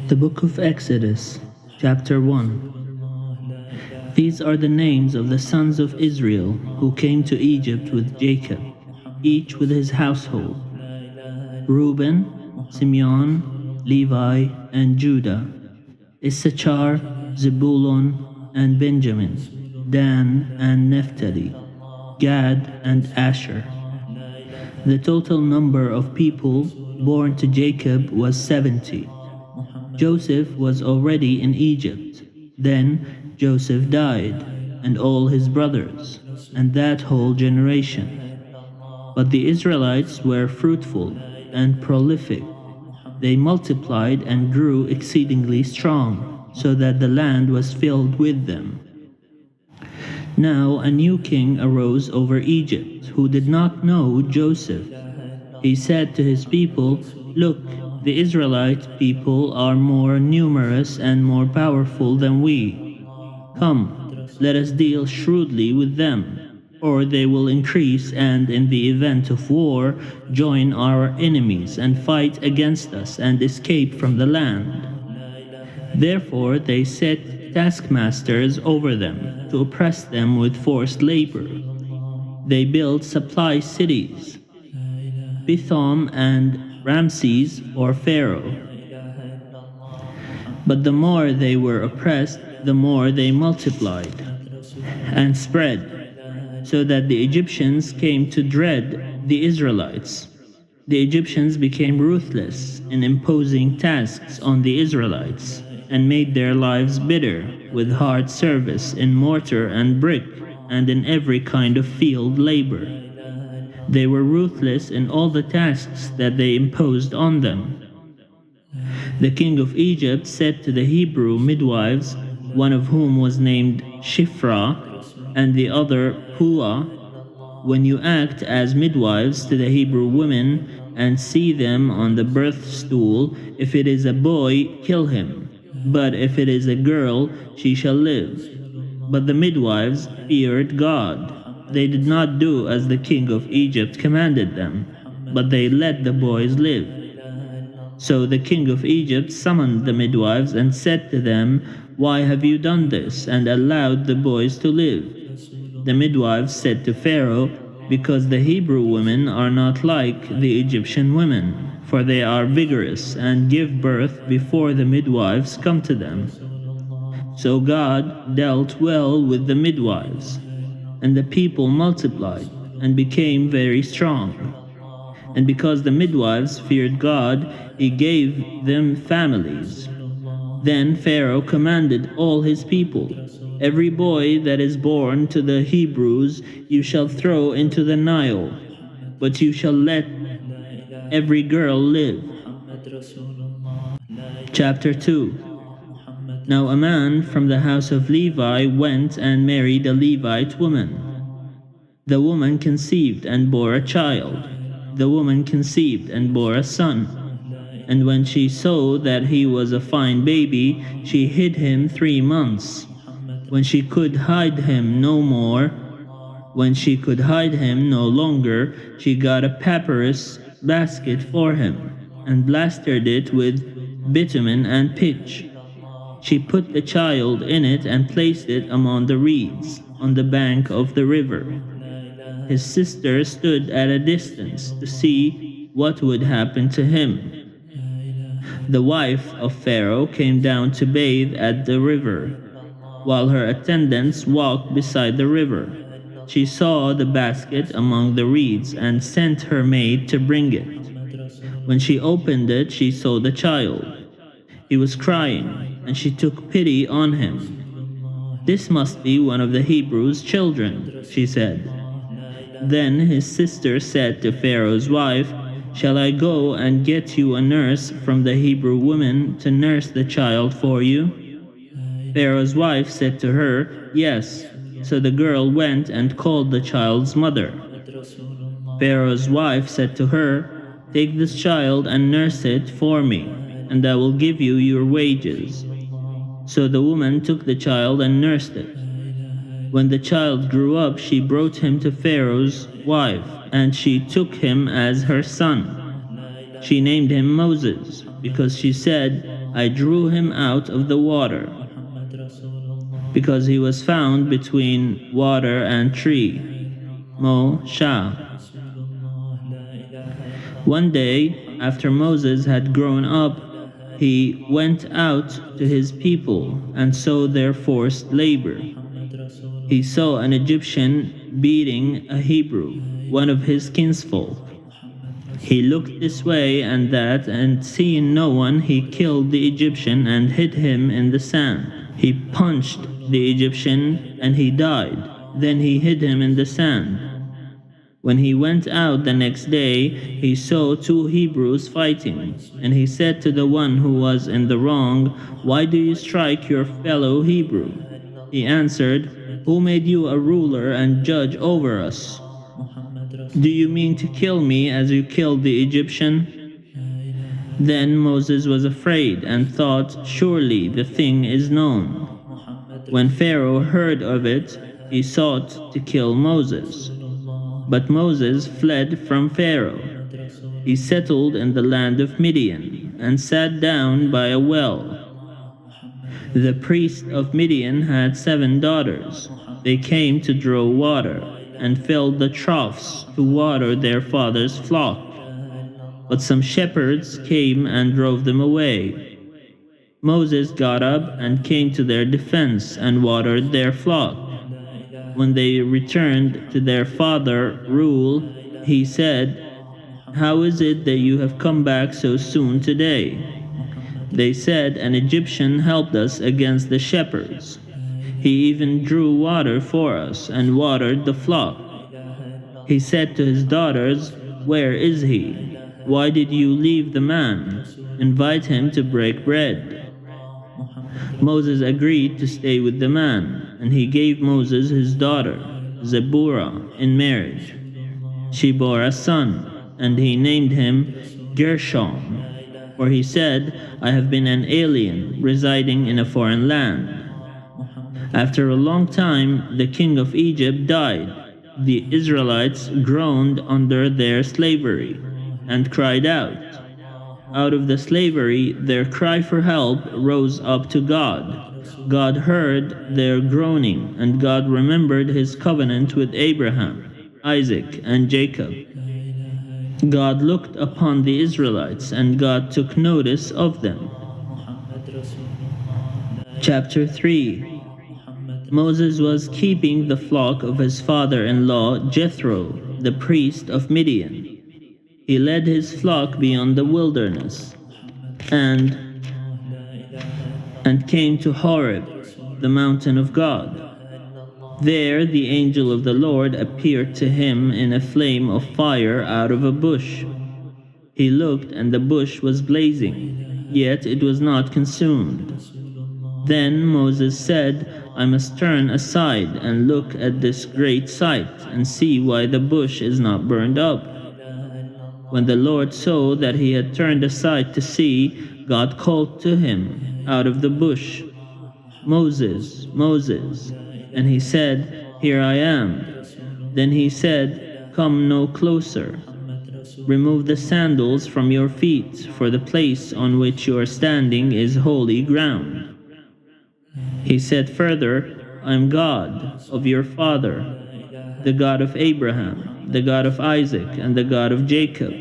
The Book of Exodus, Chapter 1. These are the names of the sons of Israel who came to Egypt with Jacob, each with his household: Reuben, Simeon, Levi, and Judah; Issachar, Zebulun, and Benjamin; Dan and Naphtali; Gad and Asher. The total number of people born to Jacob was 70. Joseph was already in Egypt. Then Joseph died, and all his brothers, and that whole generation. But the Israelites were fruitful and prolific. They multiplied and grew exceedingly strong, so that the land was filled with them. Now a new king arose over Egypt, who did not know Joseph. He said to his people, "Look, the Israelite people are more numerous and more powerful than we. Come, let us deal shrewdly with them, or they will increase and, in the event of war, join our enemies and fight against us and escape from the land." Therefore they set taskmasters over them to oppress them with forced labor. They built supply cities, Pithom and Ramses for Pharaoh. But the more they were oppressed, the more they multiplied and spread, so that the Egyptians came to dread the Israelites. The Egyptians became ruthless in imposing tasks on the Israelites, and made their lives bitter with hard service in mortar and brick and in every kind of field labor. They were ruthless in all the tasks that they imposed on them. The king of Egypt said to the Hebrew midwives, one of whom was named Shiphrah and the other Puah, "When you act as midwives to the Hebrew women and see them on the birth stool, if it is a boy, kill him, but if it is a girl, she shall live." But the midwives feared God. They did not do as the king of Egypt commanded them, but they let the boys live. So the king of Egypt summoned the midwives and said to them, "Why have you done this and allowed the boys to live?" The midwives said to Pharaoh, "Because the Hebrew women are not like the Egyptian women, for they are vigorous and give birth before the midwives come to them." So God dealt well with the midwives, and the people multiplied and became very strong. And because the midwives feared God, he gave them families. Then Pharaoh commanded all his people, "Every boy that is born to the Hebrews you shall throw into the Nile, but you shall let every girl live." Chapter 2. Now a man from the house of Levi went and married a Levite woman. The woman conceived and bore a child. The woman conceived and bore a son. And when she saw that he was a fine baby, she hid him 3 months. When she could hide him no longer, she got a papyrus basket for him, and plastered it with bitumen and pitch. She put the child in it and placed it among the reeds on the bank of the river. His sister stood at a distance to see what would happen to him. The wife of Pharaoh came down to bathe at the river, while her attendants walked beside the river. She saw the basket among the reeds and sent her maid to bring it. When she opened it, she saw the child. He was crying, and she took pity on him. "This must be one of the Hebrews' children," she said. Then his sister said to Pharaoh's wife, "Shall I go and get you a nurse from the Hebrew women to nurse the child for you?" Pharaoh's wife said to her, "Yes." So the girl went and called the child's mother. Pharaoh's wife said to her, "Take this child and nurse it for me, and I will give you your wages." So the woman took the child and nursed it. When the child grew up, she brought him to Pharaoh's wife, and she took him as her son. She named him Moses, because she said, I drew him out of the water, because he was found between water and tree. Mo-Shah. One day, after Moses had grown up, he went out to his people and saw their forced labor. He saw an Egyptian beating a Hebrew, one of his kinsfolk. He looked this way and that, and seeing no one, he killed the Egyptian and hid him in the sand. He punched the Egyptian and he died. Then he hid him in the sand. When he went out the next day, he saw two Hebrews fighting, and he said to the one who was in the wrong, "Why do you strike your fellow Hebrew?" He answered, "Who made you a ruler and judge over us? Do you mean to kill me as you killed the Egyptian?" Then Moses was afraid and thought, "Surely the thing is known." When Pharaoh heard of it, he sought to kill Moses. But Moses fled from Pharaoh. He settled in the land of Midian and sat down by a well. The priest of Midian had 7 daughters. They came to draw water and filled the troughs to water their father's flock. But some shepherds came and drove them away. Moses got up and came to their defense and watered their flock. When they returned to their father, Reuel, he said, "How is it that you have come back so soon today?" They said, "An Egyptian helped us against the shepherds. He even drew water for us and watered the flock." He said to his daughters, "Where is he? Why did you leave the man? Invite him to break bread." Moses agreed to stay with the man, and he gave Moses his daughter, Zipporah, in marriage. She bore a son, and he named him Gershom, for he said, "I have been an alien residing in a foreign land." After a long time, the king of Egypt died. The Israelites groaned under their slavery and cried out. Out of the slavery, their cry for help rose up to God. God heard their groaning, and God remembered his covenant with Abraham, Isaac, and Jacob. God looked upon the Israelites, and God took notice of them. Chapter 3. Moses was keeping the flock of his father-in-law Jethro, the priest of Midian. He led his flock beyond the wilderness and came to Horeb, the mountain of God. There the angel of the Lord appeared to him in a flame of fire out of a bush. He looked, and the bush was blazing, yet it was not consumed. Then Moses said, "I must turn aside and look at this great sight and see why the bush is not burned up." When the Lord saw that he had turned aside to see, God called to him out of the bush, "Moses, Moses." And he said, "Here I am." Then he said, "Come no closer. Remove the sandals from your feet, for the place on which you are standing is holy ground." He said further, "I am God of your father, the God of Abraham, the God of Isaac, and the God of Jacob."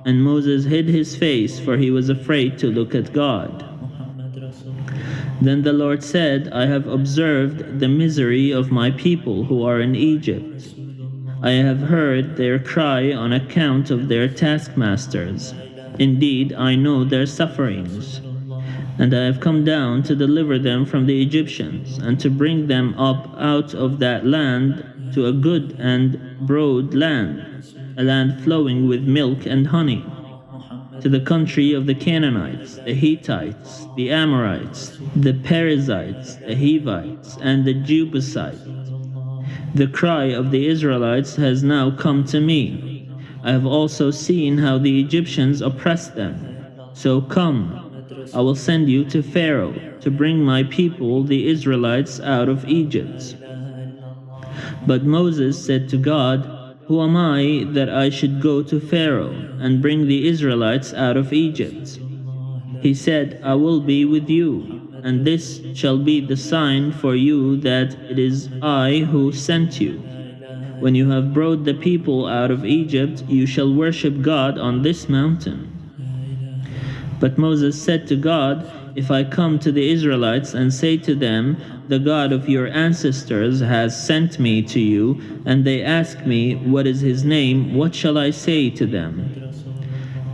And Moses hid his face, for he was afraid to look at God. Then the Lord said, "I have observed the misery of my people who are in Egypt. I have heard their cry on account of their taskmasters. Indeed, I know their sufferings. And I have come down to deliver them from the Egyptians, and to bring them up out of that land to a good and broad land, a land flowing with milk and honey, to the country of the Canaanites, the Hittites, the Amorites, the Perizzites, the Hivites, and the Jebusites. The cry of the Israelites has now come to me. I have also seen how the Egyptians oppress them. So come, I will send you to Pharaoh to bring my people, the Israelites, out of Egypt." But Moses said to God, "Who am I that I should go to Pharaoh and bring the Israelites out of Egypt?" He said, I will be with you, and this shall be the sign for you that it is I who sent you. When you have brought the people out of Egypt, you shall worship God on this mountain. But Moses said to God, if I come to the Israelites and say to them, the God of your ancestors has sent me to you, and they ask me, what is his name, what shall I say to them?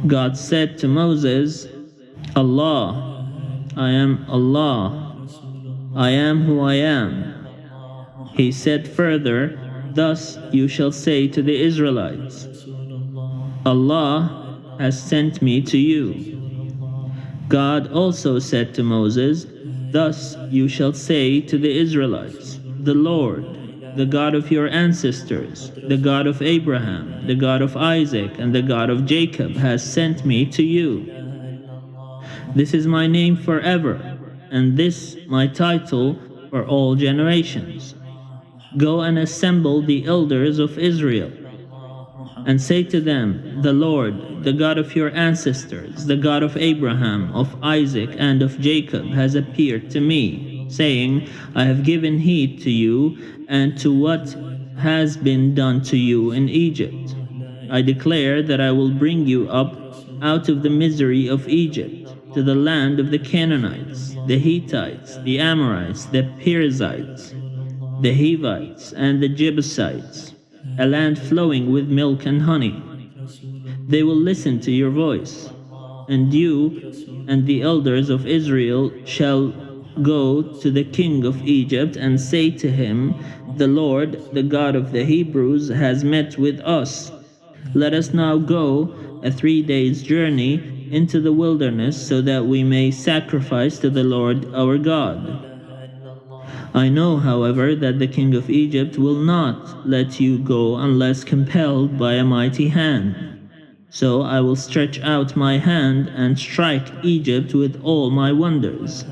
God said to Moses, Allah, I am Allah, I am who I am. He said further, thus you shall say to the Israelites, Allah has sent me to you. God also said to Moses, thus you shall say to the Israelites, the Lord, the God of your ancestors, the God of Abraham, the God of Isaac, and the God of Jacob has sent me to you. This is my name forever, and this my title for all generations. Go and assemble the elders of Israel, and say to them, the Lord, the God of your ancestors, the God of Abraham, of Isaac, and of Jacob, has appeared to me, saying, I have given heed to you and to what has been done to you in Egypt. I declare that I will bring you up out of the misery of Egypt to the land of the Canaanites, the Hittites, the Amorites, the Perizzites, the Hivites, and the Jebusites, a land flowing with milk and honey. They will listen to your voice, and you and the elders of Israel shall go to the king of Egypt and say to him, the Lord, the God of the Hebrews, has met with us. Let us now go a 3 days' journey into the wilderness so that we may sacrifice to the Lord our God. I know, however, that the king of Egypt will not let you go unless compelled by a mighty hand. So I will stretch out my hand and strike Egypt with all my wonders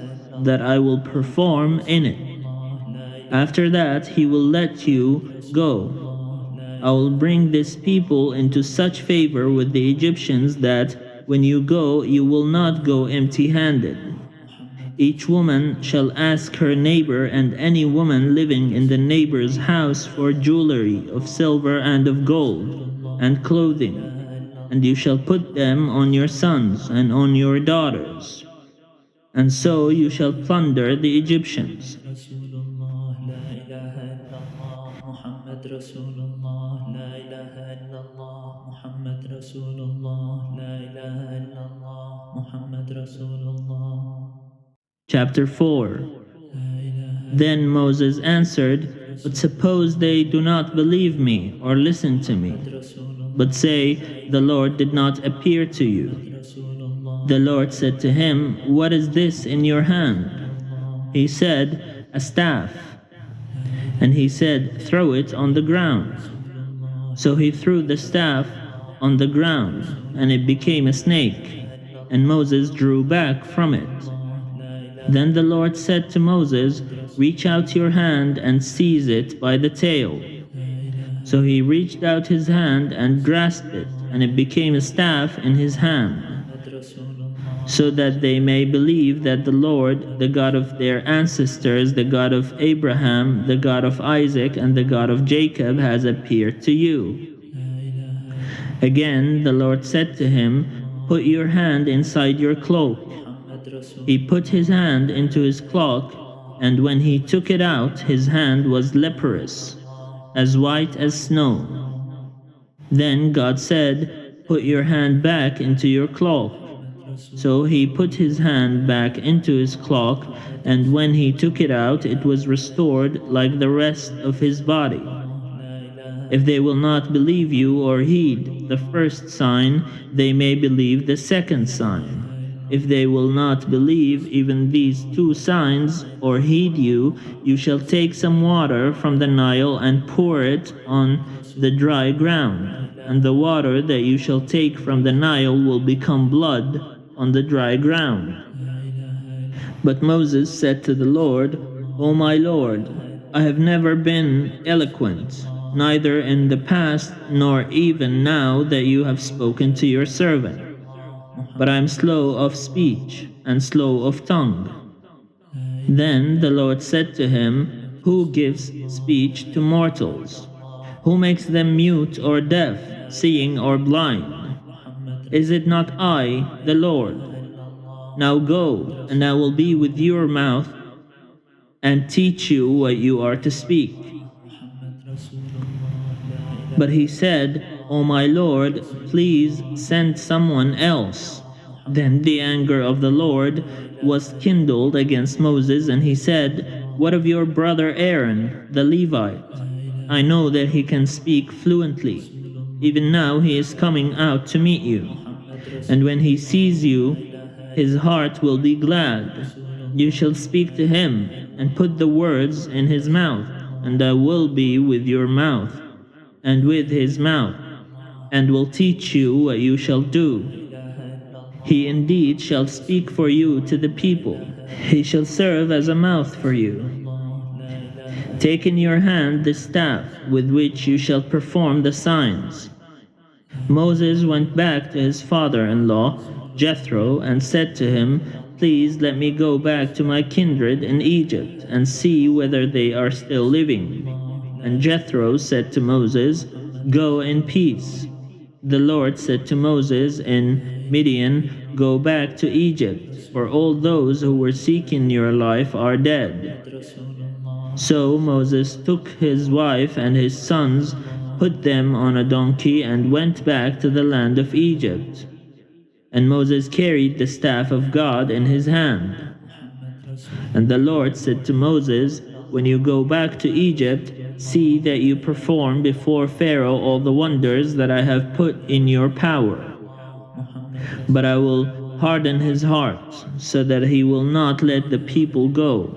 that I will perform in it. After that he will let you go. I will bring this people into such favor with the Egyptians that when you go, you will not go empty-handed. Each woman shall ask her neighbor and any woman living in the neighbor's house for jewelry of silver and of gold, and clothing, and you shall put them on your sons and on your daughters. And so you shall plunder the Egyptians. Chapter 4. Then Moses answered, but suppose they do not believe me or listen to me, but say, the Lord did not appear to you. The Lord said to him, what is this in your hand? He said, a staff. And he said, throw it on the ground. So he threw the staff on the ground, and it became a snake, and Moses drew back from it. Then the Lord said to Moses, reach out your hand and seize it by the tail. So he reached out his hand and grasped it, and it became a staff in his hand, so that they may believe that the Lord, the God of their ancestors, the God of Abraham, the God of Isaac, and the God of Jacob, has appeared to you. Again the Lord said to him, put your hand inside your cloak. He put his hand into his cloak, and when he took it out, his hand was leprous, as white as snow. Then God said, put your hand back into your cloak. So he put his hand back into his cloak, and when he took it out, it was restored like the rest of his body. If they will not believe you or heed the first sign, they may believe the second sign. If they will not believe even these 2 signs or heed you, you shall take some water from the Nile and pour it on the dry ground, and the water that you shall take from the Nile will become blood on the dry ground. But Moses said to the Lord, O my Lord, I have never been eloquent, neither in the past nor even now that you have spoken to your servant. but I am slow of speech and slow of tongue. Then the Lord said to him, Who gives speech to mortals? Who makes them mute or deaf, seeing or blind? Is it not I, the Lord? Now go, and I will be with your mouth and teach you what you are to speak. But he said, O my Lord, please send someone else. Then the anger of the Lord was kindled against Moses, and he said, What of your brother Aaron, the Levite? I know that he can speak fluently. Even now he is coming out to meet you. And when he sees you, his heart will be glad. You shall speak to him and put the words in his mouth, and I will be with your mouth and with his mouth, and will teach you what you shall do. He indeed shall speak for you to the people. He shall serve as a mouth for you. Take in your hand the staff with which you shall perform the signs. Moses went back to his father-in-law, Jethro, and said to him, Please let me go back to my kindred in Egypt and see whether they are still living. And Jethro said to Moses, Go in peace. The Lord said to Moses in Midian, Go back to Egypt, for all those who were seeking your life are dead. So Moses took his wife and his sons, put them on a donkey, and went back to the land of Egypt. And Moses carried the staff of God in his hand. And the Lord said to Moses, When you go back to Egypt, see that you perform before Pharaoh all the wonders that I have put in your power. But I will harden his heart, so that he will not let the people go.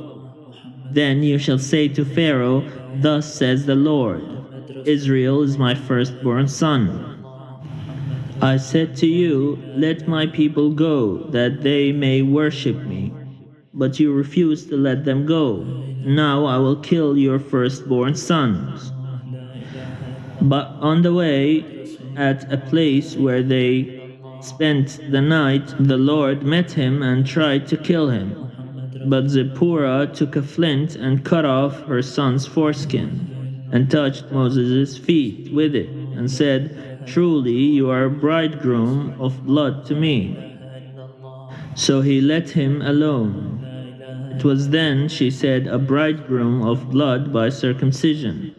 Then you shall say to Pharaoh, Thus says the Lord, Israel is my firstborn son. I said to you, Let my people go, that they may worship me. But you refused to let them go. Now I will kill your firstborn sons. But on the way, at a place where they spent the night, the Lord met him and tried to kill him. But Zipporah took a flint and cut off her son's foreskin, and touched Moses' feet with it, and said, Truly you are a bridegroom of blood to me. So he let him alone. It was then, she said, a bridegroom of blood by circumcision.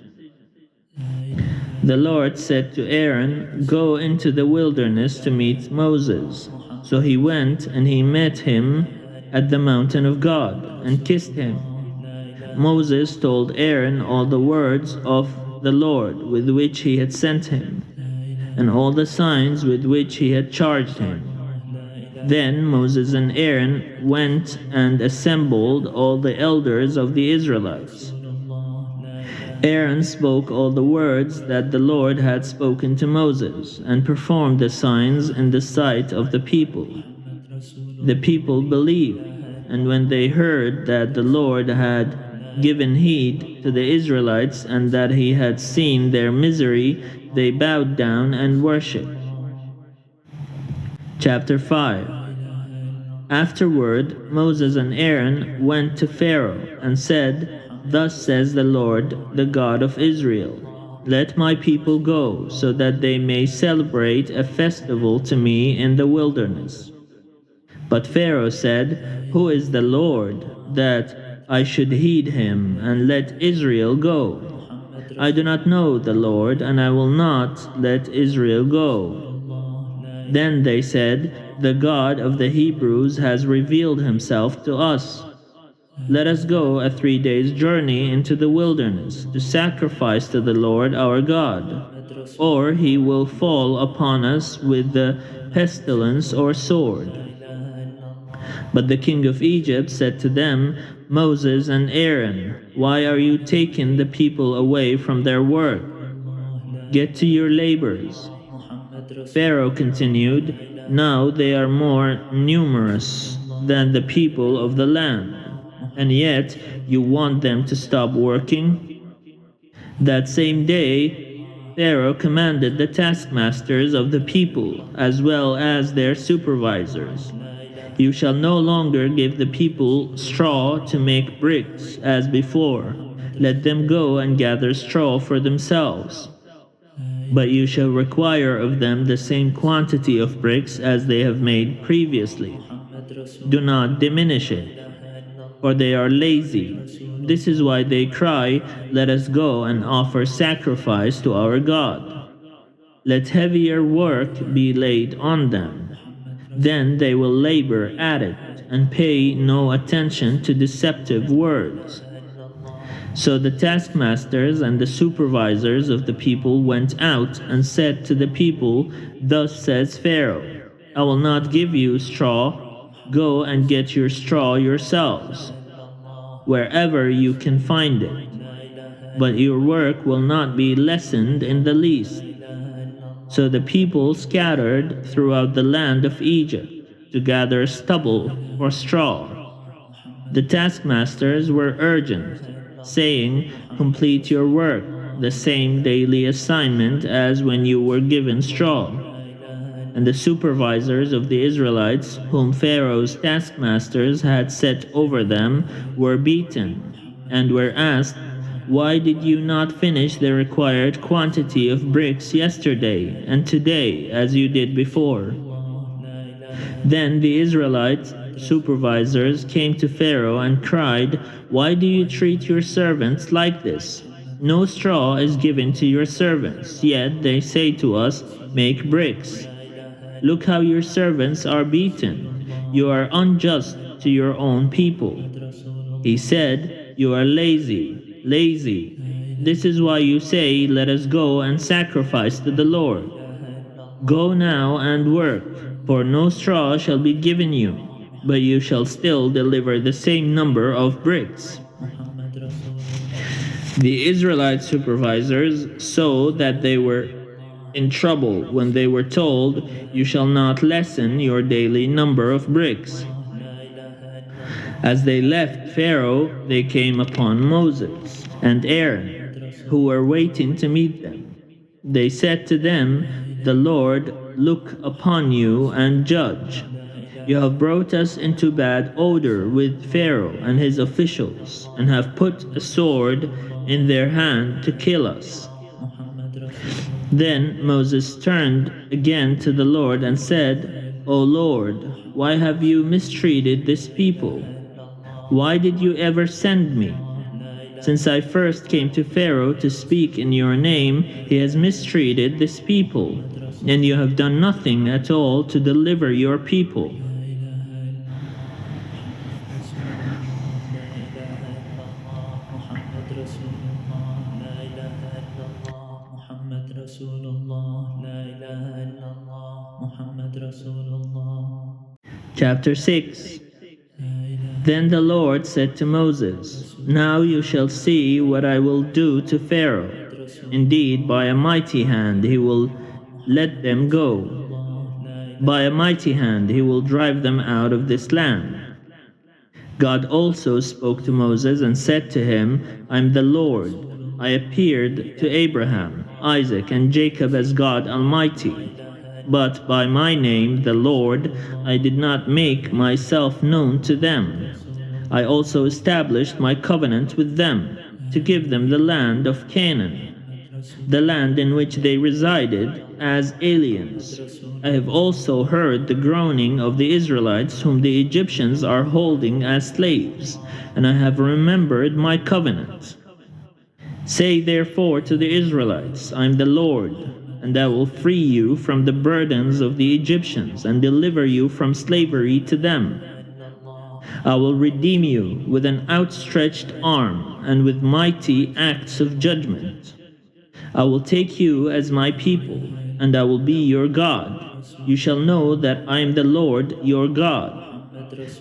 The Lord said to Aaron, Go into the wilderness to meet Moses. So he went, and he met him at the mountain of God, and kissed him. Moses told Aaron all the words of the Lord with which he had sent him, and all the signs with which he had charged him. Then Moses and Aaron went and assembled all the elders of the Israelites. Aaron spoke all the words that the Lord had spoken to Moses, and performed the signs in the sight of the people. The people believed, and when they heard that the Lord had given heed to the Israelites, and that he had seen their misery, they bowed down and worshipped. Chapter 5. Afterward, Moses and Aaron went to Pharaoh and said, Thus says the Lord, the God of Israel, Let my people go, so that they may celebrate a festival to me in the wilderness. But Pharaoh said, Who is the Lord, that I should heed him and let Israel go? I do not know the Lord, and I will not let Israel go. Then they said, The God of the Hebrews has revealed himself to us. Let us go a 3 days' journey into the wilderness to sacrifice to the Lord our God, or he will fall upon us with the pestilence or sword. But the king of Egypt said to them, Moses and Aaron, why are you taking the people away from their work? Get to your labors. Pharaoh continued, Now they are more numerous than the people of the land, and yet you want them to stop working? That same day Pharaoh commanded the taskmasters of the people, as well as their supervisors, "You shall no longer give the people straw to make bricks, as before. Let them go and gather straw for themselves. But you shall require of them the same quantity of bricks as they have made previously. Do not diminish it, for they are lazy. This is why they cry, 'Let us go and offer sacrifice to our God.' Let heavier work be laid on them. Then they will labor at it and pay no attention to deceptive words." So the taskmasters and the supervisors of the people went out and said to the people, "Thus says Pharaoh, I will not give you straw. Go and get your straw yourselves, wherever you can find it. But your work will not be lessened in the least." So the people scattered throughout the land of Egypt to gather stubble for straw. The taskmasters were urgent, saying, "Complete your work, the same daily assignment as when you were given straw." And the supervisors of the Israelites, whom Pharaoh's taskmasters had set over them, were beaten, and were asked, "Why did you not finish the required quantity of bricks yesterday and today as you did before?" Then the Israelite supervisors came to Pharaoh and cried, "Why do you treat your servants like this? No straw is given to your servants, yet they say to us, 'Make bricks.' Look how your servants are beaten. You are unjust to your own people." He said, "You are lazy, lazy. This is why you say, 'Let us go and sacrifice to the Lord.' Go now and work, for no straw shall be given you, but you shall still deliver the same number of bricks." The Israelite supervisors saw that they were in trouble when they were told, "You shall not lessen your daily number of bricks." As they left Pharaoh, they came upon Moses and Aaron, who were waiting to meet them. They said to them, "The Lord look upon you and judge. You have brought us into bad odor with Pharaoh and his officials, and have put a sword in their hand to kill us." Then Moses turned again to the Lord and said, "O Lord, why have you mistreated this people? Why did you ever send me? Since I first came to Pharaoh to speak in your name, he has mistreated this people, and you have done nothing at all to deliver your people." Chapter 6. Then the Lord said to Moses, "Now you shall see what I will do to Pharaoh. Indeed, by a mighty hand he will let them go. By a mighty hand he will drive them out of this land." God also spoke to Moses and said to him, "I am the Lord. I appeared to Abraham, Isaac, and Jacob as God Almighty. But by my name, the Lord, I did not make myself known to them. I also established my covenant with them, to give them the land of Canaan, the land in which they resided as aliens. I have also heard the groaning of the Israelites, whom the Egyptians are holding as slaves, and I have remembered my covenant. Say therefore to the Israelites, I am the Lord, and I will free you from the burdens of the Egyptians and deliver you from slavery to them. I will redeem you with an outstretched arm and with mighty acts of judgment. I will take you as my people, and I will be your God. You shall know that I am the Lord your God,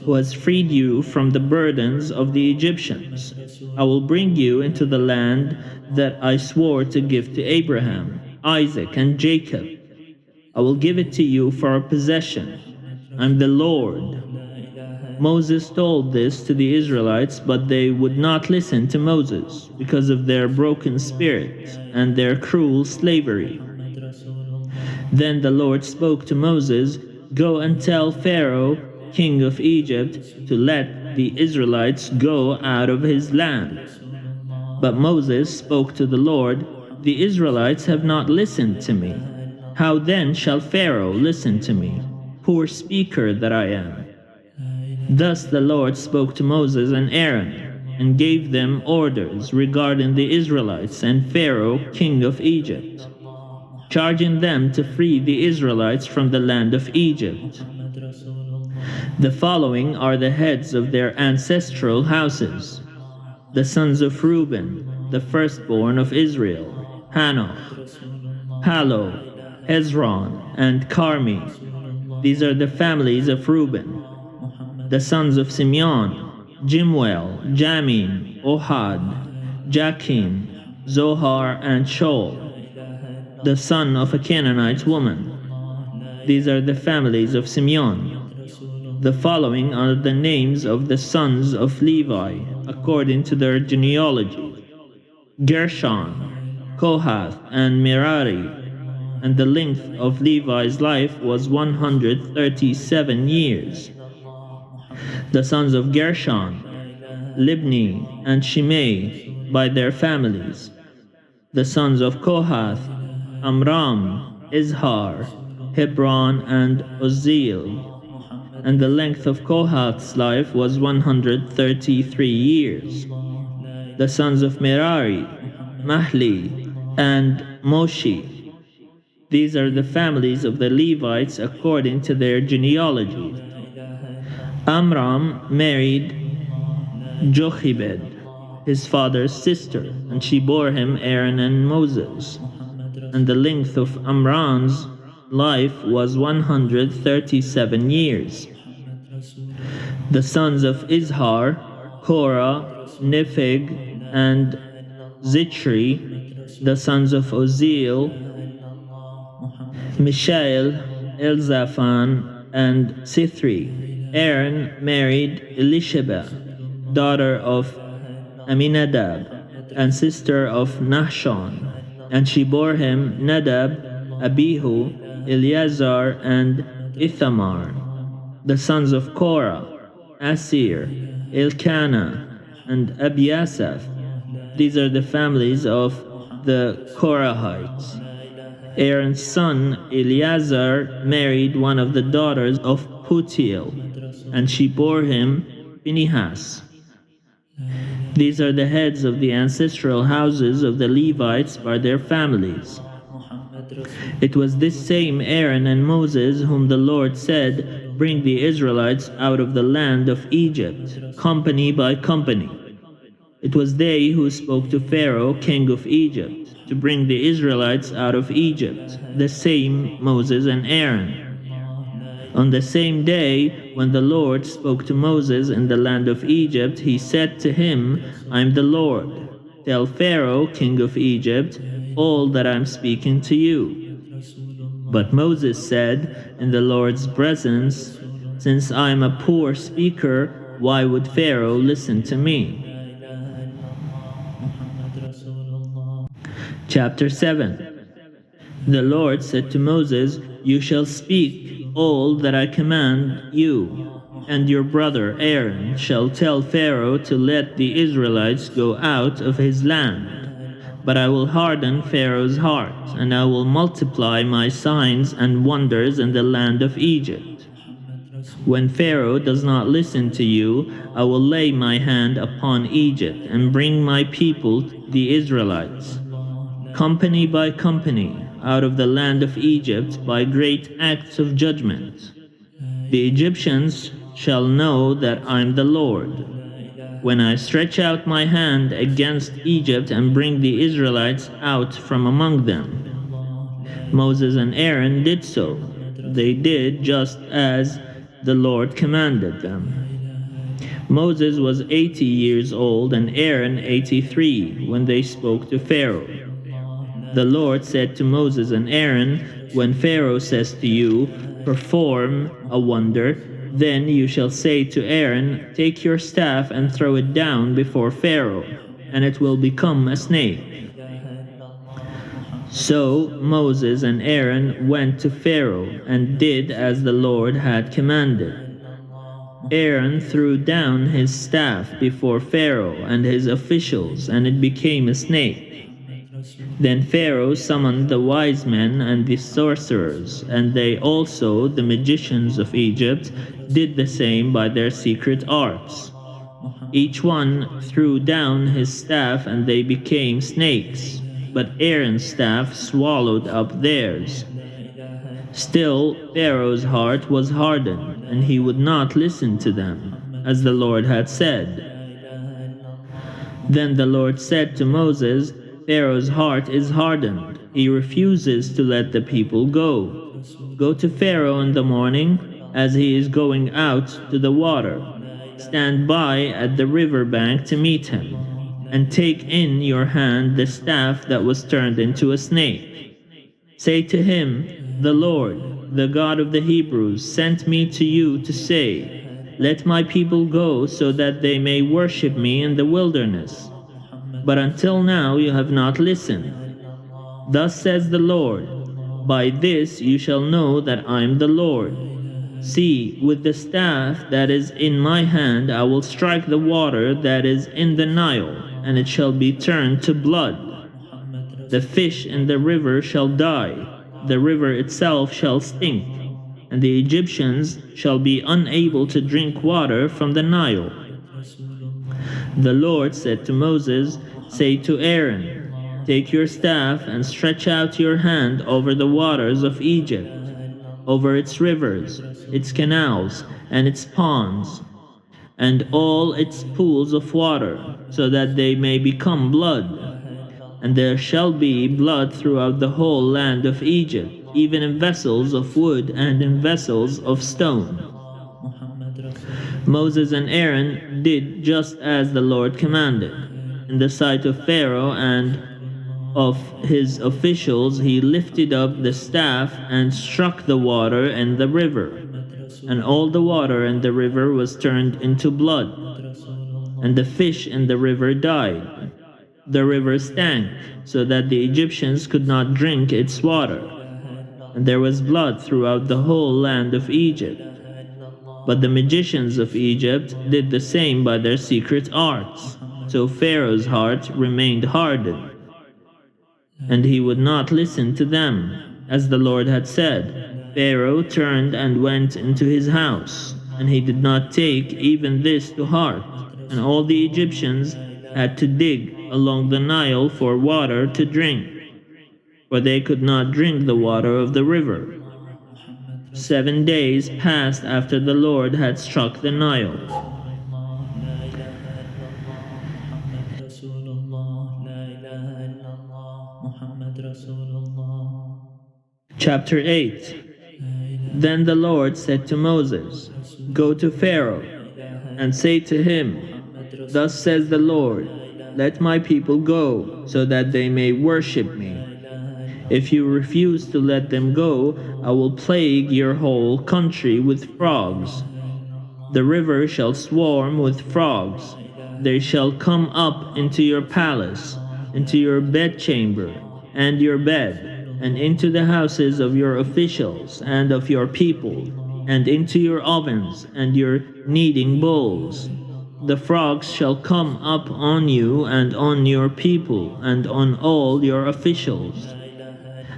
who has freed you from the burdens of the Egyptians. I will bring you into the land that I swore to give to Abraham, Isaac, and Jacob. I will give it to you for a possession. I am the Lord. Moses told this to the Israelites, but they would not listen to Moses because of their broken spirit and their cruel slavery. Then the Lord spoke to Moses, "Go and tell Pharaoh, king of Egypt, to let the Israelites go out of his land." But Moses spoke to the Lord, "The Israelites have not listened to me. How then shall Pharaoh listen to me, poor speaker that I am?" Thus the Lord spoke to Moses and Aaron, and gave them orders regarding the Israelites and Pharaoh, king of Egypt, charging them to free the Israelites from the land of Egypt. The following are the heads of their ancestral houses: the sons of Reuben, the firstborn of Israel, Hanoch, Pallu, Hezron, and Carmi. These are the families of Reuben. The sons of Simeon, Jimwell, Jamin, Ohad, Jachin, Zohar, and Shaul, the son of a Canaanite woman. These are the families of Simeon. The following are the names of the sons of Levi, according to their genealogy: Gershon, Kohath, and Merari. And the length of Levi's life was 137 years. The sons of Gershon, Libni, and Shimei, by their families. The sons of Kohath, Amram, Izhar, Hebron, and Uzziel. And the length of Kohath's life was 133 years. The sons of Merari, Mahli, and Moshi. These are the families of the Levites according to their genealogy. Amram married Jochebed, his father's sister, and she bore him Aaron and Moses. And the length of Amram's life was 137 years. The sons of Izhar, Korah, Nepheg, and Zitri. The sons of Uzziel, Mishael, Elzaphan, and Sithri. Aaron married Elisheba, daughter of Aminadab, and sister of Nahshon, and she bore him Nadab, Abihu, Eleazar, and Ithamar. The sons of Korah, Asir, Elkanah, and Abiasaph. These are the families of the Korahites. Aaron's son Eleazar married one of the daughters of Putiel, and she bore him Phinehas. These are the heads of the ancestral houses of the Levites by their families. It was this same Aaron and Moses whom the Lord said, "Bring the Israelites out of the land of Egypt, company by company." It was they who spoke to Pharaoh, king of Egypt, to bring the Israelites out of Egypt, the same Moses and Aaron. On the same day, when the Lord spoke to Moses in the land of Egypt, he said to him, "I am the Lord. Tell Pharaoh, king of Egypt, all that I am speaking to you." But Moses said in the Lord's presence, "Since I am a poor speaker, why would Pharaoh listen to me?" Chapter 7. The Lord said to Moses, "You shall speak all that I command you, and your brother Aaron shall tell Pharaoh to let the Israelites go out of his land. But I will harden Pharaoh's heart, and I will multiply my signs and wonders in the land of Egypt. When Pharaoh does not listen to you, I will lay my hand upon Egypt and bring my people, the Israelites, company by company, out of the land of Egypt by great acts of judgment. The Egyptians shall know that I am the Lord, when I stretch out my hand against Egypt and bring the Israelites out from among them." Moses and Aaron did so. They did just as the Lord commanded them. Moses was 80 years old and Aaron 83 when they spoke to Pharaoh. The Lord said to Moses and Aaron, "When Pharaoh says to you, 'Perform a wonder,' Then you shall say to Aaron, take your staff and throw it down before Pharaoh, and it will become a snake. So Moses and Aaron went to Pharaoh and did as the Lord had commanded. Aaron threw down his staff before Pharaoh and his officials, and it became a snake. Then Pharaoh summoned the wise men and the sorcerers, and they also, the magicians of Egypt, did the same by their secret arts. Each one threw down his staff, and they became snakes, but Aaron's staff swallowed up theirs. Still, Pharaoh's heart was hardened, and he would not listen to them, as the Lord had said. Then the Lord said to Moses, Pharaoh's heart is hardened. He refuses to let the people go. Go to Pharaoh in the morning, as he is going out to the water. Stand by at the river bank to meet him, and take in your hand the staff that was turned into a snake. Say to him, the Lord, the God of the Hebrews, sent me to you to say, let my people go so that they may worship me in the wilderness. But until now you have not listened. Thus says the Lord, by this you shall know that I am the Lord. See, with the staff that is in my hand I will strike the water that is in the Nile, and it shall be turned to blood. The fish in the river shall die, the river itself shall stink, and the Egyptians shall be unable to drink water from the Nile. The Lord said to Moses, say to Aaron, take your staff and stretch out your hand over the waters of Egypt, over its rivers, its canals, and its ponds, and all its pools of water, so that they may become blood. And there shall be blood throughout the whole land of Egypt, even in vessels of wood and in vessels of stone. Moses and Aaron did just as the Lord commanded. In the sight of Pharaoh and of his officials, he lifted up the staff and struck the water in the river, and all the water in the river was turned into blood, and the fish in the river died. The river stank, so that the Egyptians could not drink its water, and there was blood throughout the whole land of Egypt. But the magicians of Egypt did the same by their secret arts, so Pharaoh's heart remained hardened, and he would not listen to them, as the Lord had said. Pharaoh turned and went into his house, and he did not take even this to heart, and all the Egyptians had to dig along the Nile for water to drink, for they could not drink the water of the river. 7 days passed after the Lord had struck the Nile. Chapter 8. Then the Lord said to Moses, go to Pharaoh, and say to him, thus says the Lord, let my people go, so that they may worship me. If you refuse to let them go, I will plague your whole country with frogs. The river shall swarm with frogs. They shall come up into your palace, into your bedchamber, and your bed, and into the houses of your officials and of your people, and into your ovens and your kneading bowls. The frogs shall come up on you and on your people and on all your officials.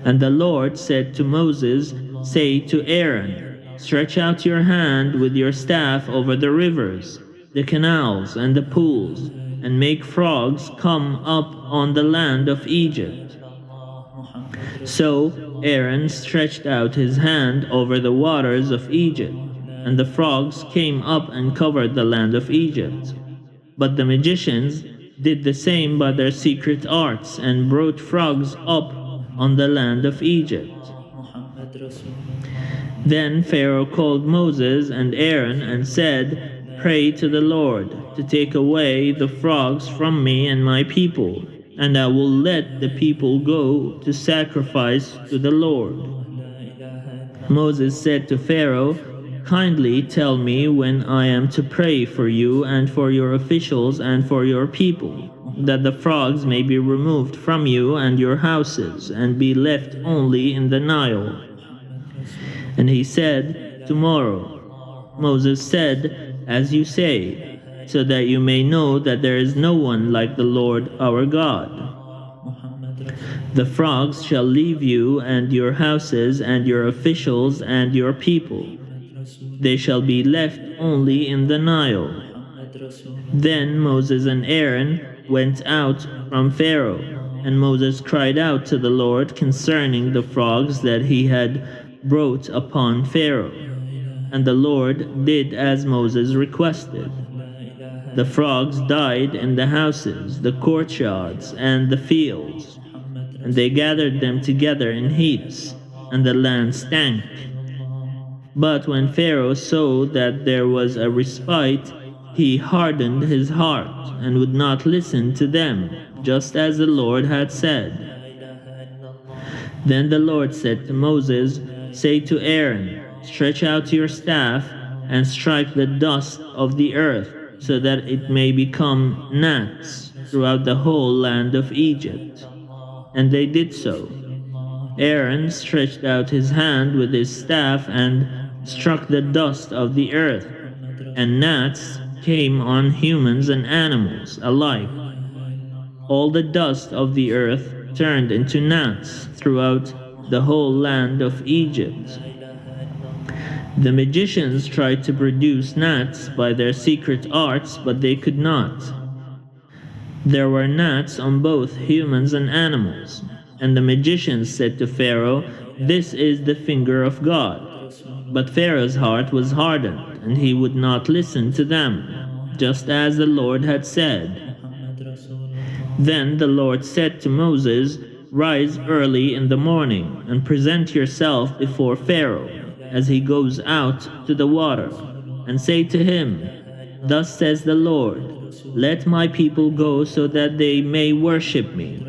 And the Lord said to Moses, say to Aaron, stretch out your hand with your staff over the rivers, the canals, and the pools, and make frogs come up on the land of Egypt. So Aaron stretched out his hand over the waters of Egypt, and the frogs came up and covered the land of Egypt. But the magicians did the same by their secret arts, and brought frogs up on the land of Egypt. Then Pharaoh called Moses and Aaron and said, pray to the Lord to take away the frogs from me and my people, and I will let the people go to sacrifice to the Lord. Moses said to Pharaoh, kindly tell me when I am to pray for you and for your officials and for your people, that the frogs may be removed from you and your houses, and be left only in the Nile." And he said, "Tomorrow." Moses said, "As you say, so that you may know that there is no one like the Lord our God. The frogs shall leave you and your houses and your officials and your people. They shall be left only in the Nile." Then Moses and Aaron went out from Pharaoh, and Moses cried out to the Lord concerning the frogs that he had brought upon Pharaoh. And the Lord did as Moses requested. The frogs died in the houses, the courtyards, and the fields, and they gathered them together in heaps, and the land stank. But when Pharaoh saw that there was a respite, he hardened his heart and would not listen to them, just as the Lord had said. Then the Lord said to Moses, "Say to Aaron, stretch out your staff and strike the dust of the earth, so that it may become gnats throughout the whole land of Egypt." And they did so. Aaron stretched out his hand with his staff and struck the dust of the earth, and gnats came on humans and animals alike. All the dust of the earth turned into gnats throughout the whole land of Egypt. The magicians tried to produce gnats by their secret arts, but they could not. There were gnats on both humans and animals. And the magicians said to Pharaoh, "This is the finger of God." But Pharaoh's heart was hardened, and he would not listen to them, just as the Lord had said. Then the Lord said to Moses, "Rise early in the morning, and present yourself before Pharaoh, as he goes out to the water, and say to him, 'Thus says the Lord, let my people go so that they may worship me.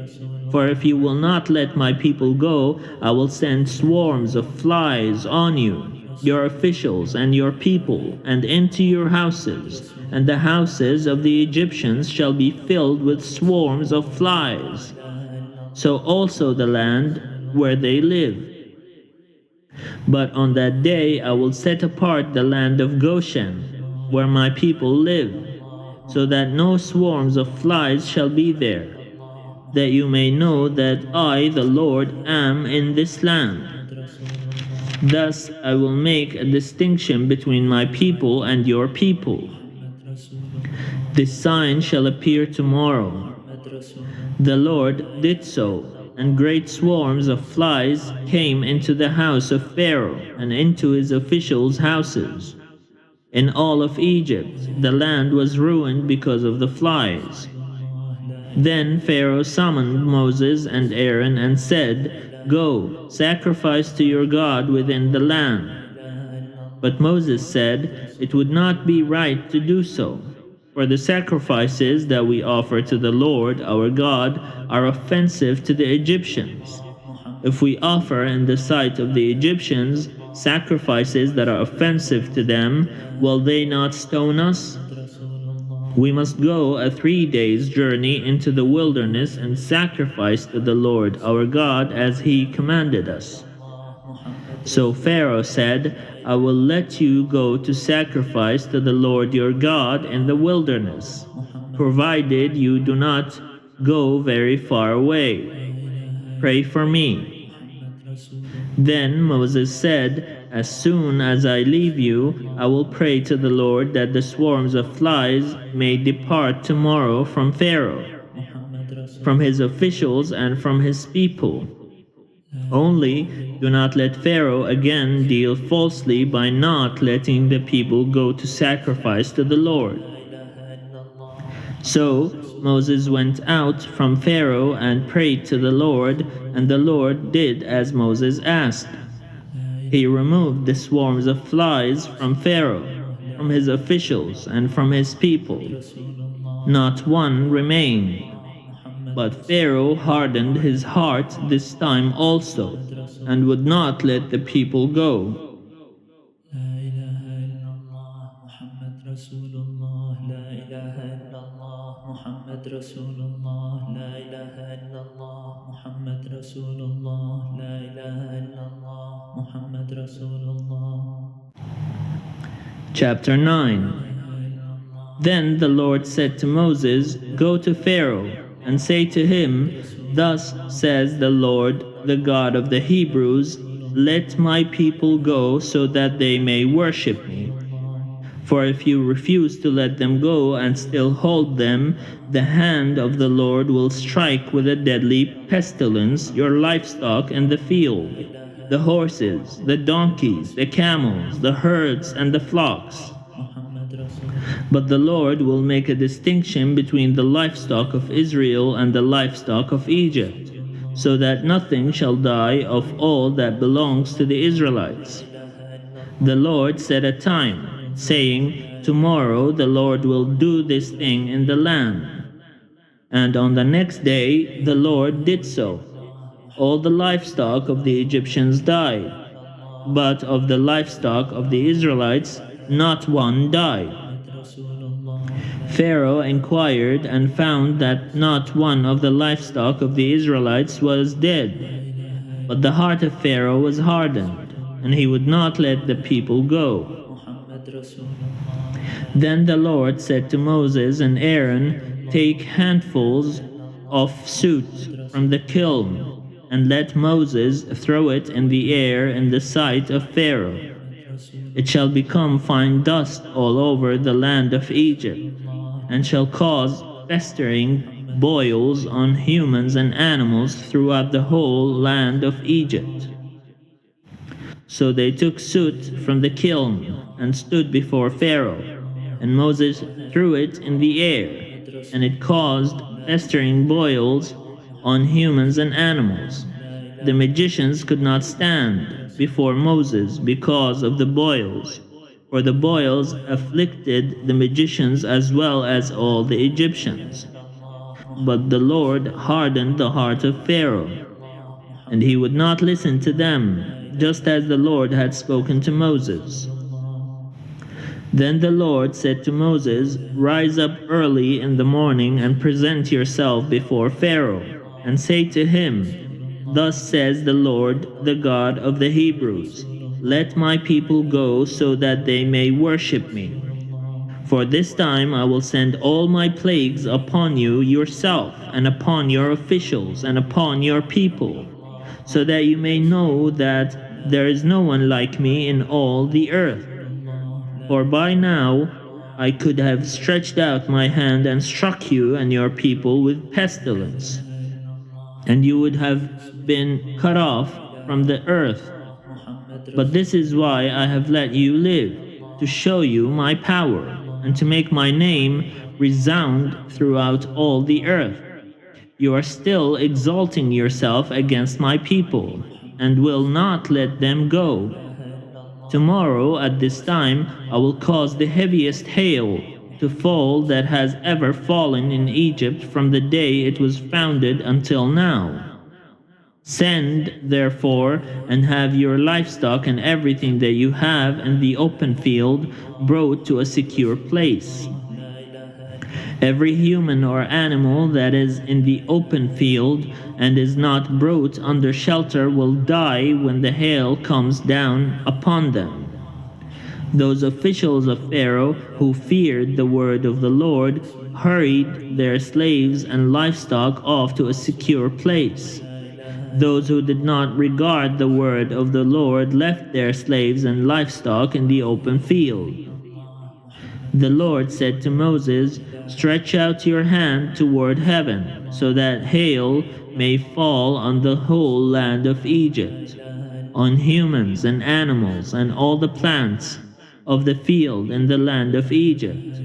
For if you will not let my people go, I will send swarms of flies on you, your officials and your people, and into your houses, and the houses of the Egyptians shall be filled with swarms of flies. So also the land where they live. But on that day I will set apart the land of Goshen, where my people live, so that no swarms of flies shall be there, that you may know that I, the Lord, am in this land. Thus I will make a distinction between my people and your people. This sign shall appear tomorrow." The Lord did so, and great swarms of flies came into the house of Pharaoh and into his officials' houses. In all of Egypt, the land was ruined because of the flies. Then Pharaoh summoned Moses and Aaron and said, "Go, sacrifice to your God within the land." But Moses said, "It would not be right to do so, for the sacrifices that we offer to the Lord our God are offensive to the Egyptians. If we offer in the sight of the Egyptians sacrifices that are offensive to them, will they not stone us? We must go a 3 days' journey into the wilderness and sacrifice to the Lord our God as he commanded us." So Pharaoh said, "I will let you go to sacrifice to the Lord your God in the wilderness, provided you do not go very far away. Pray for me." Then Moses said, "As soon as I leave you, I will pray to the Lord that the swarms of flies may depart tomorrow from Pharaoh, from his officials and from his people. Only do not let Pharaoh again deal falsely by not letting the people go to sacrifice to the Lord." So Moses went out from Pharaoh and prayed to the Lord, and the Lord did as Moses asked. He removed the swarms of flies from Pharaoh, from his officials, and from his people. Not one remained. But Pharaoh hardened his heart this time also, and would not let the people go. محمد رسول الله لا إله إلا الله محمد رسول الله لا إله إلا الله محمد رسول الله. Chapter 9. Then the Lord said to Moses, Go to Pharaoh and say to him, Thus says the Lord, the God of the Hebrews, Let my people go so that they may worship me. For if you refuse to let them go and still hold them, the hand of the Lord will strike with a deadly pestilence your livestock in the field, the horses, the donkeys, the camels, the herds, and the flocks. But the Lord will make a distinction between the livestock of Israel and the livestock of Egypt, so that nothing shall die of all that belongs to the Israelites. The Lord set a time, saying, Tomorrow the Lord will do this thing in the land. And on the next day the Lord did so. All the livestock of the Egyptians died, but of the livestock of the Israelites not one died. Pharaoh inquired and found that not one of the livestock of the Israelites was dead. But the heart of Pharaoh was hardened, and he would not let the people go. Then the Lord said to Moses and Aaron, Take handfuls of soot from the kiln, and let Moses throw it in the air in the sight of Pharaoh. It shall become fine dust all over the land of Egypt, and shall cause festering boils on humans and animals throughout the whole land of Egypt. So they took soot from the kiln and stood before Pharaoh, and Moses threw it in the air, and it caused festering boils on humans and animals. The magicians could not stand before Moses because of the boils, for the boils afflicted the magicians as well as all the Egyptians. But the Lord hardened the heart of Pharaoh, and he would not listen to them, just as the Lord had spoken to Moses. Then the Lord said to Moses, Rise up early in the morning and present yourself before Pharaoh, and say to him, Thus says the Lord, the God of the Hebrews, Let my people go so that they may worship me. For this time I will send all my plagues upon you yourself, and upon your officials, and upon your people, so that you may know that there is no one like me in all the earth. For by now I could have stretched out my hand and struck you and your people with pestilence, and you would have been cut off from the earth. But this is why I have let you live, to show you my power, and to make my name resound throughout all the earth. You are still exalting yourself against my people, and will not let them go. Tomorrow at this time I will cause the heaviest hail to fall that has ever fallen in Egypt from the day it was founded until now. Send, therefore, and have your livestock and everything that you have in the open field brought to a secure place. Every human or animal that is in the open field and is not brought under shelter will die when the hail comes down upon them. Those officials of Pharaoh who feared the word of the Lord hurried their slaves and livestock off to a secure place. Those who did not regard the word of the Lord left their slaves and livestock in the open field. The Lord said to Moses, Stretch out your hand toward heaven, so that hail may fall on the whole land of Egypt, on humans and animals and all the plants of the field in the land of Egypt.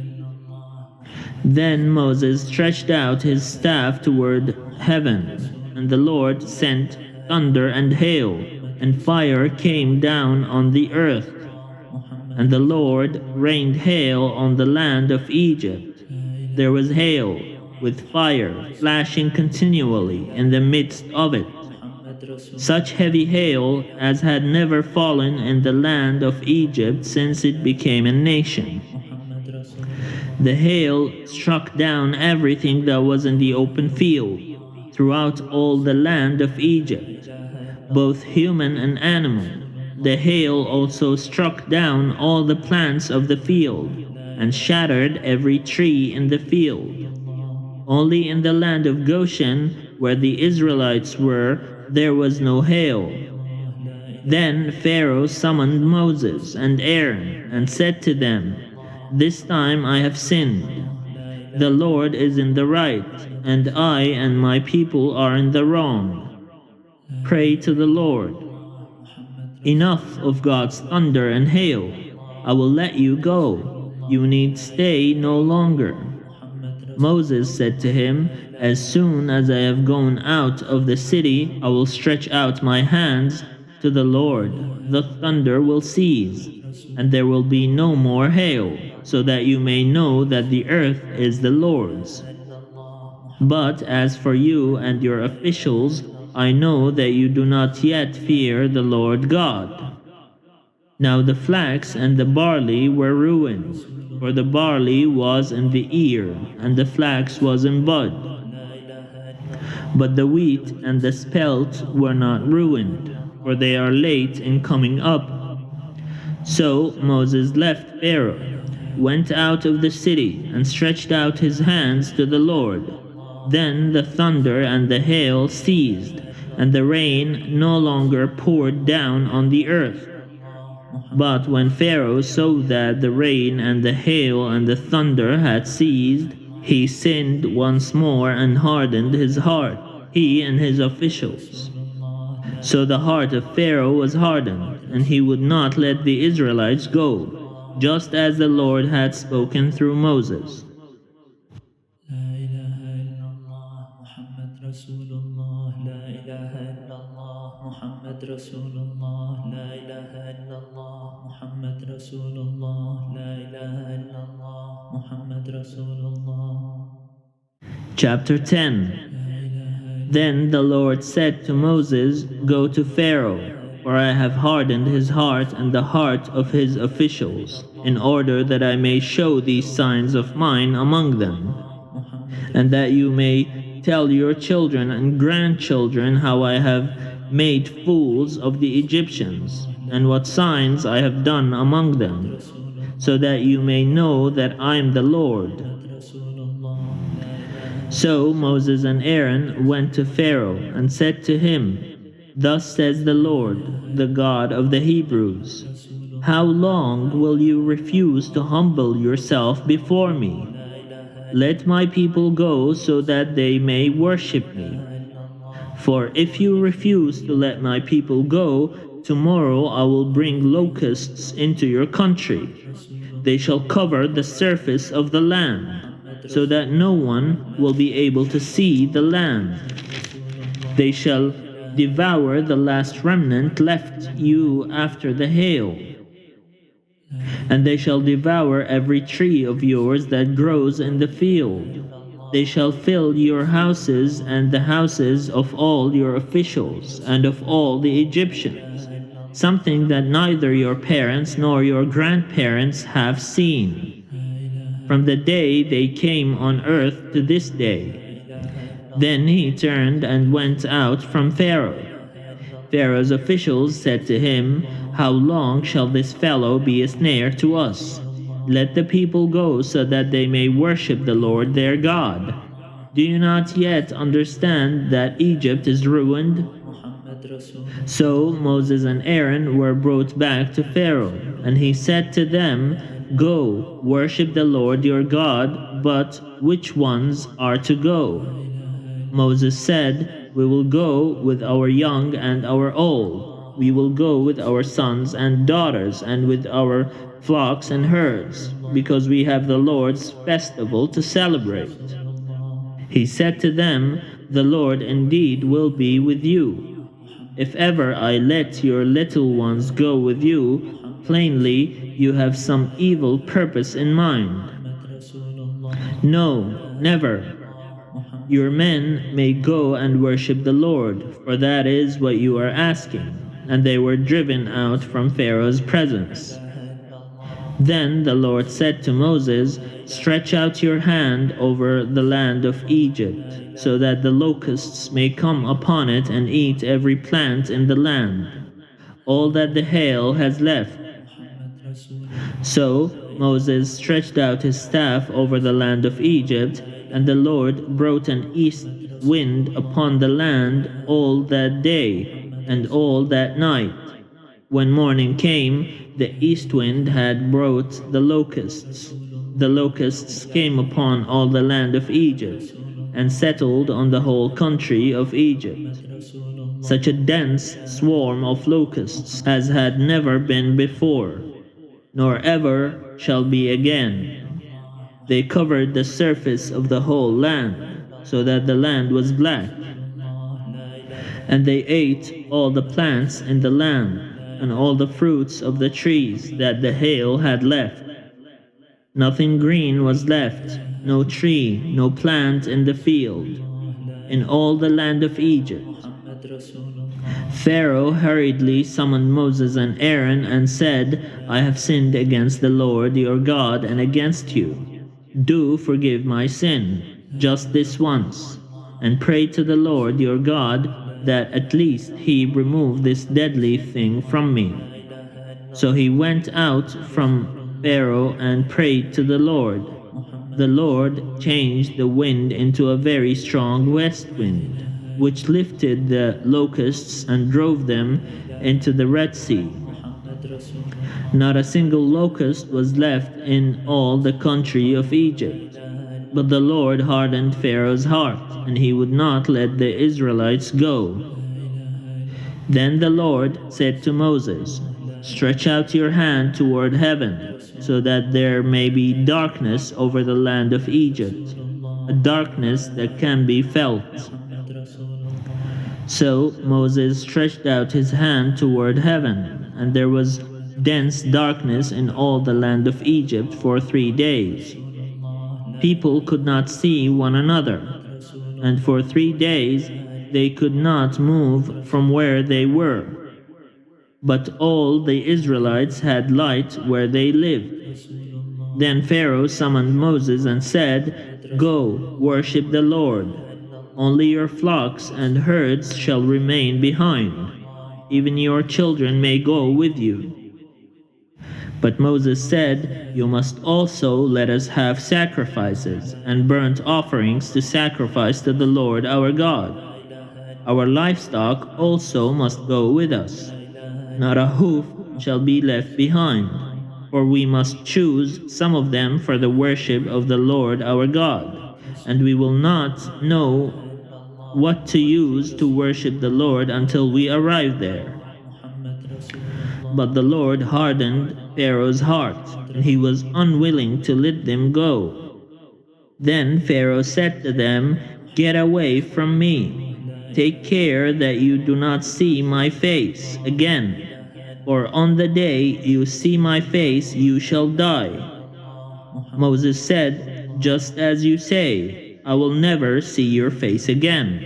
Then Moses stretched out his staff toward heaven, and the Lord sent thunder and hail, and fire came down on the earth. And the Lord rained hail on the land of Egypt. There was hail, with fire flashing continually in the midst of it, such heavy hail as had never fallen in the land of Egypt since it became a nation. The hail struck down everything that was in the open field throughout all the land of Egypt, both human and animal. The hail also struck down all the plants of the field and shattered every tree in the field. Only in the land of Goshen, where the Israelites were, there was no hail. Then Pharaoh summoned Moses and Aaron and said to them, "This time I have sinned. The Lord is in the right, and I and my people are in the wrong. Pray to the Lord. Enough of God's thunder and hail. I will let you go. You need stay no longer." Moses said to him, "As soon as I have gone out of the city, I will stretch out my hands to the Lord. The thunder will cease, and there will be no more hail, so that you may know that the earth is the Lord's. But as for you and your officials, I know that you do not yet fear the Lord God." Now the flax and the barley were ruined, for the barley was in the ear, and the flax was in bud. But the wheat and the spelt were not ruined, for they are late in coming up. So Moses left Pharaoh, went out of the city, and stretched out his hands to the Lord. Then the thunder and the hail ceased, and the rain no longer poured down on the earth. But when Pharaoh saw that the rain and the hail and the thunder had ceased, he sinned once more and hardened his heart, he and his officials. So the heart of Pharaoh was hardened, and he would not let the Israelites go, just as the Lord had spoken through Moses. Chapter 10. Then the Lord said to Moses, "Go to Pharaoh, for I have hardened his heart and the heart of his officials, in order that I may show these signs of mine among them, and that you may tell your children and grandchildren how I have made fools of the Egyptians, and what signs I have done among them, so that you may know that I am the Lord." So Moses and Aaron went to Pharaoh and said to him, "Thus says the Lord, the God of the Hebrews, how long will you refuse to humble yourself before me? Let my people go so that they may worship me. For if you refuse to let my people go, tomorrow I will bring locusts into your country. They shall cover the surface of the land, so that no one will be able to see the land. They shall devour the last remnant left you after the hail, and they shall devour every tree of yours that grows in the field. They shall fill your houses and the houses of all your officials and of all the Egyptians, something that neither your parents nor your grandparents have seen, from the day they came on earth to this day." Then he turned and went out from Pharaoh. Pharaoh's officials said to him, "How long shall this fellow be a snare to us? Let the people go so that they may worship the Lord their God. Do you not yet understand that Egypt is ruined?" So Moses and Aaron were brought back to Pharaoh, and he said to them, "Go, worship the Lord your God, but which ones are to go?" Moses said, "We will go with our young and our old. We will go with our sons and daughters and with our flocks and herds, because we have the Lord's festival to celebrate." He said to them, "The Lord indeed will be with you. If ever I let your little ones go with you, plainly you have some evil purpose in mind. No, never. Your men may go and worship the Lord, for that is what you are asking." And they were driven out from Pharaoh's presence. Then the Lord said to Moses, "Stretch out your hand over the land of Egypt, so that the locusts may come upon it and eat every plant in the land, all that the hail has left." So Moses stretched out his staff over the land of Egypt, and the Lord brought an east wind upon the land all that day and all that night. When morning came, the east wind had brought the locusts. The locusts came upon all the land of Egypt, and settled on the whole country of Egypt. Such a dense swarm of locusts as had never been before, nor ever shall be again. They covered the surface of the whole land, so that the land was black. And they ate all the plants in the land, and all the fruits of the trees that the hail had left. Nothing green was left, no tree, no plant in the field, in all the land of Egypt. Pharaoh hurriedly summoned Moses and Aaron and said, "I have sinned against the Lord your God and against you. Do forgive my sin, just this once, and pray to the Lord your God that at least he remove this deadly thing from me." So he went out from Pharaoh and prayed to the Lord. The Lord changed the wind into a very strong west wind, which lifted the locusts and drove them into the Red Sea. Not a single locust was left in all the country of Egypt. But the Lord hardened Pharaoh's heart, and he would not let the Israelites go. Then the Lord said to Moses, "Stretch out your hand toward heaven, so that there may be darkness over the land of Egypt, a darkness that can be felt." So Moses stretched out his hand toward heaven, and there was dense darkness in all the land of Egypt for 3 days. People could not see one another, and for 3 days they could not move from where they were. But all the Israelites had light where they lived. Then Pharaoh summoned Moses and said, "Go, worship the Lord. Only your flocks and herds shall remain behind. Even your children may go with you." But Moses said, "You must also let us have sacrifices and burnt offerings to sacrifice to the Lord our God. Our livestock also must go with us. Not a hoof shall be left behind, for we must choose some of them for the worship of the Lord our God, and we will not know what to use to worship the Lord until we arrive there." But the Lord hardened Pharaoh's heart, and he was unwilling to let them go. Then Pharaoh said to them, "Get away from me. Take care that you do not see my face again, for on the day you see my face you shall die." Moses said, "Just as you say, I will never see your face again."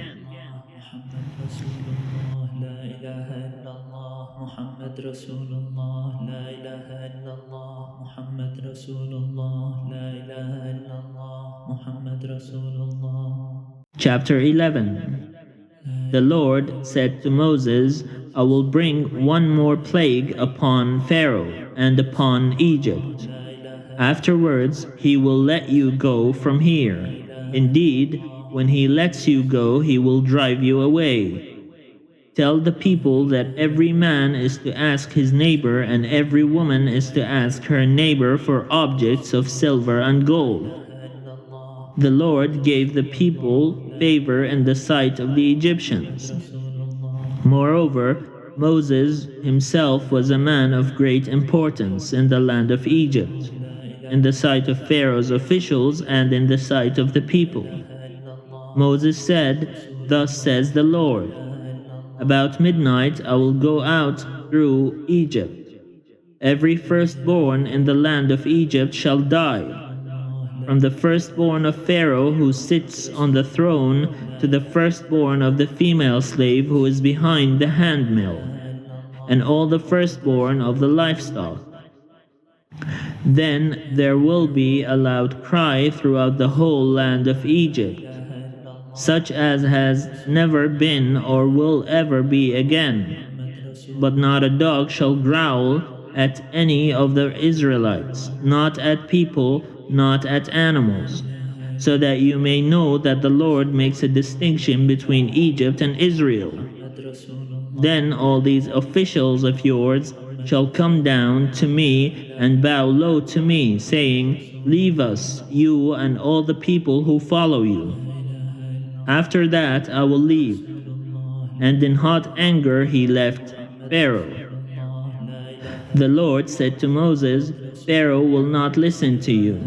Chapter 11. The Lord said to Moses, "I will bring one more plague upon Pharaoh and upon Egypt. Afterwards he will let you go from here. Indeed, when he lets you go, he will drive you away. Tell the people that every man is to ask his neighbor, and every woman is to ask her neighbor for objects of silver and gold." The Lord gave the people favor in the sight of the Egyptians. Moreover, Moses himself was a man of great importance in the land of Egypt, in the sight of Pharaoh's officials and in the sight of the people. Moses said, "Thus says the Lord, about midnight I will go out through Egypt. Every firstborn in the land of Egypt shall die, from the firstborn of Pharaoh who sits on the throne to the firstborn of the female slave who is behind the handmill, and all the firstborn of the livestock. Then there will be a loud cry throughout the whole land of Egypt, such as has never been or will ever be again. But not a dog shall growl at any of the Israelites, not at people, not at animals, so that you may know that the Lord makes a distinction between Egypt and Israel. Then all these officials of yours shall come down to me and bow low to me, saying, "Leave us, you and all the people who follow you." After that I will leave. And in hot anger he left Pharaoh. The Lord said to Moses, "Pharaoh will not listen to you,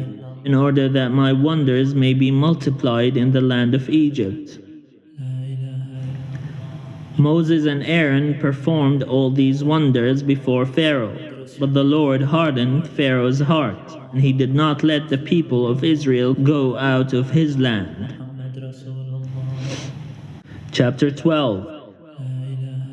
in order that my wonders may be multiplied in the land of Egypt." Moses and Aaron performed all these wonders before Pharaoh, but the Lord hardened Pharaoh's heart, and he did not let the people of Israel go out of his land. Chapter 12.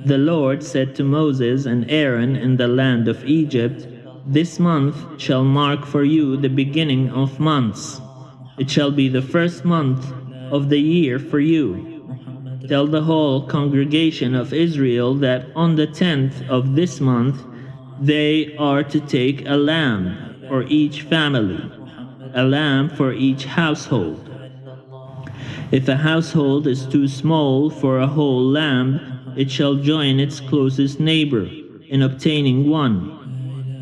The Lord said to Moses and Aaron in the land of Egypt, "This month shall mark for you the beginning of months. It shall be the first month of the year for you. Tell the whole congregation of Israel that on the 10th of this month they are to take a lamb for each family, a lamb for each household. If a household is too small for a whole lamb, it shall join its closest neighbor in obtaining one.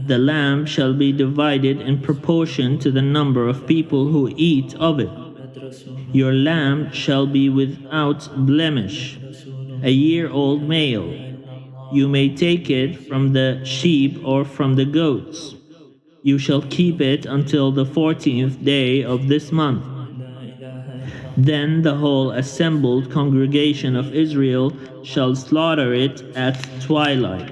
The lamb shall be divided in proportion to the number of people who eat of it. Your lamb shall be without blemish, a year-old male. You may take it from the sheep or from the goats. You shall keep it until the 14th day of this month. Then the whole assembled congregation of Israel shall slaughter it at twilight.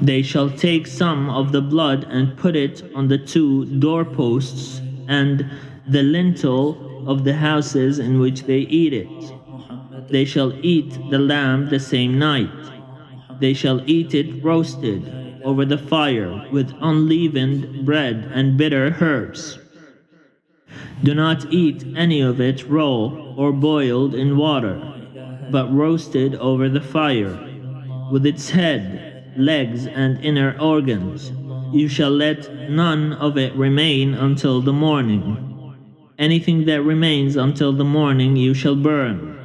They shall take some of the blood and put it on the 2 doorposts and the lintel of the houses in which they eat it. They shall eat the lamb the same night. They shall eat it roasted over the fire with unleavened bread and bitter herbs. Do not eat any of it raw or boiled in water, but roasted over the fire, with its head, legs, and inner organs. You shall let none of it remain until the morning. Anything that remains until the morning you shall burn.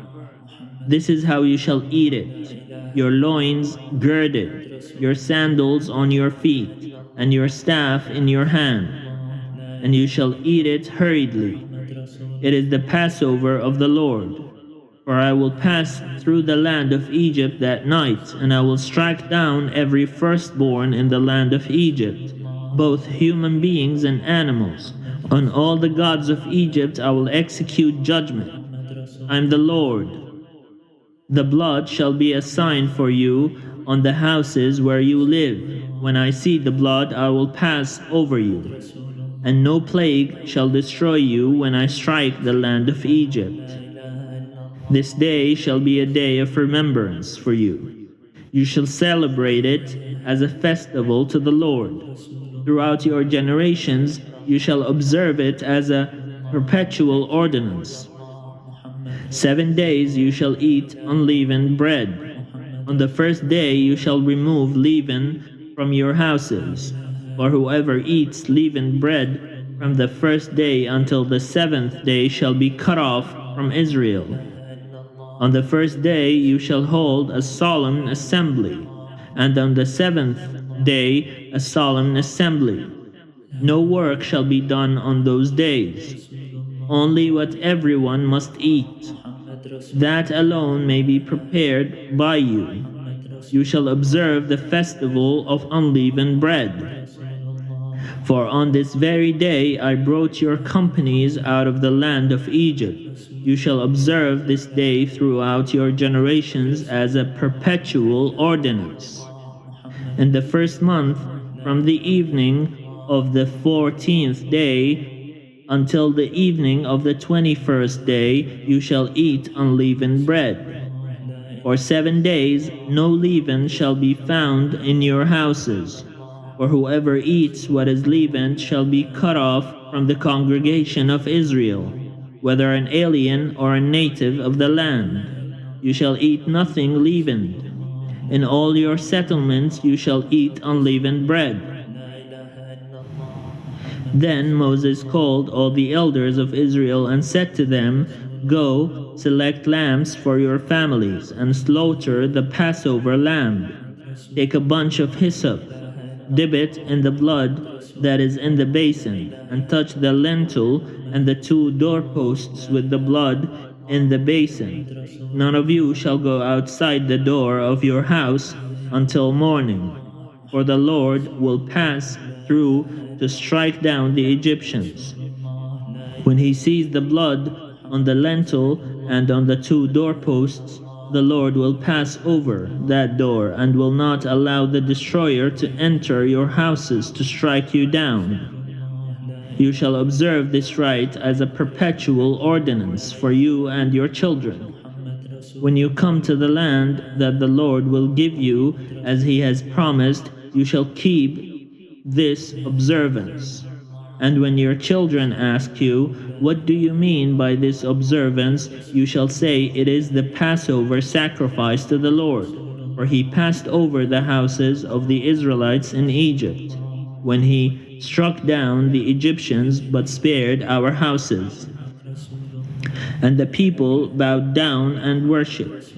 This is how you shall eat it: your loins girded, your sandals on your feet, and your staff in your hand. And you shall eat it hurriedly. It is the Passover of the Lord. For I will pass through the land of Egypt that night, and I will strike down every firstborn in the land of Egypt, both human beings and animals. On all the gods of Egypt I will execute judgment. I am the Lord. The blood shall be a sign for you on the houses where you live. When I see the blood, I will pass over you, and no plague shall destroy you when I strike the land of Egypt. This day shall be a day of remembrance for you. You shall celebrate it as a festival to the Lord. Throughout your generations you shall observe it as a perpetual ordinance. 7 days you shall eat unleavened bread. On the first day you shall remove leaven from your houses, for whoever eats leavened bread from the first day until the 7th day shall be cut off from Israel. On the first day you shall hold a solemn assembly, and on the 7th day a solemn assembly. No work shall be done on those days, only what everyone must eat. That alone may be prepared by you. You shall observe the festival of unleavened bread. For on this very day I brought your companies out of the land of Egypt. You shall observe this day throughout your generations as a perpetual ordinance. In the first month, from the evening of the 14th day until the evening of the 21st day, you shall eat unleavened bread. For 7 days no leaven shall be found in your houses. For whoever eats what is leavened shall be cut off from the congregation of Israel, whether an alien or a native of the land. You shall eat nothing leavened. In all your settlements you shall eat unleavened bread. Then Moses called all the elders of Israel and said to them, Go, select lambs for your families, and slaughter the Passover lamb. Take a bunch of hyssop, dip it in the blood that is in the basin, and touch the lintel and the 2 doorposts with the blood in the basin. None of you shall go outside the door of your house until morning, for the Lord will pass through to strike down the Egyptians. When he sees the blood on the lintel and on the 2 doorposts, the Lord will pass over that door and will not allow the destroyer to enter your houses to strike you down. You shall observe this rite as a perpetual ordinance for you and your children. When you come to the land that the Lord will give you as he has promised, you shall keep this observance. And when your children ask you, What do you mean by this observance? You shall say, It is the Passover sacrifice to the Lord. For he passed over the houses of the Israelites in Egypt, when he struck down the Egyptians but spared our houses. And the people bowed down and worshipped.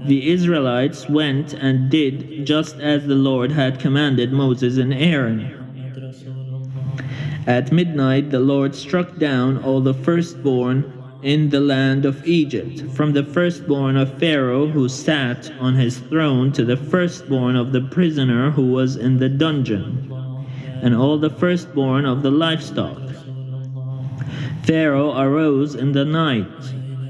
The Israelites went and did just as the Lord had commanded Moses and Aaron. At midnight the Lord struck down all the firstborn in the land of Egypt, from the firstborn of Pharaoh who sat on his throne to the firstborn of the prisoner who was in the dungeon, and all the firstborn of the livestock. Pharaoh arose in the night,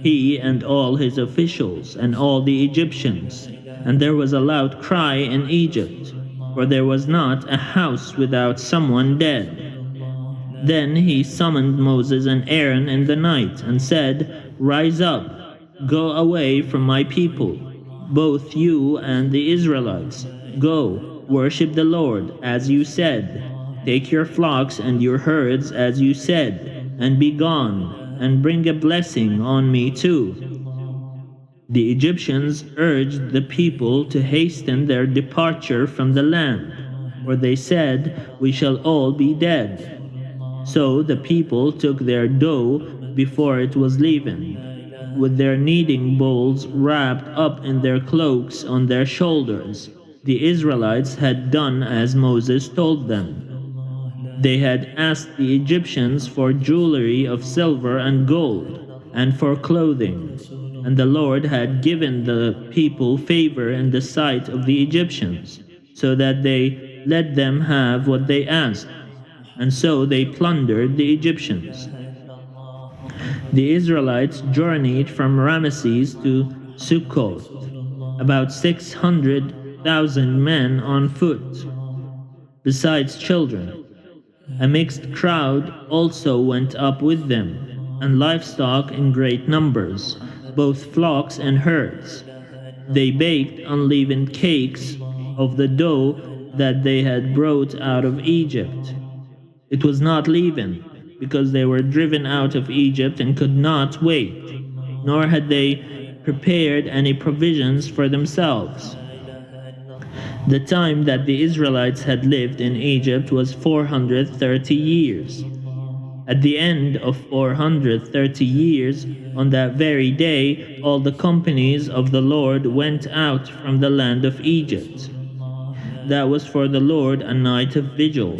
he and all his officials and all the Egyptians, and there was a loud cry in Egypt, for there was not a house without someone dead. Then he summoned Moses and Aaron in the night and said, Rise up, go away from my people, both you and the Israelites. Go, worship the Lord, as you said. Take your flocks and your herds, as you said, and be gone, and bring a blessing on me too. The Egyptians urged the people to hasten their departure from the land, for they said, We shall all be dead. So the people took their dough before it was leavened, with their kneading bowls wrapped up in their cloaks on their shoulders. The Israelites had done as Moses told them. They had asked the Egyptians for jewelry of silver and gold, and for clothing, and the Lord had given the people favor in the sight of the Egyptians, so that they let them have what they asked. And so they plundered the Egyptians. The Israelites journeyed from Ramesses to Succoth, about 600,000 men on foot, besides children. A mixed crowd also went up with them, and livestock in great numbers, both flocks and herds. They baked unleavened cakes of the dough that they had brought out of Egypt. It was not leavened, because they were driven out of Egypt and could not wait, nor had they prepared any provisions for themselves. The time that the Israelites had lived in Egypt was 430 years. At the end of 430 years, on that very day, all the companies of the Lord went out from the land of Egypt. That was for the Lord a night of vigil,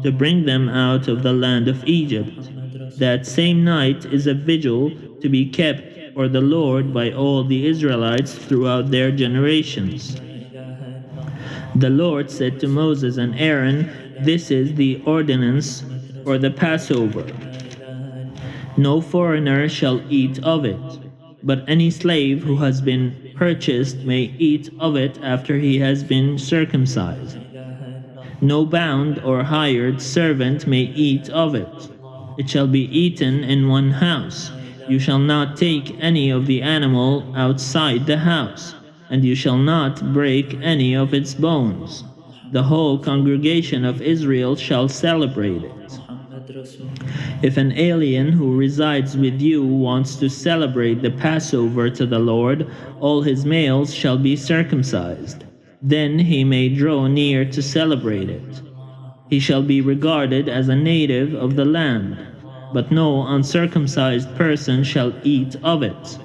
to bring them out of the land of Egypt. That same night is a vigil to be kept for the Lord by all the Israelites throughout their generations. The Lord said to Moses and Aaron, This is the ordinance for the Passover. No foreigner shall eat of it, but any slave who has been purchased may eat of it after he has been circumcised. No bound or hired servant may eat of it. It shall be eaten in one house. You shall not take any of the animal outside the house, and you shall not break any of its bones. The whole congregation of Israel shall celebrate it. If an alien who resides with you wants to celebrate the Passover to the Lord, all his males shall be circumcised. Then he may draw near to celebrate it. He shall be regarded as a native of the land, but no uncircumcised person shall eat of it.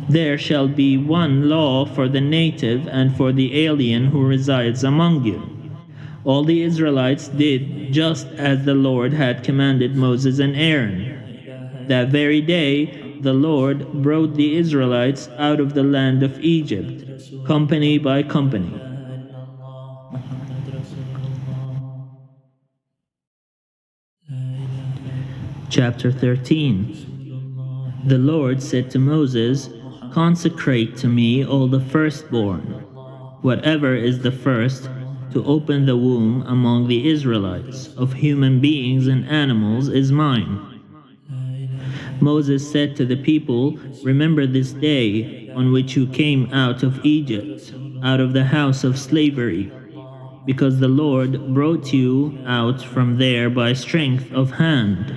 There shall be one law for the native and for the alien who resides among you. All the Israelites did just as the Lord had commanded Moses and Aaron. That very day the Lord brought the Israelites out of the land of Egypt, company by company. Chapter 13. The Lord said to Moses, "Consecrate to me all the firstborn, whatever is the first, to open the womb among the Israelites, of human beings and animals, is mine." Moses said to the people, "Remember this day on which you came out of Egypt, out of the house of slavery, because the Lord brought you out from there by strength of hand.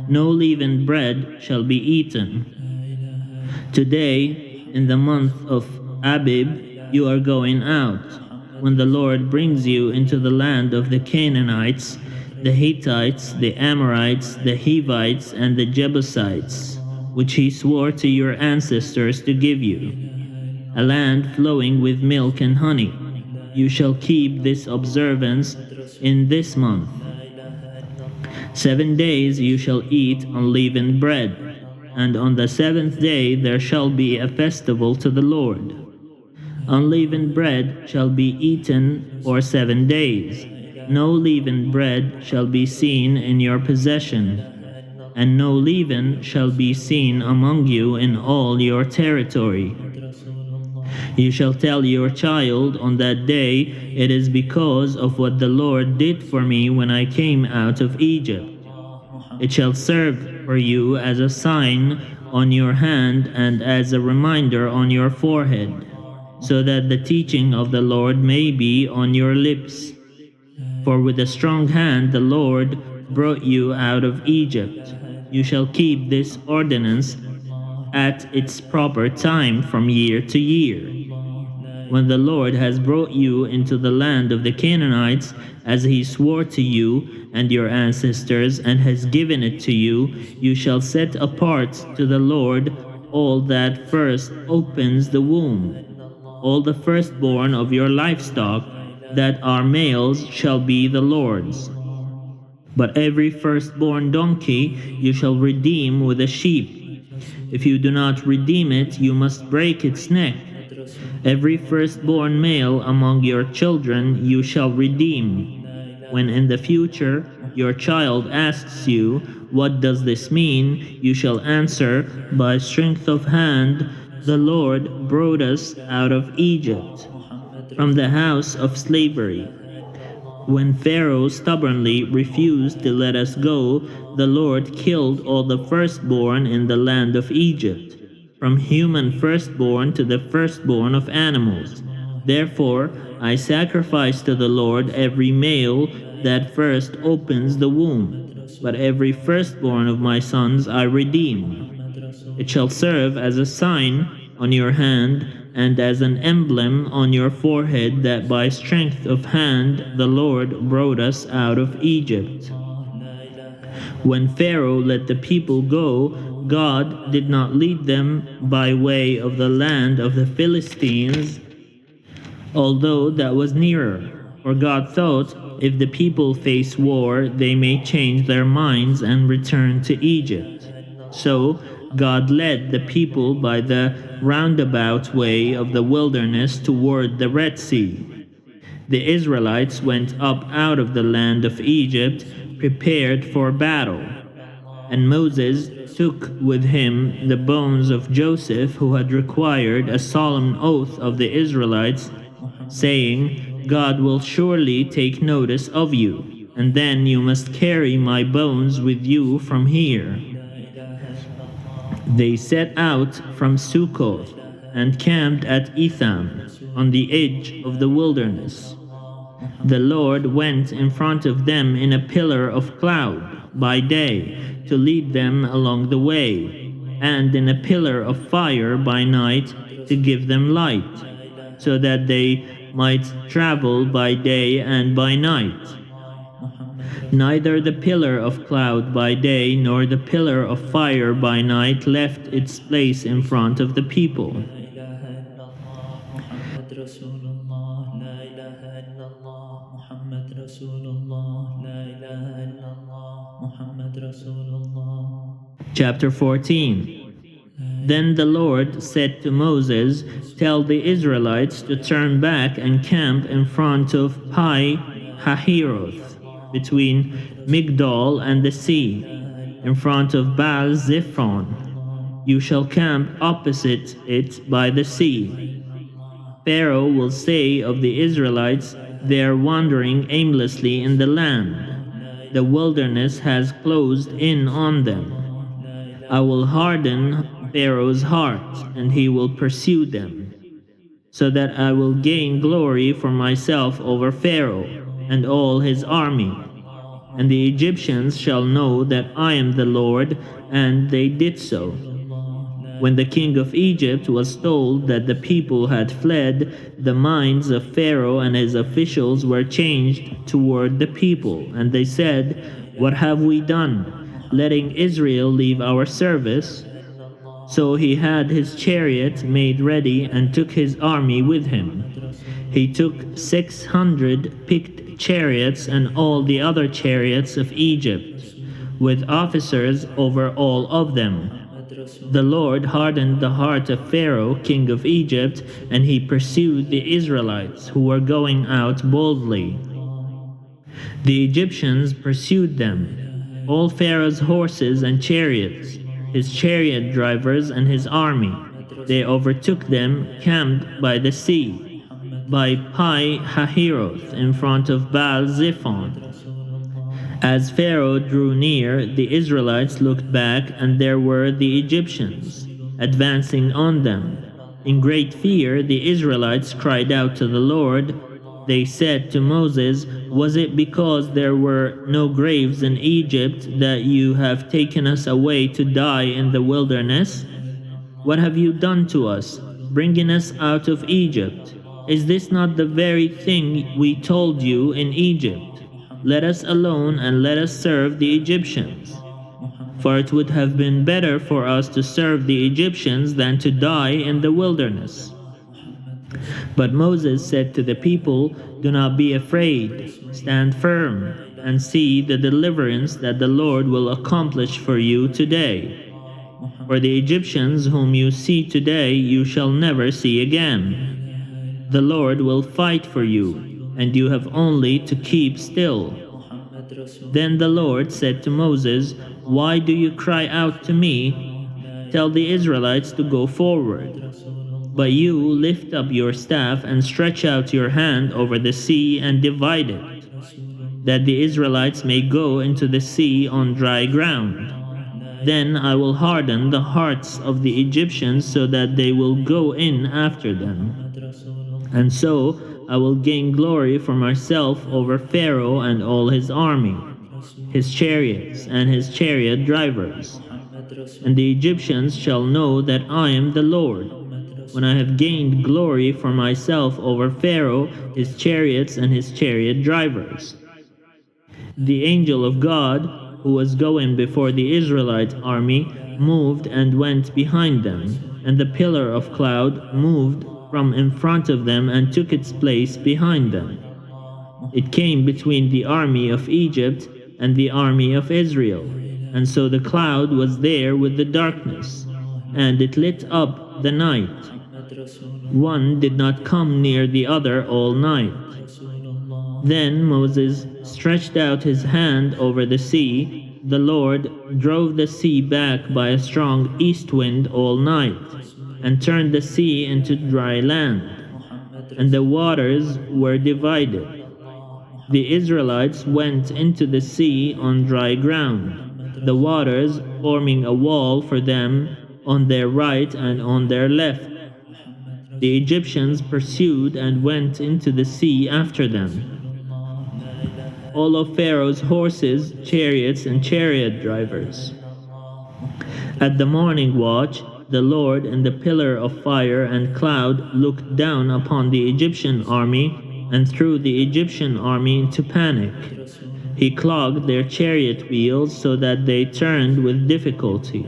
No leavened bread shall be eaten. Today, in the month of Abib, you are going out, when the Lord brings you into the land of the Canaanites, the Hittites, the Amorites, the Hivites, and the Jebusites, which he swore to your ancestors to give you, a land flowing with milk and honey. You shall keep this observance in this month. 7 days you shall eat unleavened bread, and on the 7th day there shall be a festival to the Lord. Unleavened bread shall be eaten for 7 days. No leavened bread shall be seen in your possession, and no leaven shall be seen among you in all your territory. You shall tell your child on that day, "It is because of what the Lord did for me when I came out of Egypt." It shall serve for you as a sign on your hand and as a reminder on your forehead, so that the teaching of the Lord may be on your lips. For with a strong hand the Lord brought you out of Egypt. You shall keep this ordinance at its proper time from year to year. When the Lord has brought you into the land of the Canaanites, as he swore to you and your ancestors, and has given it to you, you shall set apart to the Lord all that first opens the womb. All the firstborn of your livestock that are males shall be the Lord's. But every firstborn donkey you shall redeem with a sheep. If you do not redeem it, you must break its neck. Every firstborn male among your children you shall redeem. When in the future your child asks you, "What does this mean?" you shall answer, "By strength of hand the Lord brought us out of Egypt, from the house of slavery." When Pharaoh stubbornly refused to let us go, the Lord killed all the firstborn in the land of Egypt, from human firstborn to the firstborn of animals. Therefore I sacrifice to the Lord every male that first opens the womb, but every firstborn of my sons I redeem. It shall serve as a sign on your hand and as an emblem on your forehead that by strength of hand the Lord brought us out of Egypt. When Pharaoh let the people go, God did not lead them by way of the land of the Philistines, although that was nearer. For God thought, if the people face war, they may change their minds and return to Egypt. So God led the people by the roundabout way of the wilderness toward the Red Sea. The Israelites went up out of the land of Egypt, prepared for battle. And Moses took with him the bones of Joseph, who had required a solemn oath of the Israelites, saying, "God will surely take notice of you, and then you must carry my bones with you from here." They set out from Sukkoth and camped at Etham, on the edge of the wilderness. The Lord went in front of them in a pillar of cloud by day to lead them along the way, and in a pillar of fire by night to give them light, so that they might travel by day and by night. Neither the pillar of cloud by day nor the pillar of fire by night left its place in front of the people. Chapter 14. Then the Lord said to Moses, "Tell the Israelites to turn back and camp in front of Pi Hahiroth, between Migdol and the sea, in front of Baal Zephon. You shall camp opposite it by the sea. Pharaoh will say of the Israelites, 'They are wandering aimlessly in the land. The wilderness has closed in on them. I will harden Pharaoh's heart, and he will pursue them, so that I will gain glory for myself over Pharaoh and all his army. And the Egyptians shall know that I am the Lord,' and they did so. When the king of Egypt was told that the people had fled, the minds of Pharaoh and his officials were changed toward the people, and they said, 'What have we done, letting Israel leave our service?' So he had his chariot made ready and took his army with him. He took 600 picked chariots and all the other chariots of Egypt, with officers over all of them. The Lord hardened the heart of Pharaoh, king of Egypt, and he pursued the Israelites, who were going out boldly. The Egyptians pursued them, all Pharaoh's horses and chariots, his chariot drivers and his army. They overtook them, camped by the sea, by Pi Hahiroth, in front of Baal Zephon. As Pharaoh drew near, the Israelites looked back, and there were the Egyptians, advancing on them. In great fear, the Israelites cried out to the Lord. They said to Moses, "Was it because there were no graves in Egypt that you have taken us away to die in the wilderness? What have you done to us, bringing us out of Egypt? Is this not the very thing we told you in Egypt? Let us alone and let us serve the Egyptians. For it would have been better for us to serve the Egyptians than to die in the wilderness." But Moses said to the people, "Do not be afraid. Stand firm and see the deliverance that the Lord will accomplish for you today. For the Egyptians whom you see today you shall never see again. The Lord will fight for you, and you have only to keep still." Then the Lord said to Moses, "Why do you cry out to me? Tell the Israelites to go forward. But you lift up your staff and stretch out your hand over the sea and divide it, that the Israelites may go into the sea on dry ground. Then I will harden the hearts of the Egyptians so that they will go in after them. And so I will gain glory for myself over Pharaoh and all his army, his chariots and his chariot drivers. And the Egyptians shall know that I am the Lord, when I have gained glory for myself over Pharaoh, his chariots and his chariot drivers." The angel of God, who was going before the Israelite army, moved and went behind them, and the pillar of cloud moved from in front of them and took its place behind them. It came between the army of Egypt and the army of Israel, and so the cloud was there with the darkness, and it lit up the night. One did not come near the other all night. Then Moses stretched out his hand over the sea. The Lord drove the sea back by a strong east wind all night, and turned the sea into dry land, and the waters were divided. The Israelites went into the sea on dry ground, the waters forming a wall for them on their right and on their left. The Egyptians pursued and went into the sea after them. all of Pharaoh's horses, chariots, and chariot drivers. At the morning watch, the Lord in the pillar of fire and cloud looked down upon the Egyptian army and threw the Egyptian army into panic. He clogged their chariot wheels so that they turned with difficulty.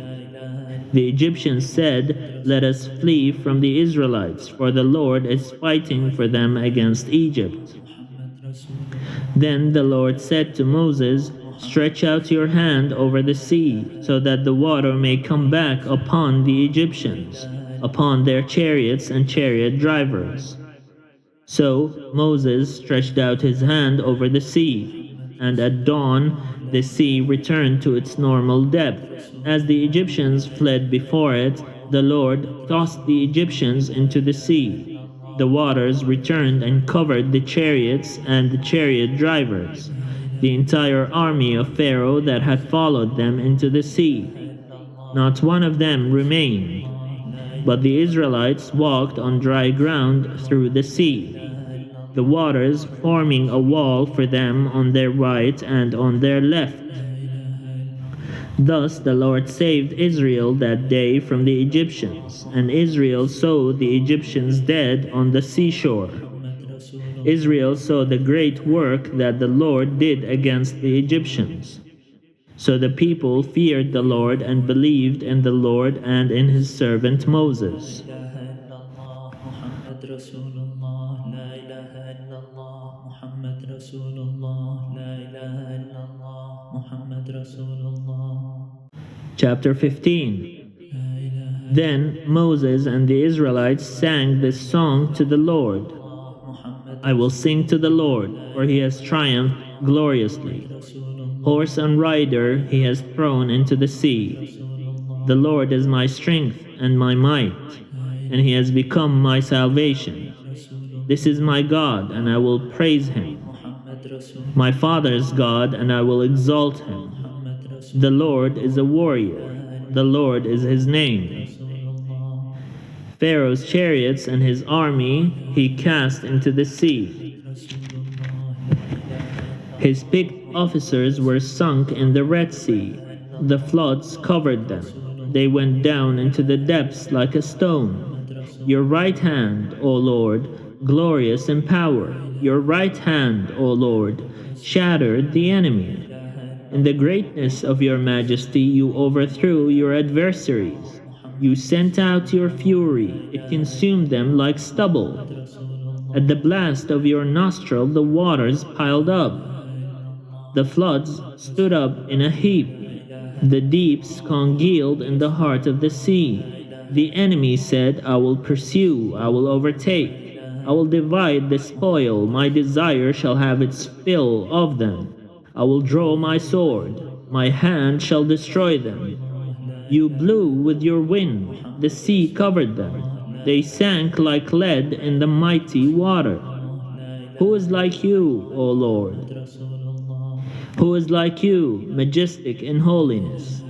The Egyptians said, "Let us flee from the Israelites, for the Lord is fighting for them against Egypt." Then the Lord said to Moses, "Stretch out your hand over the sea, so that the water may come back upon the Egyptians, upon their chariots and chariot drivers." So Moses stretched out his hand over the sea, and at dawn the sea returned to its normal depth. As the Egyptians fled before it, the Lord tossed the Egyptians into the sea. The waters returned and covered the chariots and the chariot drivers, the entire army of Pharaoh that had followed them into the sea. Not one of them remained, but the Israelites walked on dry ground through the sea, the waters forming a wall for them on their right and on their left. Thus the Lord saved Israel that day from the Egyptians, and Israel saw the Egyptians dead on the seashore. Israel saw the great work that the Lord did against the Egyptians. So the people feared the Lord and believed in the Lord and in his servant Moses. Chapter 15. Then Moses and the Israelites sang this song to the Lord. I will sing to the Lord, for he has triumphed gloriously. Horse and rider he has thrown into the sea. The Lord is my strength and my might, and he has become my salvation. This is my God, and I will praise him. My father's God, and I will exalt him. The Lord is a warrior. The Lord is his name. Pharaoh's chariots and his army he cast into the sea. His picked officers were sunk in the Red Sea. The floods covered them. They went down into the depths like a stone. Your right hand, O Lord, glorious in power, your right hand, O Lord, shattered the enemy. In the greatness of your majesty you overthrew your adversaries. You sent out your fury, it consumed them like stubble. At the blast of your nostril the waters piled up. The floods stood up in a heap. The deeps congealed in the heart of the sea. The enemy said, I will pursue, I will overtake. I will divide the spoil, my desire shall have its fill of them. I will draw my sword, my hand shall destroy them. You blew with your wind, the sea covered them. They sank like lead in the mighty water. Who is like you, O Lord? Who is like you, majestic in holiness,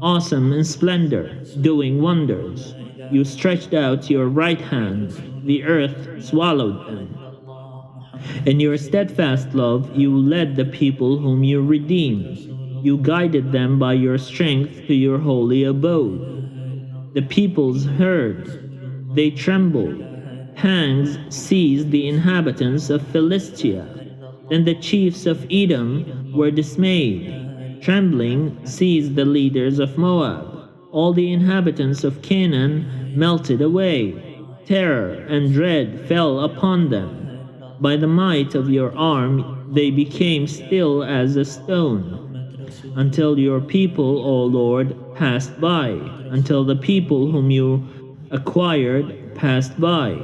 awesome in splendor, doing wonders? You stretched out your right hand, the earth swallowed them. In your steadfast love you led the people whom you redeemed. You guided them by your strength to your holy abode. The peoples heard, they trembled. Pangs seized the inhabitants of Philistia. Then the chiefs of Edom were dismayed. Trembling seized the leaders of Moab. All the inhabitants of Canaan melted away. Terror and dread fell upon them. By the might of your arm they became still as a stone. Until your people, O Lord, passed by, until the people whom you acquired passed by.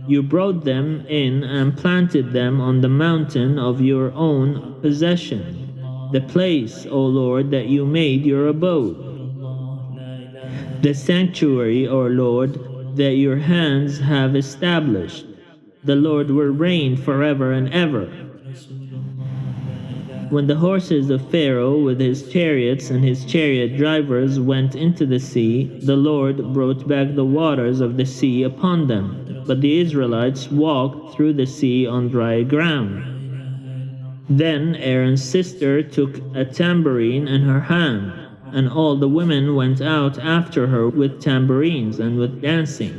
You brought them in and planted them on the mountain of your own possession, the place, O Lord, that you made your abode. The sanctuary, O Lord, that your hands have established. The Lord will reign forever and ever. When the horses of Pharaoh with his chariots and his chariot drivers went into the sea, the Lord brought back the waters of the sea upon them. But the Israelites walked through the sea on dry ground. Then Aaron's sister took a tambourine in her hand, and all the women went out after her with tambourines and with dancing.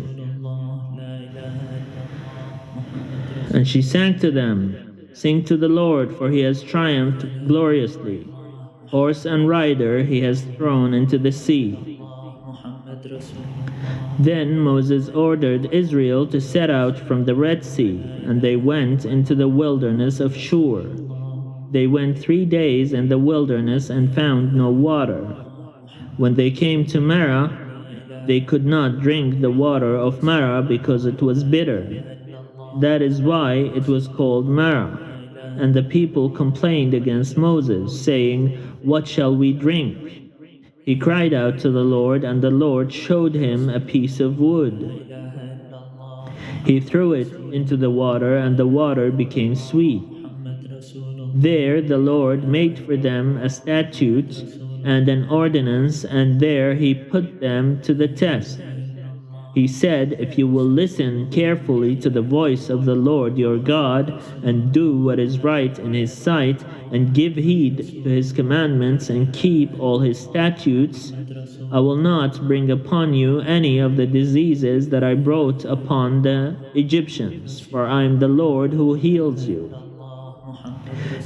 And she sang to them, "Sing to the Lord, for he has triumphed gloriously. Horse and rider he has thrown into the sea." Then Moses ordered Israel to set out from the Red Sea, and they went into the wilderness of Shur. They went 3 days in the wilderness and found no water. When they came to Marah, they could not drink the water of Marah because it was bitter. That is why it was called Marah. And the people complained against Moses, saying, "What shall we drink?" He cried out to the Lord, and the Lord showed him a piece of wood. He threw it into the water, and the water became sweet. There the Lord made for them a statute and an ordinance, and there he put them to the test. He said, "If you will listen carefully to the voice of the Lord your God, and do what is right in his sight, and give heed to his commandments, and keep all his statutes, I will not bring upon you any of the diseases that I brought upon the Egyptians, for I am the Lord who heals you."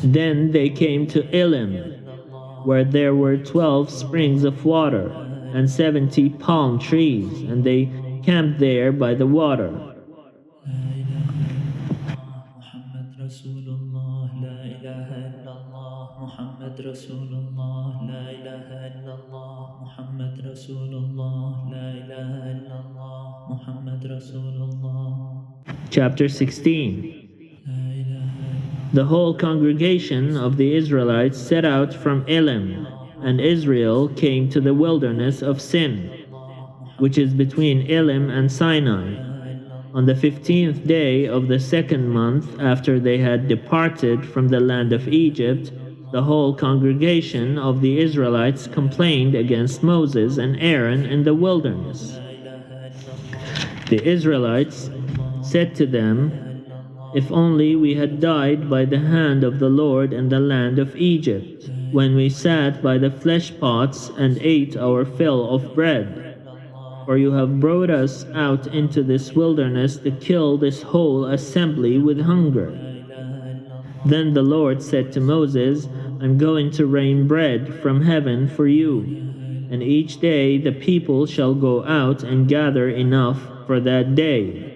Then they came to Elim, where there were 12 springs of water and 70 palm trees, and they camped there by the water. Chapter 16. The whole congregation of the Israelites set out from Elim, and Israel came to the wilderness of Sin, which is between Elim and Sinai, on the 15th day of the 2nd month after they had departed from the land of Egypt. The whole congregation of the Israelites complained against Moses and Aaron in the wilderness. The Israelites said to them, "If only we had died by the hand of the Lord in the land of Egypt, when we sat by the flesh pots and ate our fill of bread. For you have brought us out into this wilderness to kill this whole assembly with hunger." Then the Lord said to Moses, "I'm going to rain bread from heaven for you, and each day the people shall go out and gather enough for that day.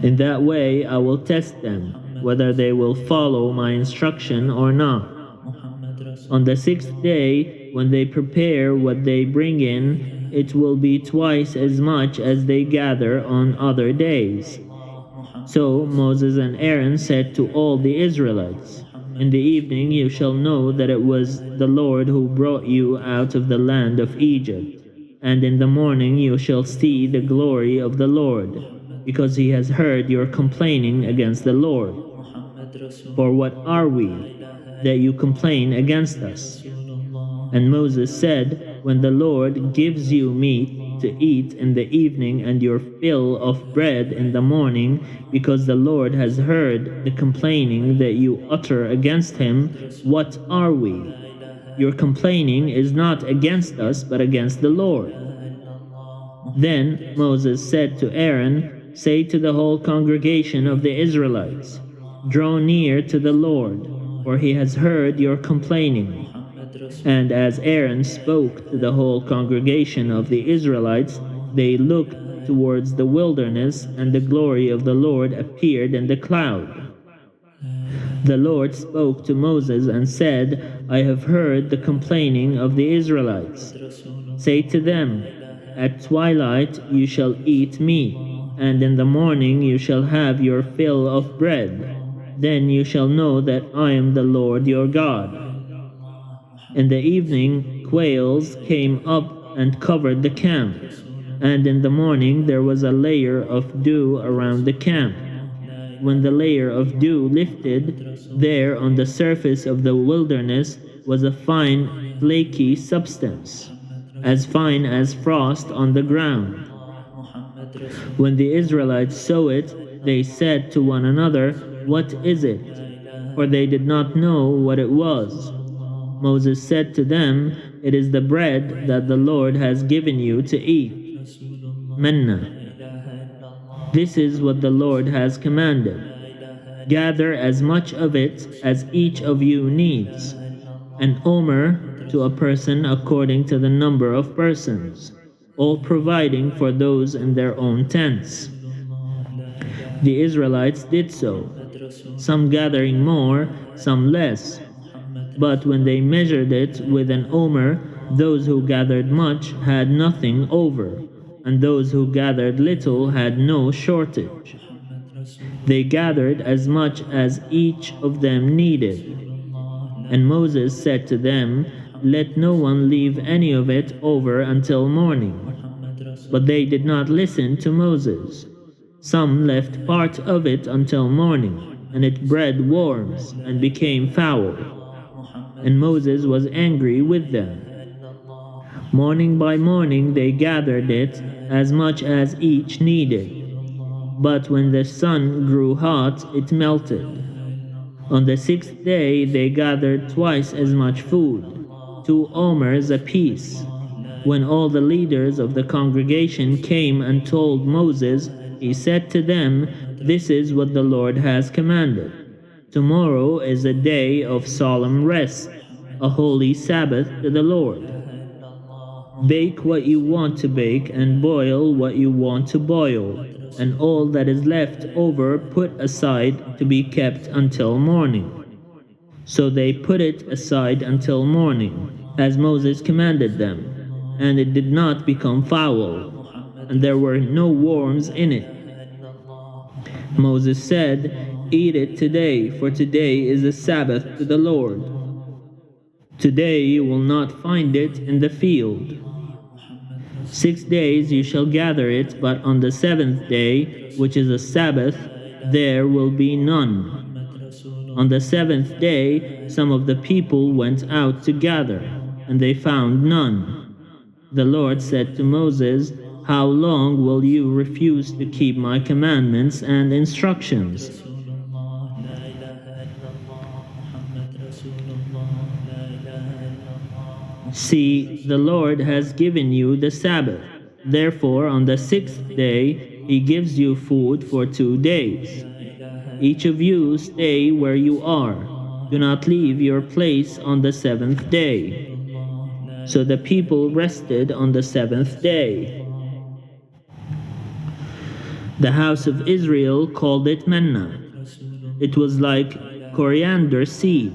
In that way I will test them, whether they will follow my instruction or not. On the 6th day, when they prepare what they bring in, it will be twice as much as they gather on other days." So Moses and Aaron said to all the Israelites, "In the evening you shall know that it was the Lord who brought you out of the land of Egypt, and in the morning you shall see the glory of the Lord, because he has heard your complaining against the Lord. For what are we, that you complain against us?" And Moses said, "When the Lord gives you meat to eat in the evening and your fill of bread in the morning, because the Lord has heard the complaining that you utter against him, what are we? Your complaining is not against us, but against the Lord." Then Moses said to Aaron, "Say to the whole congregation of the Israelites, 'Draw near to the Lord, for he has heard your complaining.'" And as Aaron spoke to the whole congregation of the Israelites, they looked towards the wilderness, and the glory of the Lord appeared in the cloud. The Lord spoke to Moses and said, "I have heard the complaining of the Israelites. Say to them, 'At twilight you shall eat meat, and in the morning you shall have your fill of bread. Then you shall know that I am the Lord your God.'" In the evening, quails came up and covered the camp, and in the morning there was a layer of dew around the camp. When the layer of dew lifted, there on the surface of the wilderness was a fine, flaky substance, as fine as frost on the ground. When the Israelites saw it, they said to one another, "What is it?" for they did not know what it was. Moses said to them, "It is the bread that the Lord has given you to eat, manna. This is what the Lord has commanded. Gather as much of it as each of you needs, an omer to a person according to the number of persons, all providing for those in their own tents." The Israelites did so, some gathering more, some less. But when they measured it with an omer, those who gathered much had nothing over, and those who gathered little had no shortage. They gathered as much as each of them needed. And Moses said to them, "Let no one leave any of it over until morning." But they did not listen to Moses. Some left part of it until morning, and it bred worms and became foul. And Moses was angry with them. Morning by morning they gathered it as much as each needed. But when the sun grew hot, it melted. On the 6th day they gathered twice as much food, 2 omers apiece. When all the leaders of the congregation came and told Moses, he said to them, "This is what the Lord has commanded. Tomorrow is a day of solemn rest, a holy Sabbath to the Lord. Bake what you want to bake and boil what you want to boil, and all that is left over put aside to be kept until morning." So they put it aside until morning, as Moses commanded them, and it did not become foul, and there were no worms in it. Moses said, "Eat it today, for today is a Sabbath to the Lord. Today you will not find it in the field. 6 days you shall gather it, but on the 7th day, which is a Sabbath, there will be none." On the 7th day, some of the people went out to gather, and they found none. The Lord said to Moses, "How long will you refuse to keep my commandments and instructions?" See, the Lord has given you the Sabbath. Therefore, on the 6th day, he gives you food for 2 days. Each of you stay where you are. Do not leave your place on the 7th day. So the people rested on the 7th day. The house of Israel called it manna. It was like coriander seed,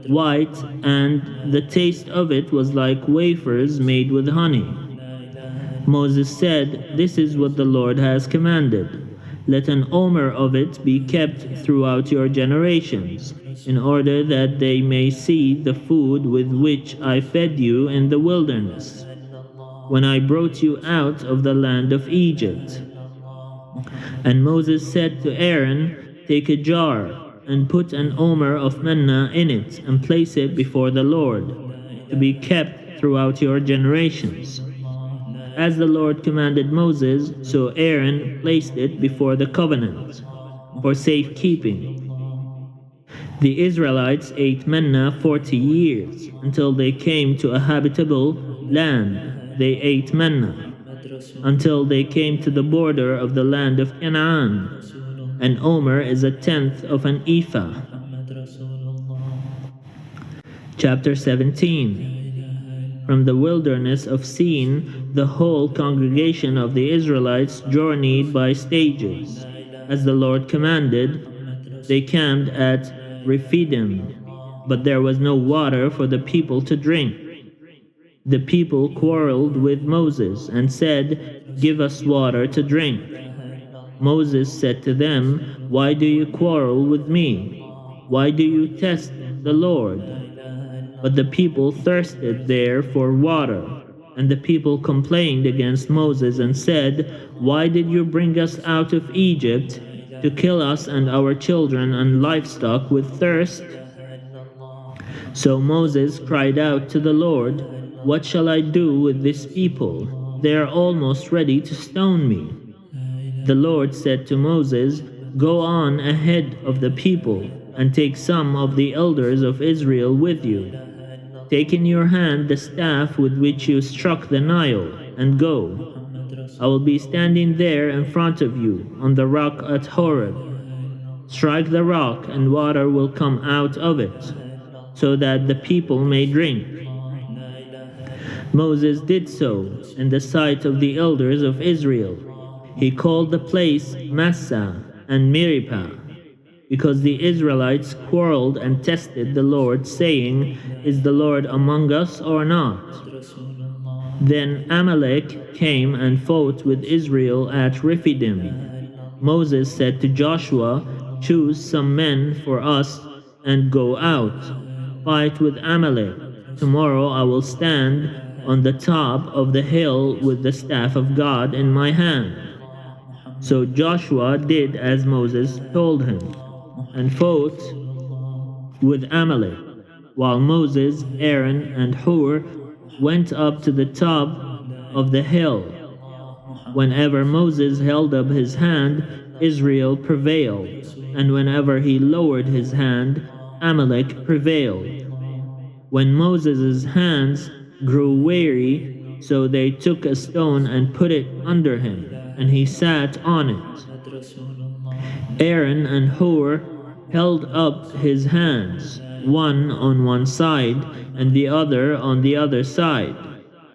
white, and the taste of it was like wafers made with honey. Moses said, "This is what the Lord has commanded. Let an omer of it be kept throughout your generations, in order that they may see the food with which I fed you in the wilderness, when I brought you out of the land of Egypt." And Moses said to Aaron, "Take a jar, and put an omer of manna in it, and place it before the Lord, to be kept throughout your generations." As the Lord commanded Moses, so Aaron placed it before the covenant, for safekeeping. The Israelites ate manna 40 years, until they came to a habitable land. They ate manna until they came to the border of the land of Canaan. An omer is 1/10 of an ephah. Chapter 17. From the wilderness of Sin, the whole congregation of the Israelites journeyed by stages. As the Lord commanded, they camped at Rephidim, but there was no water for the people to drink. The people quarreled with Moses and said, "Give us water to drink." Moses said to them, "Why do you quarrel with me? Why do you test the Lord?" But the people thirsted there for water, and the people complained against Moses and said, "Why did you bring us out of Egypt to kill us and our children and livestock with thirst?" So Moses cried out to the Lord, "What shall I do with this people? They are almost ready to stone me." The Lord said to Moses, "Go on ahead of the people and take some of the elders of Israel with you. Take in your hand the staff with which you struck the Nile, and go. I will be standing there in front of you on the rock at Horeb. Strike the rock, and water will come out of it, so that the people may drink." Moses did so in the sight of the elders of Israel. He called the place Massah and Meribah, because the Israelites quarreled and tested the Lord, saying, "Is the Lord among us or not?" Then Amalek came and fought with Israel at Rephidim. Moses said to Joshua, "Choose some men for us and go out, fight with Amalek. Tomorrow I will stand on the top of the hill with the staff of God in my hand." So Joshua did as Moses told him, and fought with Amalek, while Moses, Aaron, and Hur went up to the top of the hill. Whenever Moses held up his hand, Israel prevailed, and whenever he lowered his hand, Amalek prevailed. When Moses' hands grew weary, so they took a stone and put it under him, and he sat on it. Aaron and Hur held up his hands, one on one side and the other on the other side.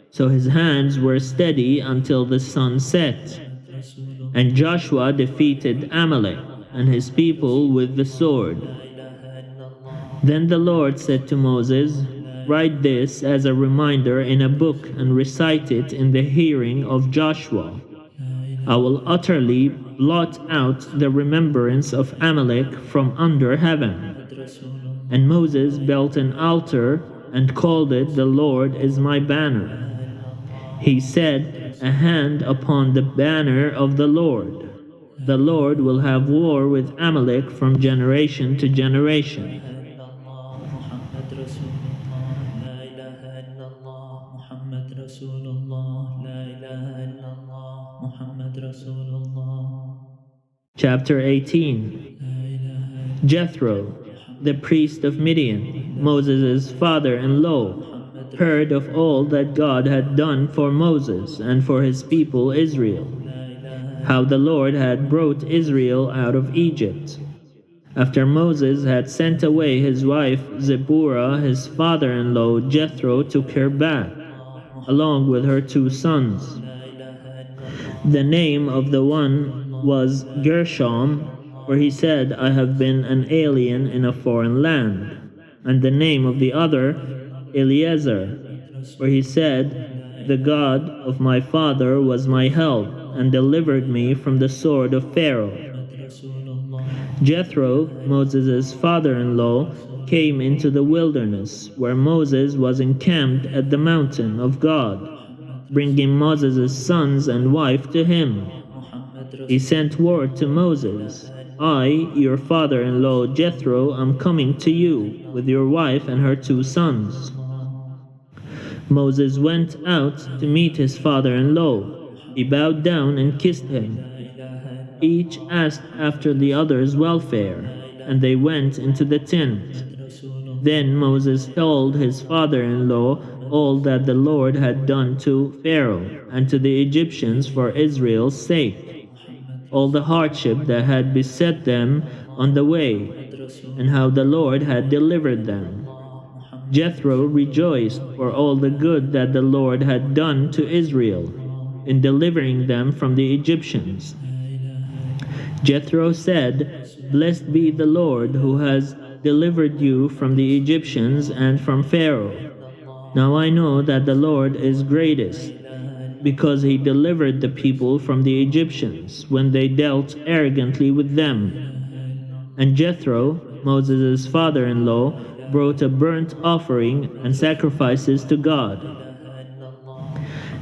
So his hands were steady until the sun set. And Joshua defeated Amalek and his people with the sword. Then the Lord said to Moses, "Write this as a reminder in a book and recite it in the hearing of Joshua. I will utterly blot out the remembrance of Amalek from under heaven." And Moses built an altar and called it, "The Lord is my banner." He said, "A hand upon the banner of the Lord. The Lord will have war with Amalek from generation to generation." Chapter 18. Jethro, the priest of Midian, Moses' father-in-law, heard of all that God had done for Moses and for his people Israel, how the Lord had brought Israel out of Egypt. After Moses had sent away his wife Zipporah, his father-in-law Jethro took her back, along with her 2 sons. The name of the one was Gershom, for he said, "I have been an alien in a foreign land." And the name of the other, Eleazar, for he said, "The God of my father was my help, and delivered me from the sword of Pharaoh." Jethro, Moses' father-in-law, came into the wilderness, where Moses was encamped at the mountain of God, bringing Moses' sons and wife to him. He sent word to Moses, "I, your father-in-law Jethro, am coming to you, with your wife and her 2 sons." Moses went out to meet his father-in-law. He bowed down and kissed him. Each asked after the other's welfare, and they went into the tent. Then Moses told his father-in-law all that the Lord had done to Pharaoh and to the Egyptians for Israel's sake, all the hardship that had beset them on the way, and how the Lord had delivered them. Jethro rejoiced for all the good that the Lord had done to Israel in delivering them from the Egyptians. Jethro said, "Blessed be the Lord who has delivered you from the Egyptians and from Pharaoh. Now I know that the Lord is greatest, because he delivered the people from the Egyptians when they dealt arrogantly with them." And Jethro, Moses' father-in-law, brought a burnt offering and sacrifices to God.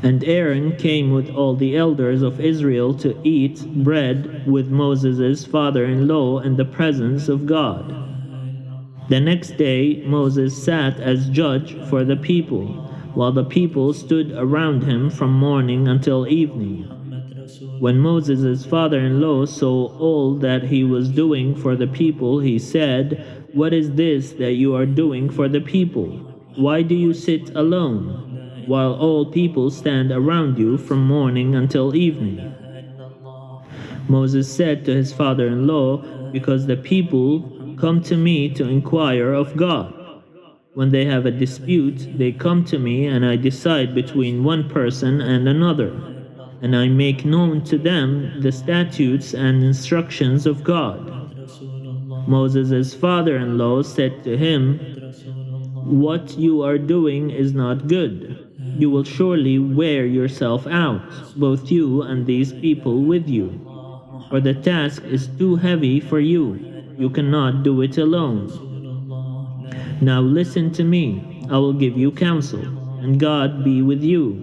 And Aaron came with all the elders of Israel to eat bread with Moses' father-in-law in the presence of God. The next day Moses sat as judge for the people, while the people stood around him from morning until evening. When Moses' father-in-law saw all that he was doing for the people, he said, "What is this that you are doing for the people? Why do you sit alone, while all people stand around you from morning until evening?" Moses said to his father-in-law, "Because the people come to me to inquire of God. When they have a dispute, they come to me, and I decide between one person and another, and I make known to them the statutes and instructions of God." Moses' father-in-law said to him, "What you are doing is not good. You will surely wear yourself out, both you and these people with you, for the task is too heavy for you. You cannot do it alone. Now listen to me. I will give you counsel, and God be with you.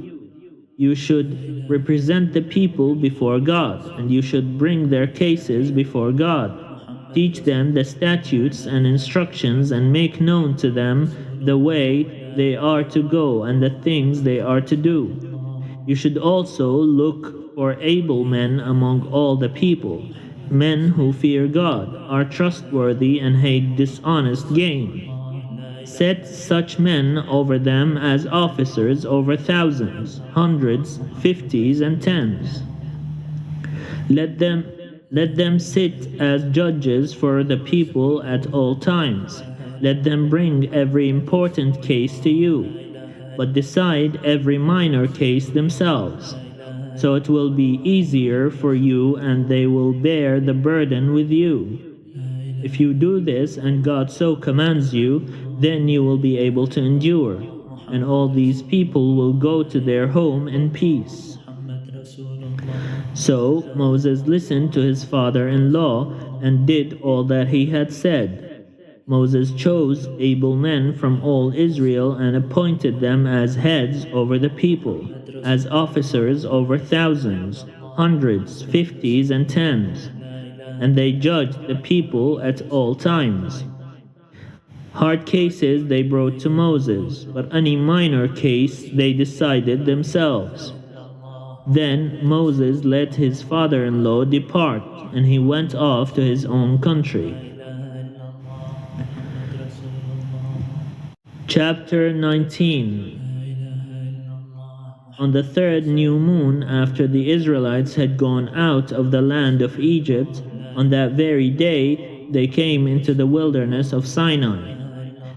You should represent the people before God, and you should bring their cases before God. Teach them the statutes and instructions, and make known to them the way they are to go and the things they are to do. You should also look for able men among all the people, men who fear God, are trustworthy, and hate dishonest gain. Set such men over them as officers over thousands, hundreds, fifties, and tens. Let them sit as judges for the people at all times. Let them bring every important case to you, but decide every minor case themselves. So it will be easier for you, and they will bear the burden with you. If you do this, and God so commands you, then you will be able to endure, and all these people will go to their home in peace." So Moses listened to his father-in-law and did all that he had said. Moses chose able men from all Israel and appointed them as heads over the people, as officers over thousands, hundreds, fifties, and tens, and they judged the people at all times. Hard cases they brought to Moses, but any minor case they decided themselves. Then Moses let his father-in-law depart, and he went off to his own country. Chapter 19. On the third new moon after the Israelites had gone out of the land of Egypt, on that very day they came into the wilderness of Sinai.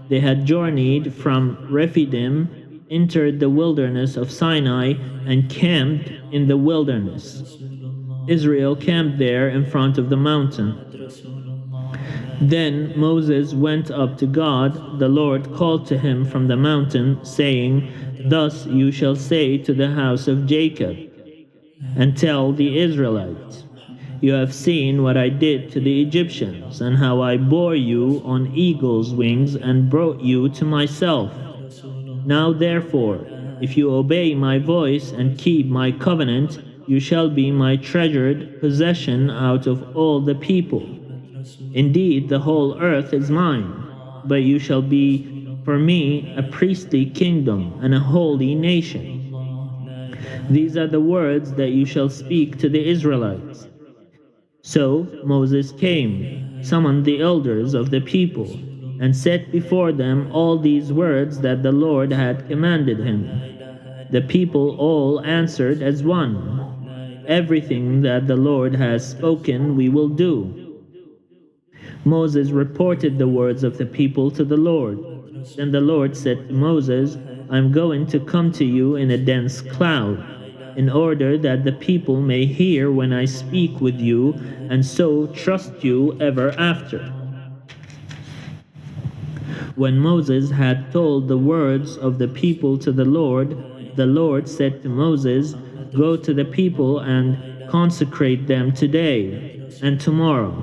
They had journeyed from Rephidim, entered the wilderness of Sinai, and camped in the wilderness. Israel camped there in front of the mountain. Then Moses went up to God. The Lord called to him from the mountain, saying, "Thus you shall say to the house of Jacob, and tell the Israelites, you have seen what I did to the Egyptians, and how I bore you on eagle's wings and brought you to myself. Now therefore, if you obey my voice and keep my covenant, you shall be my treasured possession out of all the people. Indeed, the whole earth is mine, but you shall be for me a priestly kingdom and a holy nation. These are the words that you shall speak to the Israelites." So Moses came, summoned the elders of the people, and set before them all these words that the Lord had commanded him. The people all answered as one, "Everything that the Lord has spoken we will do." Moses reported the words of the people to the Lord. Then the Lord said to Moses, "I am going to come to you in a dense cloud, in order that the people may hear when I speak with you, and so trust you ever after." When Moses had told the words of the people to the Lord said to Moses, "Go to the people and consecrate them today and tomorrow.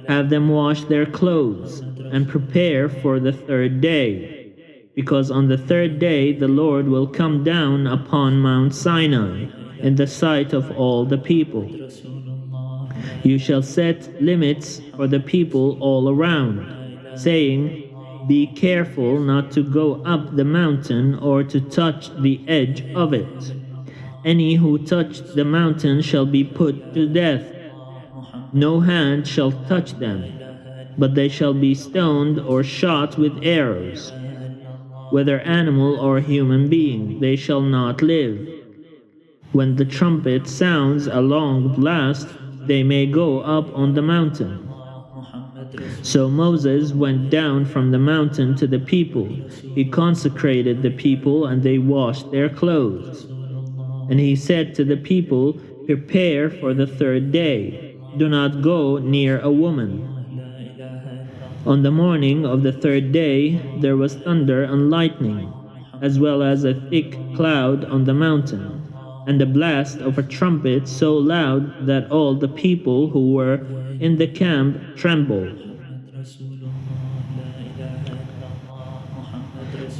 Have them wash their clothes and prepare for the third day, because on the third day the Lord will come down upon Mount Sinai in the sight of all the people. You shall set limits for the people all around, saying, be careful not to go up the mountain or to touch the edge of it. Any who touch the mountain shall be put to death. No hand shall touch them, but they shall be stoned or shot with arrows. Whether animal or human being, they shall not live. When the trumpet sounds a long blast, they may go up on the mountain. So Moses went down from the mountain to the people. He consecrated the people, and they washed their clothes. And he said to the people, "Prepare for the third day. Do not go near a woman." On the morning of the third day there was thunder and lightning, as well as a thick cloud on the mountain, and the blast of a trumpet so loud that all the people who were in the camp trembled.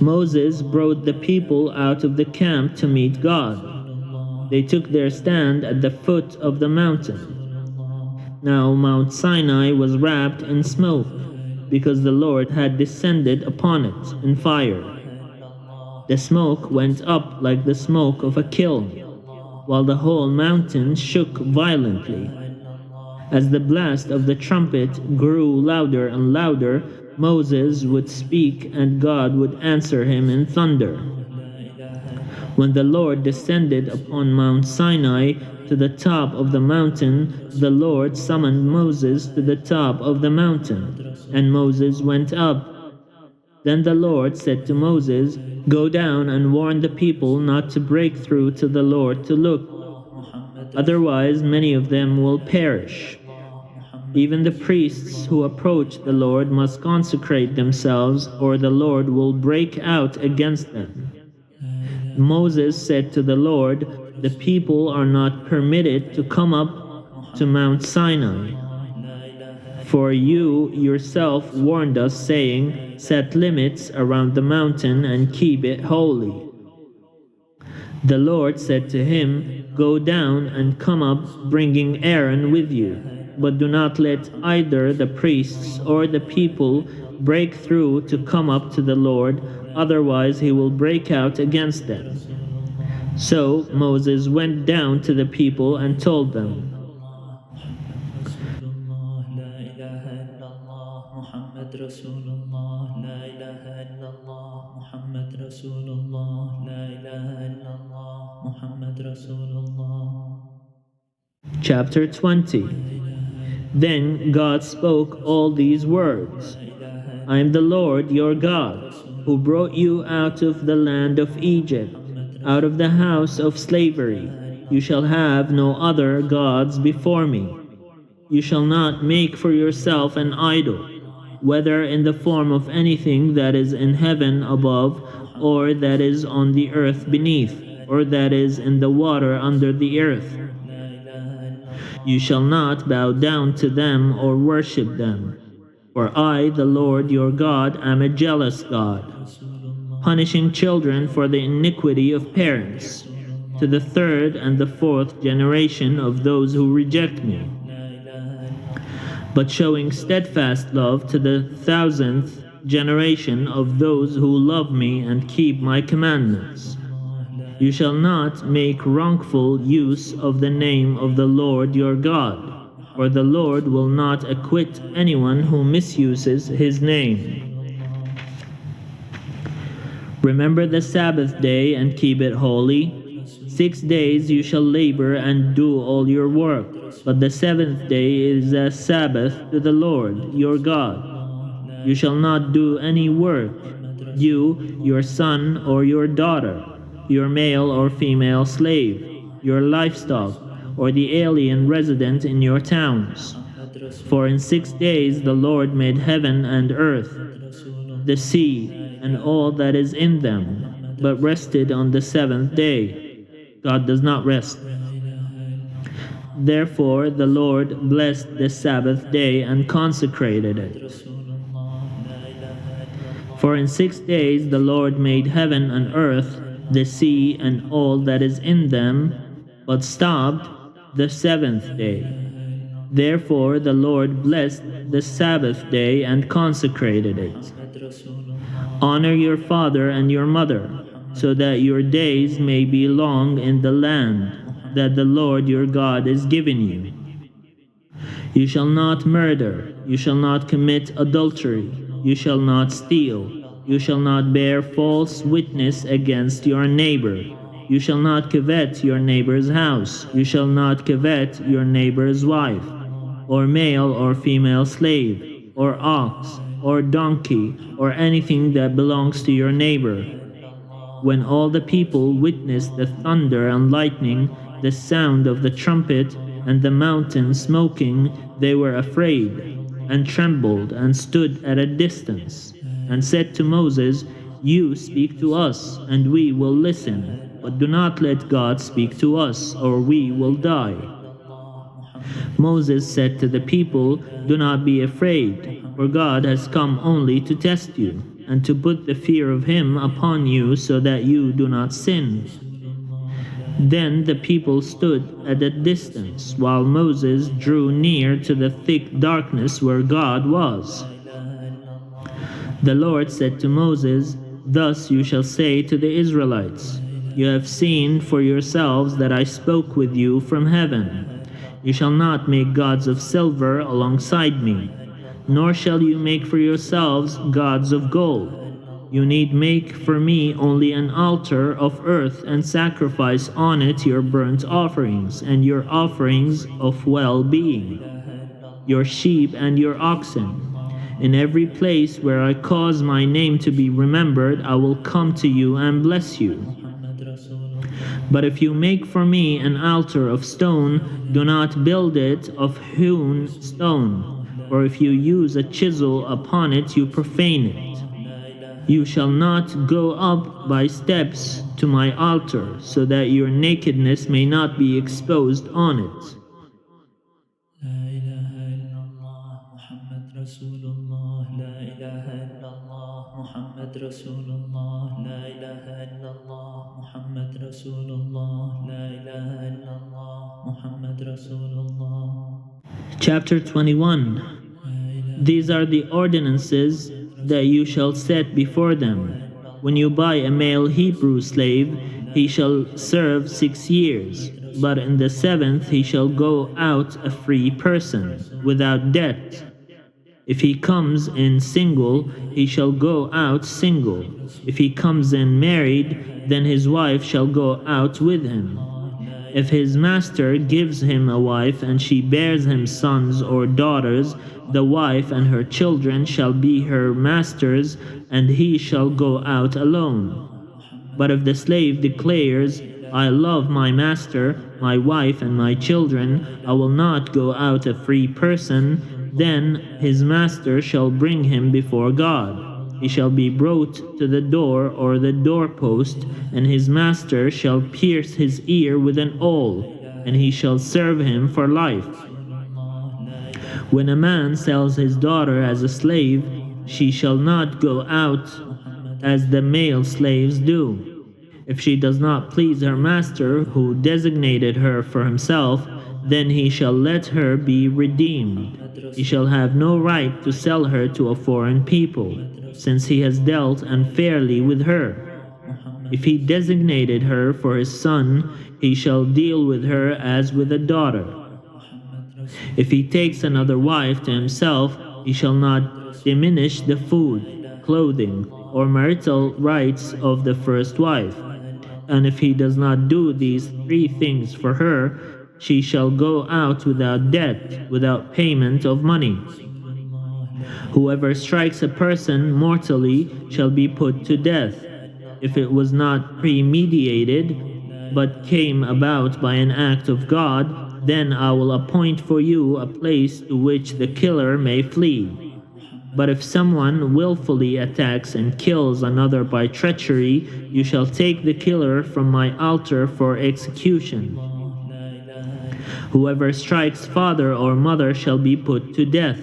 Moses brought the people out of the camp to meet God. They took their stand at the foot of the mountain. Now Mount Sinai was wrapped in smoke, because the Lord had descended upon it in fire. The smoke went up like the smoke of a kiln, while the whole mountain shook violently. As the blast of the trumpet grew louder and louder, Moses would speak, and God would answer him in thunder. When the Lord descended upon Mount Sinai to the top of the mountain, the Lord summoned Moses to the top of the mountain, and Moses went up. Then the Lord said to Moses, "Go down and warn the people not to break through to the Lord to look. Otherwise many of them will perish. Even the priests who approach the Lord must consecrate themselves, or the Lord will break out against them." Moses said to the Lord, "The people are not permitted to come up to Mount Sinai. For you yourself warned us, saying, 'Set limits around the mountain and keep it holy.'" The Lord said to him, "Go down and come up, bringing Aaron with you. But do not let either the priests or the people break through to come up to the Lord, otherwise he will break out against them." So Moses went down to the people and told them, Chapter 20. Then God spoke all these words: "I am the Lord your God, who brought you out of the land of Egypt, out of the house of slavery. You shall have no other gods before me. You shall not make for yourself an idol, whether in the form of anything that is in heaven above, or that is on the earth beneath, or that is in the water under the earth. You shall not bow down to them or worship them. For I, the Lord your God, am a jealous God, punishing children for the iniquity of parents, to the third and the fourth generation of those who reject me, but showing steadfast love to the 1,000th generation of those who love me and keep my commandments. You shall not make wrongful use of the name of the Lord your God, for the Lord will not acquit anyone who misuses his name. Remember the Sabbath day and keep it holy. 6 days you shall labor and do all your work, but the seventh day is a Sabbath to the Lord your God. You shall not do any work, you, your son or your daughter, your male or female slave, your livestock, or the alien resident in your towns. For in 6 days the Lord made heaven and earth, the sea, and all that is in them, but rested on the seventh day. God does not rest. Therefore the Lord blessed the Sabbath day and consecrated it. For in 6 days the Lord made heaven and earth, the sea, and all that is in them, but stopped the seventh day. Therefore the Lord blessed the Sabbath day and consecrated it. Honor your father and your mother, so that your days may be long in the land that the Lord your God is giving you. You shall not murder, you shall not commit adultery, you shall not steal, you shall not bear false witness against your neighbor. You shall not covet your neighbor's house, you shall not covet your neighbor's wife, or male or female slave, or ox, or donkey, or anything that belongs to your neighbor. When all the people witnessed the thunder and lightning, the sound of the trumpet, and the mountain smoking, they were afraid, and trembled, and stood at a distance, and said to Moses, You speak to us, and we will listen, but do not let God speak to us, or we will die. Moses said to the people, Do not be afraid, for God has come only to test you, and to put the fear of him upon you so that you do not sin. Then the people stood at a distance, while Moses drew near to the thick darkness where God was. The Lord said to Moses, Thus you shall say to the Israelites, You have seen for yourselves that I spoke with you from heaven. You shall not make gods of silver alongside me, nor shall you make for yourselves gods of gold. You need make for me only an altar of earth and sacrifice on it your burnt offerings and your offerings of well-being, your sheep and your oxen. In every place where I cause my name to be remembered, I will come to you and bless you. But if you make for me an altar of stone, do not build it of hewn stone, for if you use a chisel upon it, you profane it. You shall not go up by steps to my altar, so that your nakedness may not be exposed on it. Chapter 21. These are the ordinances that you shall set before them. When you buy a male Hebrew slave, he shall serve 6 years, but in the 7th he shall go out a free person, without debt. If he comes in single, he shall go out single. If he comes in married, then his wife shall go out with him. If his master gives him a wife and she bears him sons or daughters, the wife and her children shall be her master's, and he shall go out alone. But if the slave declares, I love my master, my wife, and my children, I will not go out a free person, then his master shall bring him before God. He shall be brought to the door or the doorpost, and his master shall pierce his ear with an awl, and he shall serve him for life. When a man sells his daughter as a slave, she shall not go out as the male slaves do. If she does not please her master, who designated her for himself, then he shall let her be redeemed. He shall have no right to sell her to a foreign people, since he has dealt unfairly with her. If he designated her for his son, he shall deal with her as with a daughter. If he takes another wife to himself, he shall not diminish the food, clothing, or marital rights of the first wife. And if he does not do these 3 things for her, she shall go out without debt, without payment of money. Whoever strikes a person mortally shall be put to death. If it was not premeditated, but came about by an act of God, then I will appoint for you a place to which the killer may flee. But if someone willfully attacks and kills another by treachery, you shall take the killer from my altar for execution. Whoever strikes father or mother shall be put to death.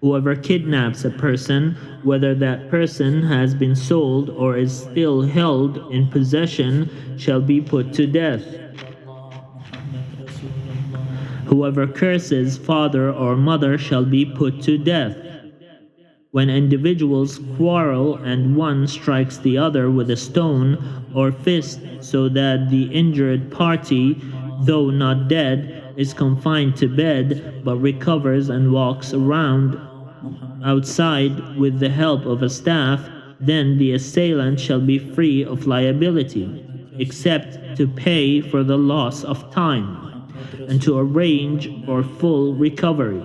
Whoever kidnaps a person, whether that person has been sold or is still held in possession, shall be put to death. Whoever curses father or mother shall be put to death. When individuals quarrel and one strikes the other with a stone or fist so that the injured party, though not dead, is confined to bed but recovers and walks around outside with the help of a staff, then the assailant shall be free of liability, except to pay for the loss of time and to arrange for full recovery.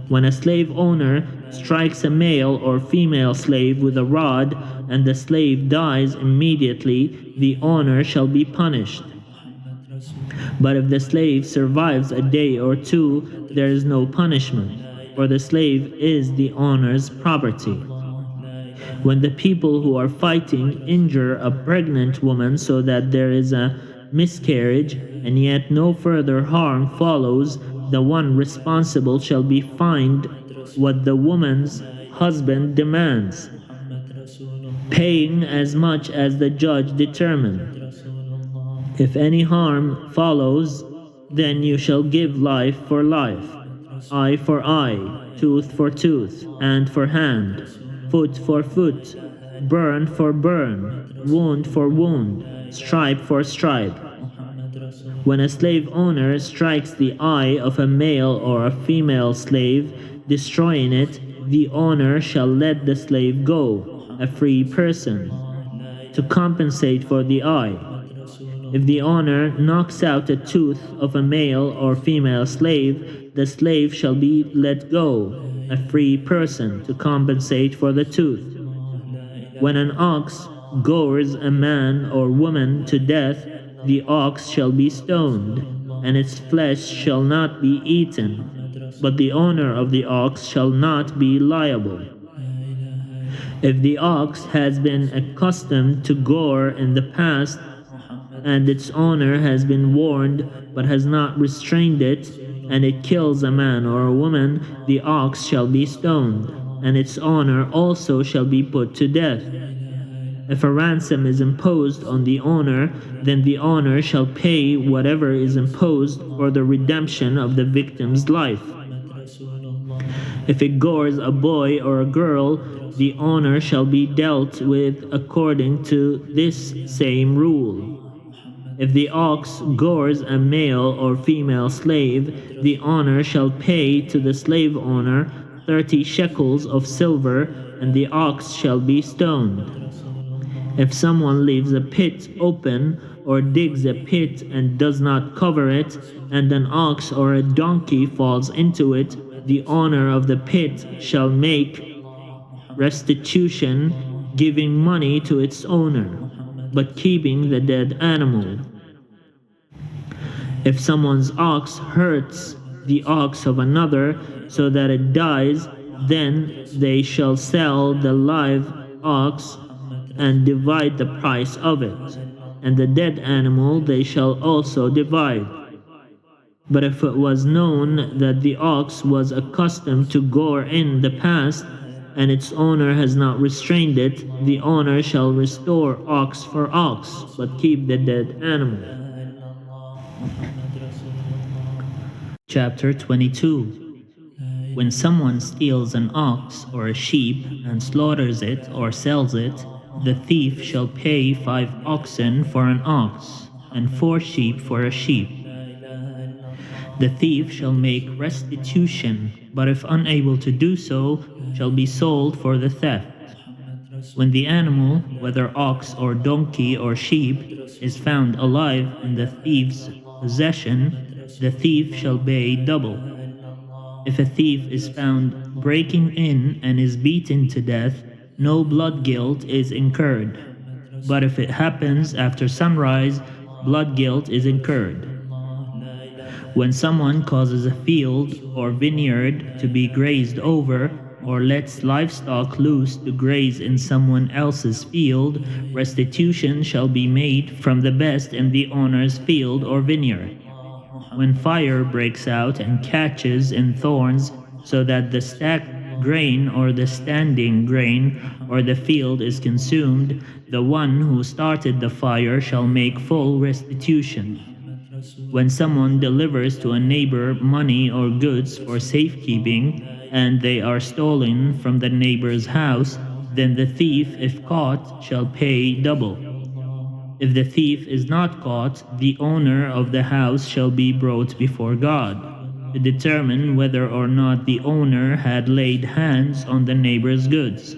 When a slave owner strikes a male or female slave with a rod and the slave dies immediately, the owner shall be punished. But if the slave survives a day or two, there is no punishment, for the slave is the owner's property. When the people who are fighting injure a pregnant woman so that there is a miscarriage, and yet no further harm follows, the one responsible shall be fined what the woman's husband demands, paying as much as the judge determined. If any harm follows, then you shall give life for life, eye for eye, tooth for tooth, hand for hand, foot for foot, burn for burn, wound for wound, stripe for stripe. When a slave owner strikes the eye of a male or a female slave, destroying it, the owner shall let the slave go, a free person, to compensate for the eye. If the owner knocks out a tooth of a male or female slave, the slave shall be let go, a free person, to compensate for the tooth. When an ox gores a man or woman to death, the ox shall be stoned, and its flesh shall not be eaten, but the owner of the ox shall not be liable. If the ox has been accustomed to gore in the past, and its owner has been warned but has not restrained it, and it kills a man or a woman, the ox shall be stoned, and its owner also shall be put to death. If a ransom is imposed on the owner, then the owner shall pay whatever is imposed for the redemption of the victim's life. If it gores a boy or a girl, the owner shall be dealt with according to this same rule. If the ox gores a male or female slave, the owner shall pay to the slave owner 30 shekels of silver, and the ox shall be stoned. If someone leaves a pit open or digs a pit and does not cover it, and an ox or a donkey falls into it, the owner of the pit shall make restitution, giving money to its owner, but keeping the dead animal. If someone's ox hurts the ox of another so that it dies, then they shall sell the live ox and divide the price of it, and the dead animal they shall also divide. But if it was known that the ox was accustomed to gore in the past, and its owner has not restrained it, the owner shall restore ox for ox, but keep the dead animal. Chapter 22. When someone steals an ox or a sheep and slaughters it or sells it, the thief shall pay 5 oxen for an ox, and 4 sheep for a sheep. The thief shall make restitution, but if unable to do so, shall be sold for the theft. When the animal, whether ox or donkey or sheep, is found alive in the thief's possession, the thief shall pay double. If a thief is found breaking in and is beaten to death, no blood guilt is incurred. But if it happens after sunrise, blood guilt is incurred. When someone causes a field or vineyard to be grazed over, or lets livestock loose to graze in someone else's field, restitution shall be made from the best in the owner's field or vineyard. When fire breaks out and catches in thorns, so that the stacked grain or the standing grain or the field is consumed, the one who started the fire shall make full restitution. When someone delivers to a neighbor money or goods for safekeeping, and they are stolen from the neighbor's house, then the thief, if caught, shall pay double. If the thief is not caught, the owner of the house shall be brought before God to determine whether or not the owner had laid hands on the neighbor's goods.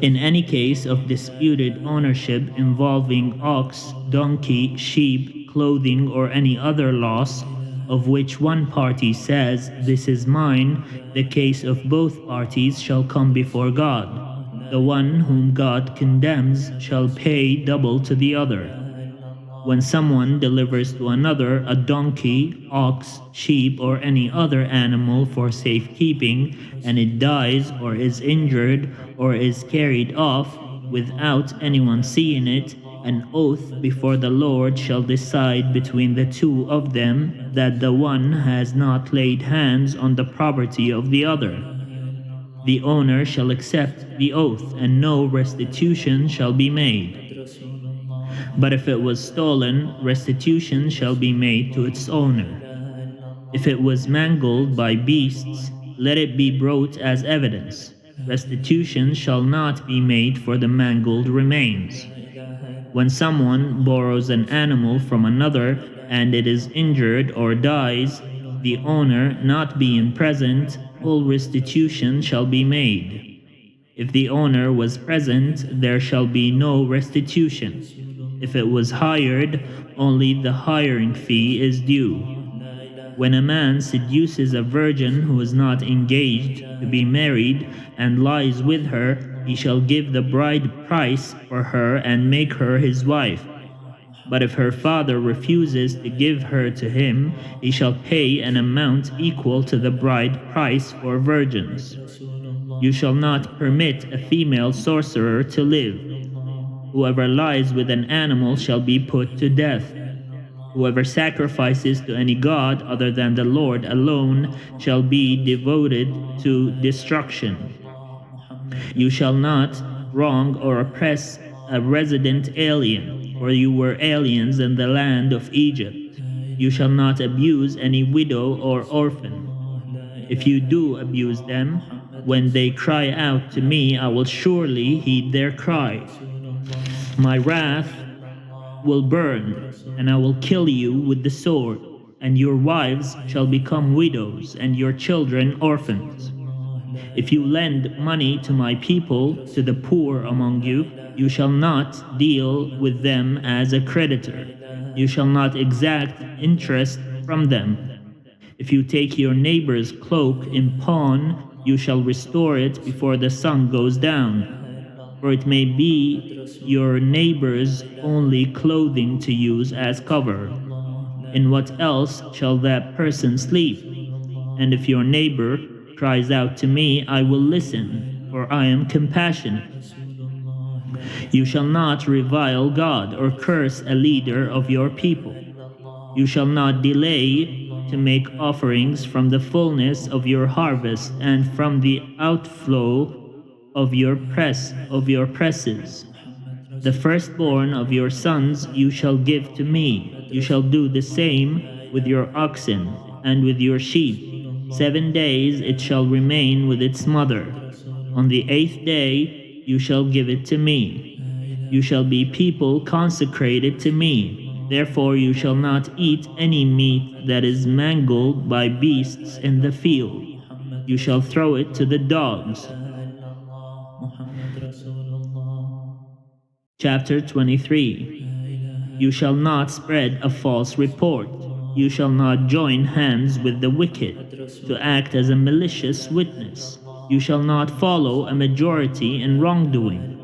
In any case of disputed ownership involving ox, donkey, sheep, clothing, or any other loss, of which one party says, "This is mine," the case of both parties shall come before God. The one whom God condemns shall pay double to the other. When someone delivers to another a donkey, ox, sheep, or any other animal for safekeeping, and it dies or is injured or is carried off without anyone seeing it, an oath before the Lord shall decide between the two of them that the one has not laid hands on the property of the other. The owner shall accept the oath, and no restitution shall be made. But if it was stolen, restitution shall be made to its owner. If it was mangled by beasts, let it be brought as evidence. Restitution shall not be made for the mangled remains. When someone borrows an animal from another and it is injured or dies, the owner not being present, full restitution shall be made. If the owner was present, there shall be no restitution. If it was hired, only the hiring fee is due. When a man seduces a virgin who is not engaged to be married and lies with her, he shall give the bride price for her and make her his wife. But if her father refuses to give her to him, he shall pay an amount equal to the bride price for virgins. You shall not permit a female sorcerer to live. Whoever lies with an animal shall be put to death. Whoever sacrifices to any god other than the Lord alone shall be devoted to destruction. You shall not wrong or oppress a resident alien, for you were aliens in the land of Egypt. You shall not abuse any widow or orphan. If you do abuse them, when they cry out to me, I will surely heed their cry. My wrath will burn, and I will kill you with the sword, and your wives shall become widows, and your children orphans. If you lend money to my people, to the poor among you, you shall not deal with them as a creditor. You shall not exact interest from them. If you take your neighbor's cloak in pawn, you shall restore it before the sun goes down. For it may be your neighbor's only clothing to use as cover. In what else shall that person sleep? And if your neighbor cries out to me, I will listen, for I am compassionate. You shall not revile God or curse a leader of your people. You shall not delay to make offerings from the fullness of your harvest and from the outflow of your presses. The firstborn of your sons you shall give to me. You shall do the same with your oxen and with your sheep. 7 days it shall remain with its mother. On the 8th day you shall give it to me. You shall be people consecrated to me. Therefore you shall not eat any meat that is mangled by beasts in the field. You shall throw it to the dogs. Chapter 23. You shall not spread a false report. You shall not join hands with the wicked to act as a malicious witness. You shall not follow a majority in wrongdoing.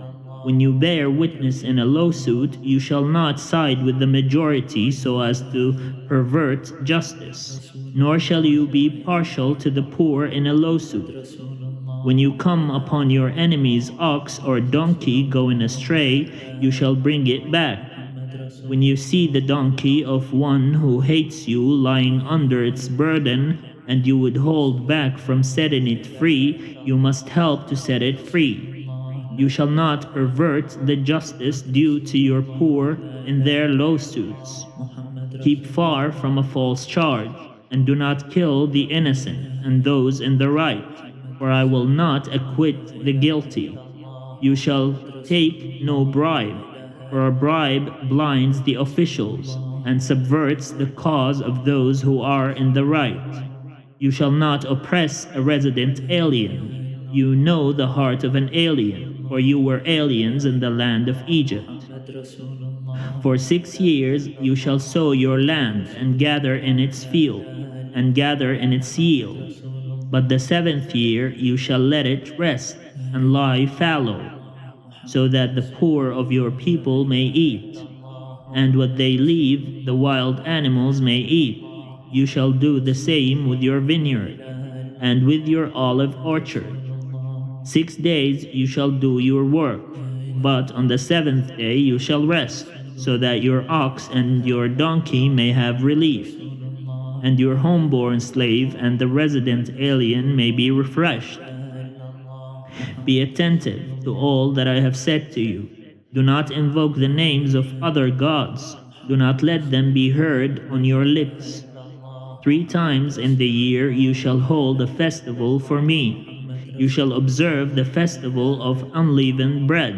When you bear witness in a lawsuit, you shall not side with the majority so as to pervert justice, nor shall you be partial to the poor in a lawsuit. When you come upon your enemy's ox or donkey going astray, you shall bring it back. When you see the donkey of one who hates you lying under its burden, and you would hold back from setting it free, you must help to set it free. You shall not pervert the justice due to your poor in their lawsuits. Keep far from a false charge, and do not kill the innocent and those in the right, for I will not acquit the guilty. You shall take no bribe, for a bribe blinds the officials and subverts the cause of those who are in the right. You shall not oppress a resident alien. You know the heart of an alien, for you were aliens in the land of Egypt. For 6 years you shall sow your land, and gather in its field, and gather in its yield. But the 7th year you shall let it rest, and lie fallow, so that the poor of your people may eat. And what they leave, the wild animals may eat. You shall do the same with your vineyard, and with your olive orchard. 6 days you shall do your work, but on the 7th day you shall rest, so that your ox and your donkey may have relief, and your homeborn slave and the resident alien may be refreshed. Be attentive to all that I have said to you. Do not invoke the names of other gods. Do not let them be heard on your lips. 3 times in the year you shall hold a festival for me. You shall observe the festival of unleavened bread.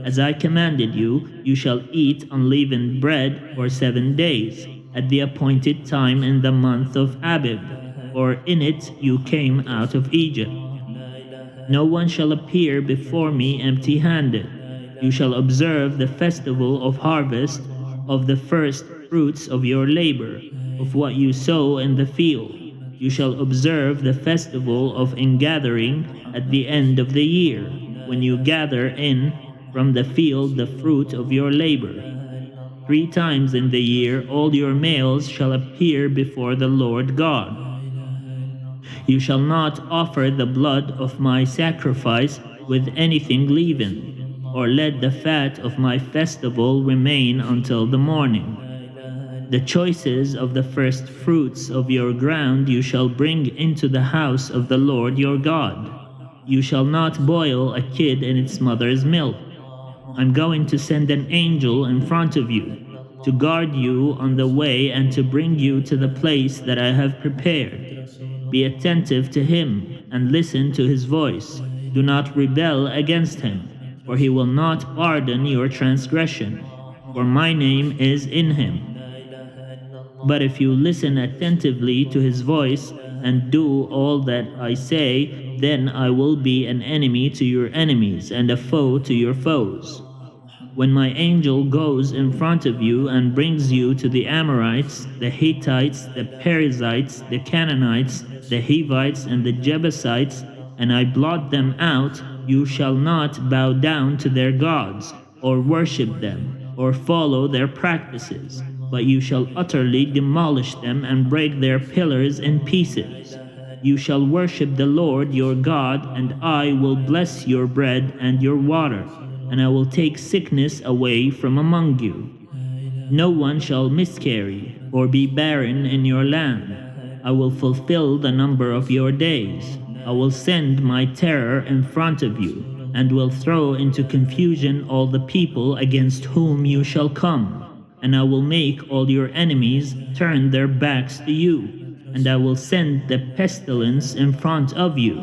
As I commanded you, you shall eat unleavened bread for 7 days, at the appointed time in the month of Abib, for in it you came out of Egypt. No one shall appear before me empty-handed. You shall observe the festival of harvest, of the first fruits of your labor, of what you sow in the field. You shall observe the festival of ingathering at the end of the year, when you gather in from the field the fruit of your labor. 3 times in the year all your males shall appear before the Lord God. You shall not offer the blood of my sacrifice with anything leavened, or let the fat of my festival remain until the morning. The choices of the first fruits of your ground you shall bring into the house of the Lord your God. You shall not boil a kid in its mother's milk. I'm going to send an angel in front of you, to guard you on the way and to bring you to the place that I have prepared. Be attentive to him and listen to his voice. Do not rebel against him, for he will not pardon your transgression, for my name is in him. But if you listen attentively to his voice and do all that I say, then I will be an enemy to your enemies and a foe to your foes. When my angel goes in front of you and brings you to the Amorites, the Hittites, the Perizzites, the Canaanites, the Hivites, and the Jebusites, and I blot them out, you shall not bow down to their gods, or worship them, or follow their practices, but you shall utterly demolish them and break their pillars in pieces. You shall worship the Lord your God, and I will bless your bread and your water, and I will take sickness away from among you. No one shall miscarry or be barren in your land. I will fulfill the number of your days. I will send my terror in front of you, and will throw into confusion all the people against whom you shall come. And I will make all your enemies turn their backs to you, and I will send the pestilence in front of you,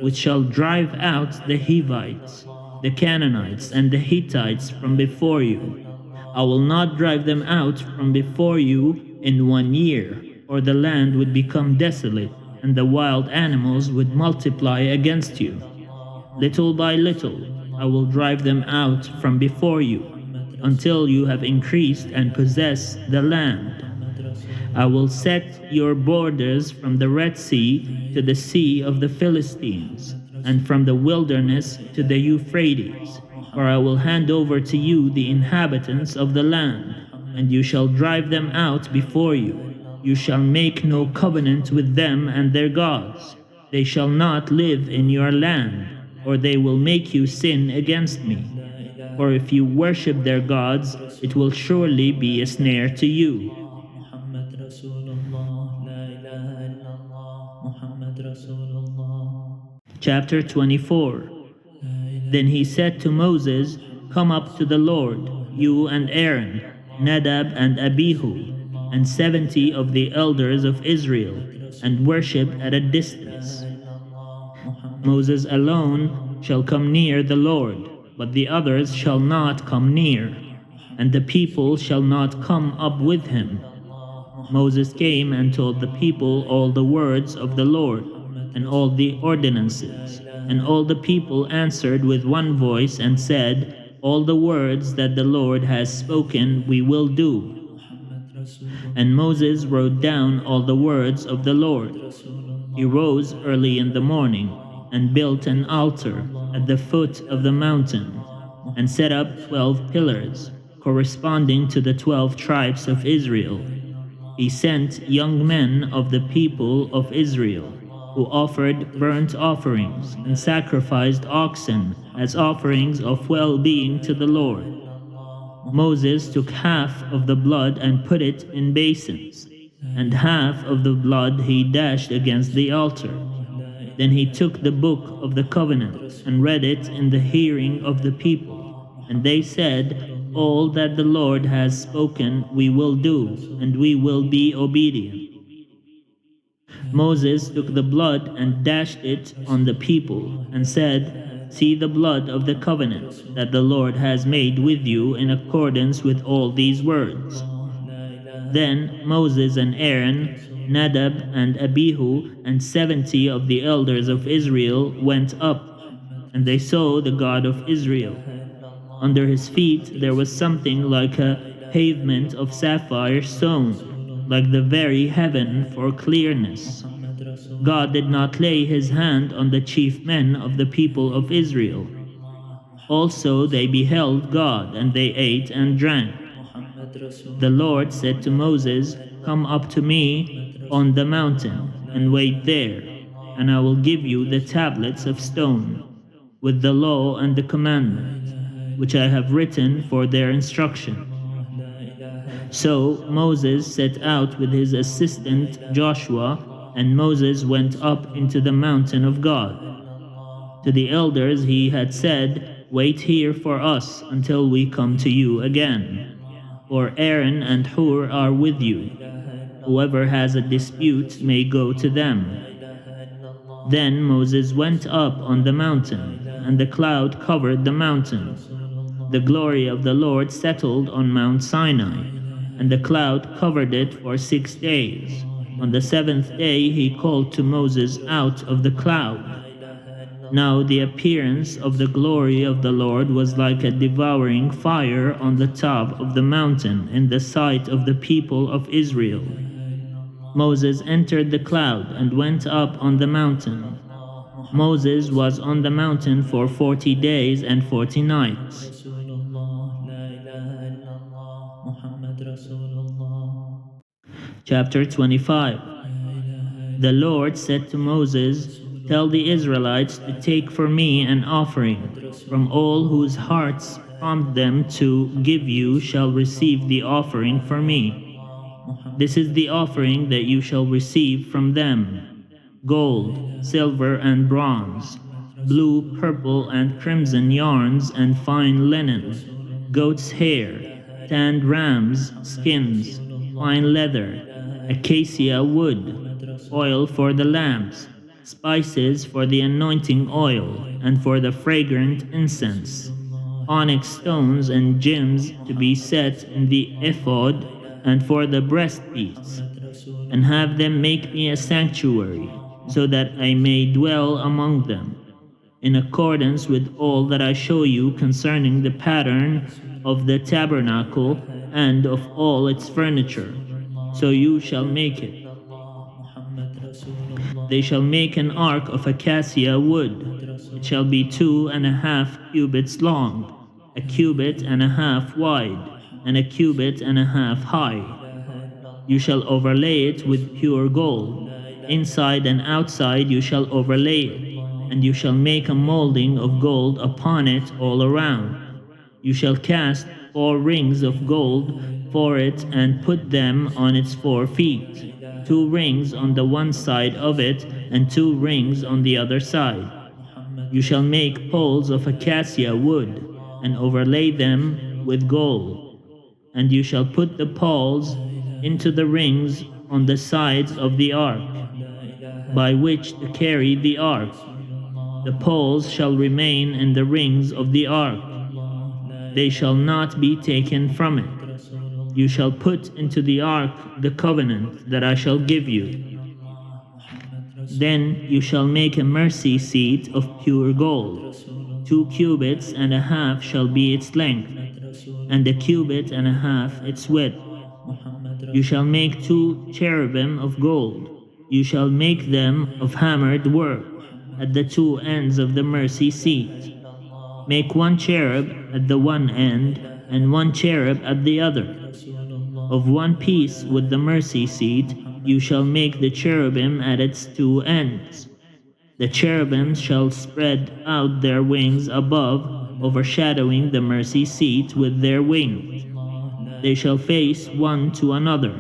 which shall drive out the Hivites, the Canaanites, and the Hittites from before you. I will not drive them out from before you in 1 year, or the land would become desolate, and the wild animals would multiply against you. Little by little, I will drive them out from before you, until you have increased and possess the land. I will set your borders from the Red Sea to the Sea of the Philistines, and from the wilderness to the Euphrates, for I will hand over to you the inhabitants of the land, and you shall drive them out before you. You shall make no covenant with them and their gods. They shall not live in your land, or they will make you sin against me. For if you worship their gods, it will surely be a snare to you. Chapter 24. Then he said to Moses, "Come up to the Lord, you and Aaron, Nadab and Abihu, and 70 of the elders of Israel, and worship at a distance. Moses alone shall come near the Lord, but the others shall not come near, and the people shall not come up with him. Moses came and told the people all the words of the Lord, and all the ordinances. And all the people answered with one voice and said, All the words that the Lord has spoken we will do. And Moses wrote down all the words of the Lord. He rose early in the morning and built an altar at the foot of the mountain, and set up 12 pillars, corresponding to the 12 tribes of Israel. He sent young men of the people of Israel, who offered burnt offerings and sacrificed oxen as offerings of well-being to the Lord. Moses took half of the blood and put it in basins, and half of the blood he dashed against the altar. Then he took the book of the covenant and read it in the hearing of the people. And they said, All that the Lord has spoken we will do, and we will be obedient. Moses took the blood and dashed it on the people, and said, See the blood of the covenant that the Lord has made with you in accordance with all these words. Then Moses and Aaron, Nadab and Abihu, and 70 of the elders of Israel went up, and they saw the God of Israel. Under his feet there was something like a pavement of sapphire stone, like the very heaven for clearness. God did not lay his hand on the chief men of the people of Israel. Also they beheld God, and they ate and drank. The Lord said to Moses, Come up to me on the mountain, and wait there, and I will give you the tablets of stone, with the law and the commandment, which I have written for their instruction. So Moses set out with his assistant Joshua, and Moses went up into the mountain of God. To the elders he had said, Wait here for us until we come to you again. For Aaron and Hur are with you. Whoever has a dispute may go to them. Then Moses went up on the mountain, and the cloud covered the mountain. The glory of the Lord settled on Mount Sinai, and the cloud covered it for 6 days. On the 7th day he called to Moses out of the cloud. Now the appearance of the glory of the Lord was like a devouring fire on the top of the mountain in the sight of the people of Israel. Moses entered the cloud and went up on the mountain. Moses was on the mountain for 40 days and 40 nights. Chapter 25. The Lord said to Moses, Tell the Israelites to take for me an offering. From all whose hearts prompt them to give you shall receive the offering for me. This is the offering that you shall receive from them: gold, silver, and bronze, blue, purple, and crimson yarns, and fine linen, goat's hair, tanned rams' skins, fine leather, acacia wood, oil for the lamps, spices for the anointing oil, and for the fragrant incense, onyx stones and gems to be set in the ephod and for the breastpiece, and have them make me a sanctuary, so that I may dwell among them, in accordance with all that I show you concerning the pattern of the tabernacle and of all its furniture. So you shall make it. They shall make an ark of acacia wood. It shall be 2.5 cubits long, 1.5 cubits wide, and 1.5 cubits high. You shall overlay it with pure gold. Inside and outside you shall overlay it, and you shall make a molding of gold upon it all around. You shall cast 4 rings of gold for it and put them on its 4 feet, 2 rings on the one side of it and 2 rings on the other side. You shall make poles of acacia wood and overlay them with gold. And you shall put the poles into the rings on the sides of the ark, by which to carry the ark. The poles shall remain in the rings of the ark. They shall not be taken from it. You shall put into the ark the covenant that I shall give you. Then you shall make a mercy seat of pure gold. 2 cubits and a half shall be its length, and a cubit and a half its width. You shall make 2 cherubim of gold. You shall make them of hammered work at the 2 ends of the mercy seat. Make 1 cherub at the one end, and 1 cherub at the other. Of one piece with the mercy seat, you shall make the cherubim at its 2 ends. The cherubim shall spread out their wings above, overshadowing the mercy seat with their wings. They shall face one to another.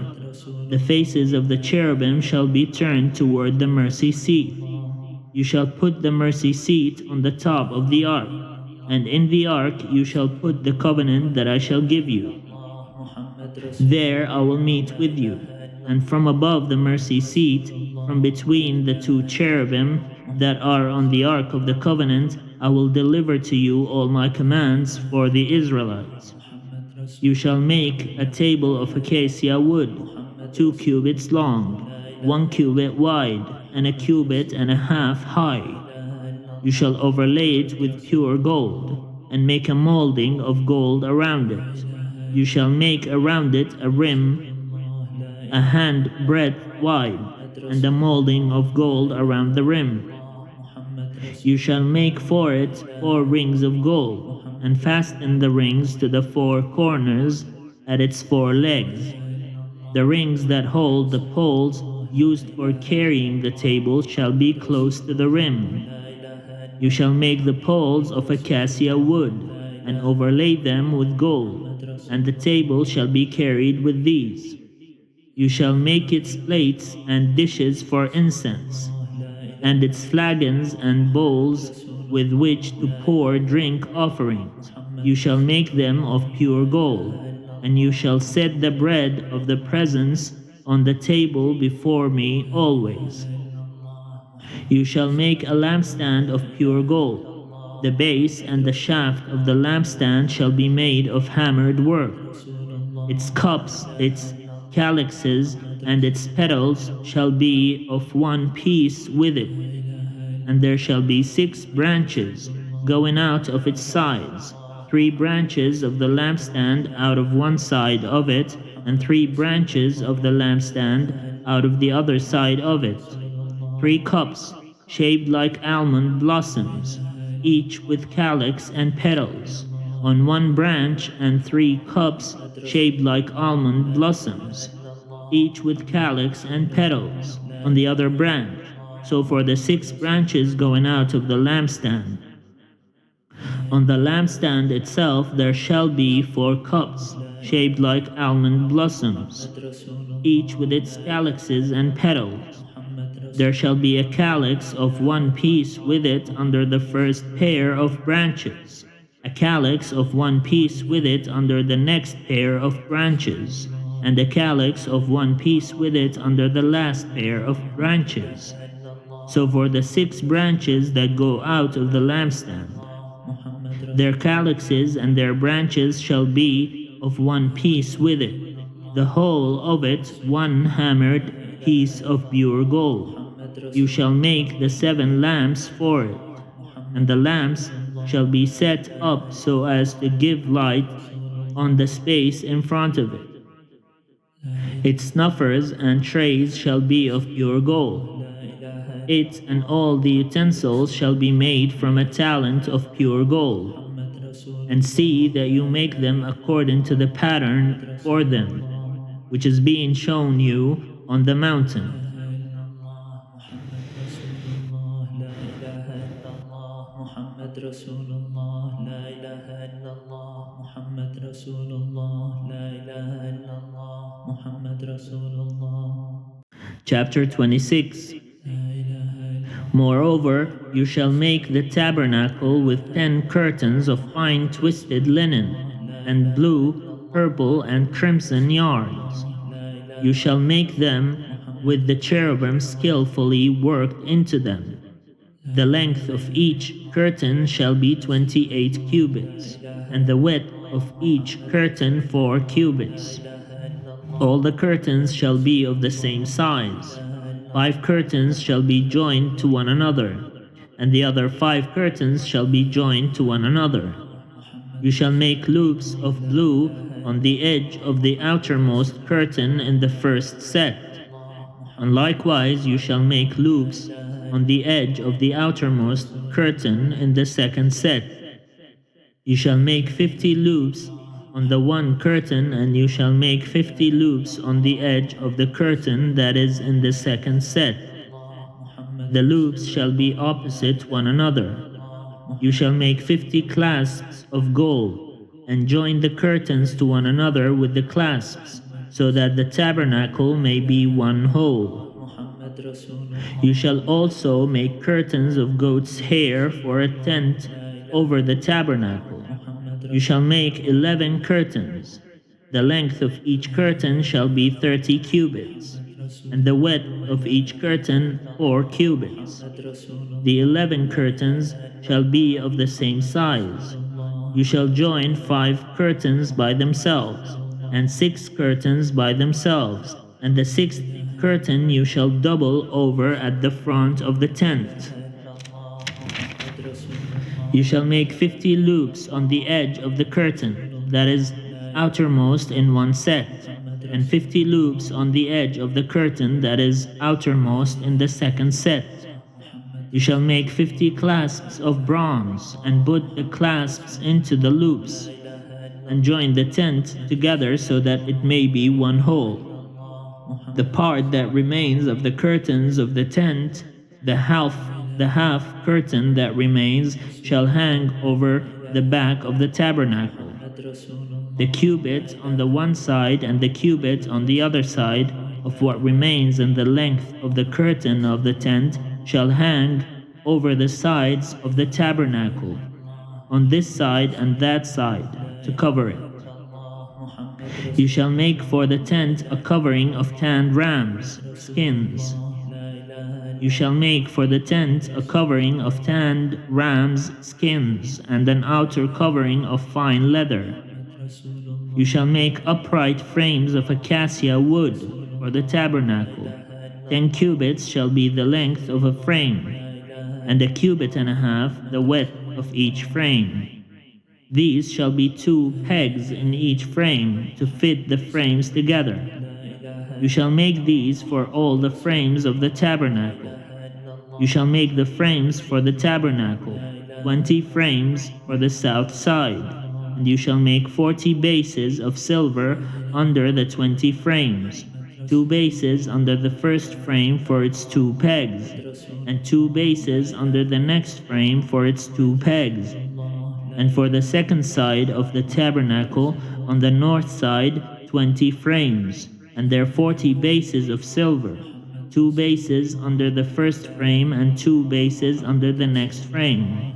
The faces of the cherubim shall be turned toward the mercy seat. You shall put the mercy seat on the top of the ark, and in the ark you shall put the covenant that I shall give you. There I will meet with you, and from above the mercy seat, from between the 2 cherubim that are on the ark of the covenant, I will deliver to you all my commands for the Israelites. You shall make a table of acacia wood, 2 cubits long, 1 cubit wide, and a cubit and a half high. You shall overlay it with pure gold, and make a molding of gold around it. You shall make around it a rim, a hand breadth wide, and a molding of gold around the rim. You shall make for it 4 rings of gold, and fasten the rings to the 4 corners at its 4 legs. The rings that hold the poles used for carrying the table shall be close to the rim. You shall make the poles of acacia wood, and overlay them with gold, and the table shall be carried with these. You shall make its plates and dishes for incense, and its flagons and bowls with which to pour drink offerings. You shall make them of pure gold, and you shall set the bread of the presence on the table before me always. You shall make a lampstand of pure gold. The base and the shaft of the lampstand shall be made of hammered work. Its cups, its calyxes, and its petals shall be of one piece with it. And there shall be 6 branches going out of its sides, 3 branches of the lampstand out of one side of it, and 3 branches of the lampstand out of the other side of it. 3 cups, shaped like almond blossoms, each with calyx and petals, on one branch, and 3 cups, shaped like almond blossoms, each with calyx and petals, on the other branch. So for the 6 branches going out of the lampstand. On the lampstand itself there shall be 4 cups, shaped like almond blossoms, each with its calyxes and petals. There shall be a calyx of one piece with it under the first pair of branches, a calyx of one piece with it under the next pair of branches, and a calyx of one piece with it under the last pair of branches. So for the 6 branches that go out of the lampstand, their calyxes and their branches shall be of one piece with it, the whole of it one hammered piece of pure gold. You shall make the 7 lamps for it, and the lamps shall be set up so as to give light on the space in front of it. Its snuffers and trays shall be of pure gold. It and all the utensils shall be made from a talent of pure gold. And see that you make them according to the pattern for them, which is being shown you on the mountain. Chapter 26. Moreover, you shall make the tabernacle with 10 curtains of fine twisted linen, and blue, purple, and crimson yarns. You shall make them with the cherubim skillfully worked into them. The length of each curtain shall be 28 cubits, and the width of each curtain 4 cubits. All the curtains shall be of the same size. 5 curtains shall be joined to one another, and the other 5 curtains shall be joined to one another. You shall make loops of blue on the edge of the outermost curtain in the first set. And likewise you shall make loops on the edge of the outermost curtain in the second set. You shall make 50 loops on the one curtain, and you shall make 50 loops on the edge of the curtain that is in the second set. The loops shall be opposite one another. You shall make 50 clasps of gold, and join the curtains to one another with the clasps, so that the tabernacle may be one whole. You shall also make curtains of goat's hair for a tent over the tabernacle. You shall make 11 curtains. The length of each curtain shall be 30 cubits, and the width of each curtain 4 cubits. The 11 curtains shall be of the same size. You shall join 5 curtains by themselves, and 6 curtains by themselves, and the 6th curtain you shall double over at the front of the tent. You shall make 50 loops on the edge of the curtain that is outermost in one set, and 50 loops on the edge of the curtain that is outermost in the second set. You shall make 50 clasps of bronze, and put the clasps into the loops, and join the tent together so that it may be one whole. The part that remains of the curtains of the tent, the half curtain that remains, shall hang over the back of the tabernacle. The cubit on the one side and the cubit on the other side of what remains in the length of the curtain of the tent shall hang over the sides of the tabernacle, on this side and that side, to cover it. You shall make for the tent a covering of tanned rams' skins. You shall make for the tent a covering of tanned rams' skins, and an outer covering of fine leather. You shall make upright frames of acacia wood for the tabernacle. 10 cubits shall be the length of a frame, and a cubit and a half the width of each frame. These shall be 2 pegs in each frame to fit the frames together. You shall make these for all the frames of the tabernacle. You shall make the frames for the tabernacle, 20 frames for the south side, and you shall make 40 bases of silver under the 20 frames, 2 bases under the first frame for its 2 pegs, and 2 bases under the next frame for its 2 pegs. And for the second side of the tabernacle, on the north side, 20 frames, and their 40 bases of silver, 2 bases under the first frame and 2 bases under the next frame.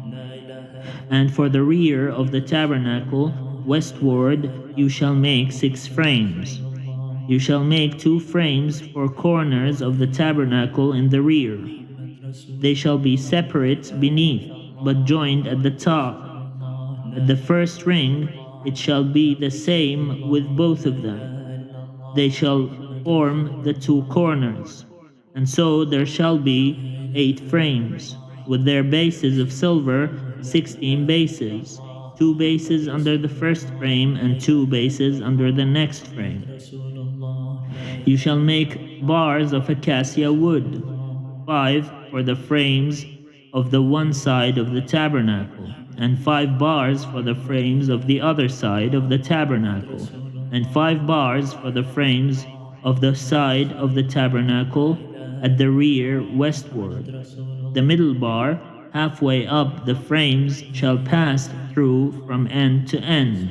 And for the rear of the tabernacle, westward, you shall make 6 frames. You shall make 2 frames for corners of the tabernacle in the rear. They shall be separate beneath, but joined at the top. At the first ring, it shall be the same with both of them. They shall form the 2 corners, and so there shall be 8 frames, with their bases of silver, 16 bases, 2 bases under the first frame and 2 bases under the next frame. You shall make bars of acacia wood, 5 for the frames of the one side of the tabernacle, and 5 bars for the frames of the other side of the tabernacle, and 5 bars for the frames of the side of the tabernacle at the rear westward. The middle bar, halfway up the frames, shall pass through from end to end.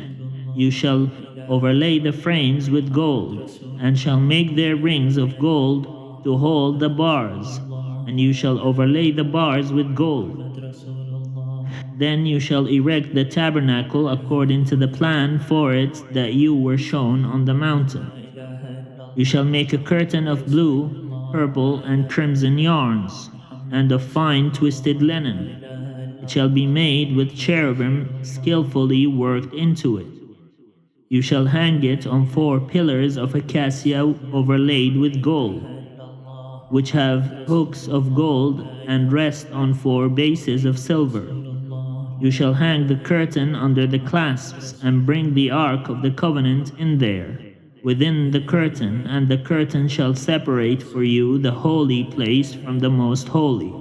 You shall overlay the frames with gold, and shall make their rings of gold to hold the bars, and you shall overlay the bars with gold. Then you shall erect the tabernacle according to the plan for it that you were shown on the mountain. You shall make a curtain of blue, purple, and crimson yarns, and of fine twisted linen. It shall be made with cherubim skillfully worked into it. You shall hang it on 4 pillars of acacia overlaid with gold, which have hooks of gold and rest on 4 bases of silver. You shall hang the curtain under the clasps and bring the ark of the covenant in there, within the curtain, and the curtain shall separate for you the holy place from the most holy.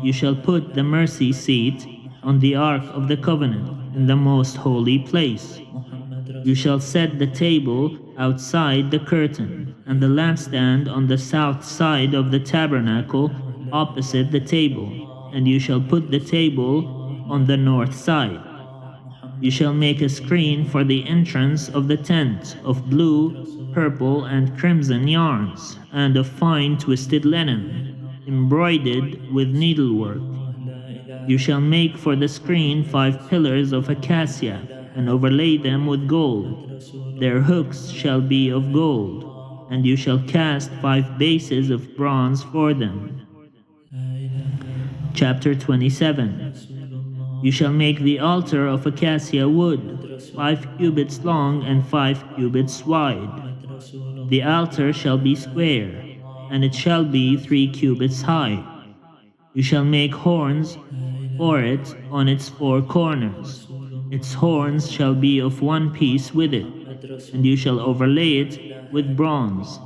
You shall put the mercy seat on the ark of the covenant in the most holy place. You shall set the table outside the curtain, and the lampstand on the south side of the tabernacle opposite the table, and you shall put the table on the north side. You shall make a screen for the entrance of the tent of blue, purple, and crimson yarns, and of fine twisted linen, embroidered with needlework. You shall make for the screen 5 pillars of acacia, and overlay them with gold. Their hooks shall be of gold, and you shall cast 5 bases of bronze for them. Chapter 27. You shall make the altar of acacia wood, 5 cubits long and 5 cubits wide. The altar shall be square, and it shall be 3 cubits high. You shall make horns for it on its 4 corners. Its horns shall be of 1 piece with it, and you shall overlay it with bronze.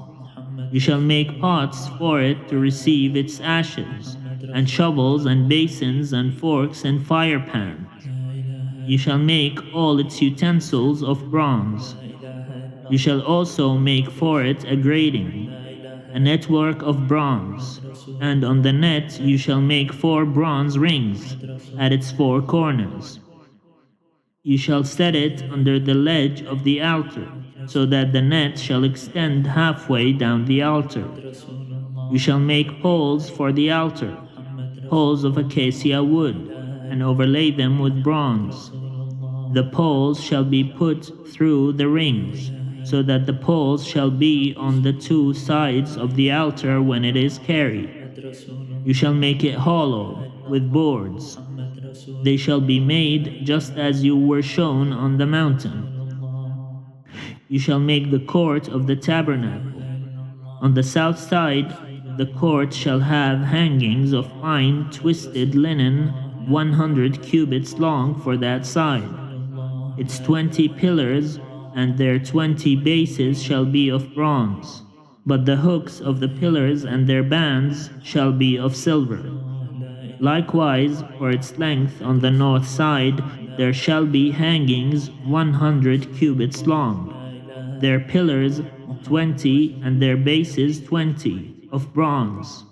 You shall make pots for it to receive its ashes, and shovels and basins and forks and fire pans. You shall make all its utensils of bronze. You shall also make for it a grating, a network of bronze, and on the net you shall make 4 bronze rings at its 4 corners. You shall set it under the ledge of the altar, so that the net shall extend halfway down the altar. You shall make poles for the altar, poles of acacia wood, and overlay them with bronze. The poles shall be put through the rings, so that the poles shall be on the 2 sides of the altar when it is carried. You shall make it hollow with boards. They shall be made just as you were shown on the mountain. You shall make the court of the tabernacle. On the south side, the court shall have hangings of fine twisted linen 100 cubits long for that side. Its 20 pillars and their 20 bases shall be of bronze, but the hooks of the pillars and their bands shall be of silver. Likewise, for its length on the north side there shall be hangings 100 cubits long, their pillars 20 and their bases 20, of bronze,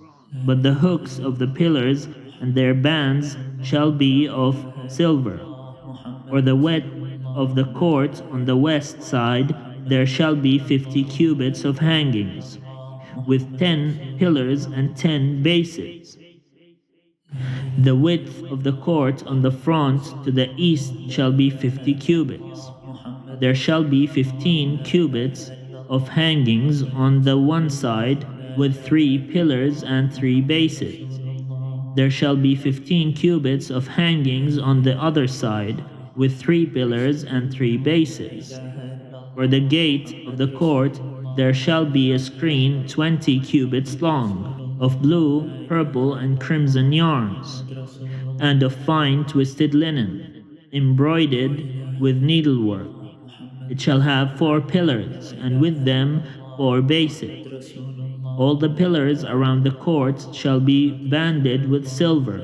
but the hooks of the pillars and their bands shall be of silver. For the width of the court on the west side there shall be 50 cubits of hangings, with 10 pillars and 10 bases. The width of the court on the front to the east shall be 50 cubits. There shall be 15 cubits of hangings on the one side, with 3 pillars and 3 bases. There shall be 15 cubits of hangings on the other side, with 3 pillars and 3 bases. For the gate of the court there shall be a screen 20 cubits long, of blue, purple, and crimson yarns, and of fine twisted linen, embroidered with needlework. It shall have 4 pillars, and with them 4 bases. All the pillars around the court shall be banded with silver.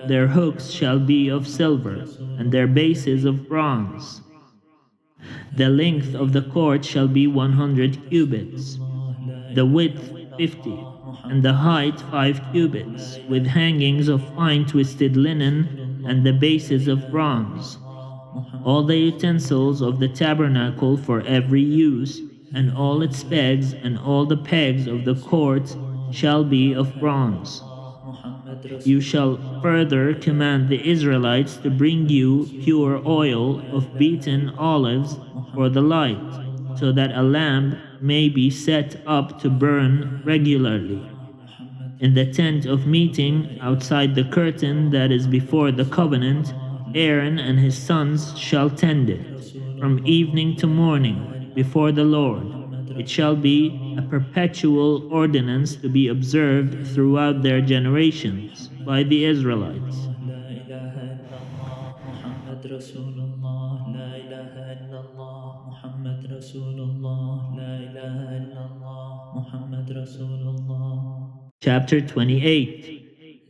Their hooks shall be of silver, and their bases of bronze. The length of the court shall be 100 cubits, the width 50, and the height 5 cubits, with hangings of fine twisted linen, and the bases of bronze. All the utensils of the tabernacle for every use, and all its pegs and all the pegs of the court shall be of bronze. You shall further command the Israelites to bring you pure oil of beaten olives for the light, so that a lamp may be set up to burn regularly. In the tent of meeting, outside the curtain that is before the covenant, Aaron and his sons shall tend it, from evening to morning, before the Lord. It shall be a perpetual ordinance to be observed throughout their generations by the Israelites. Chapter 28.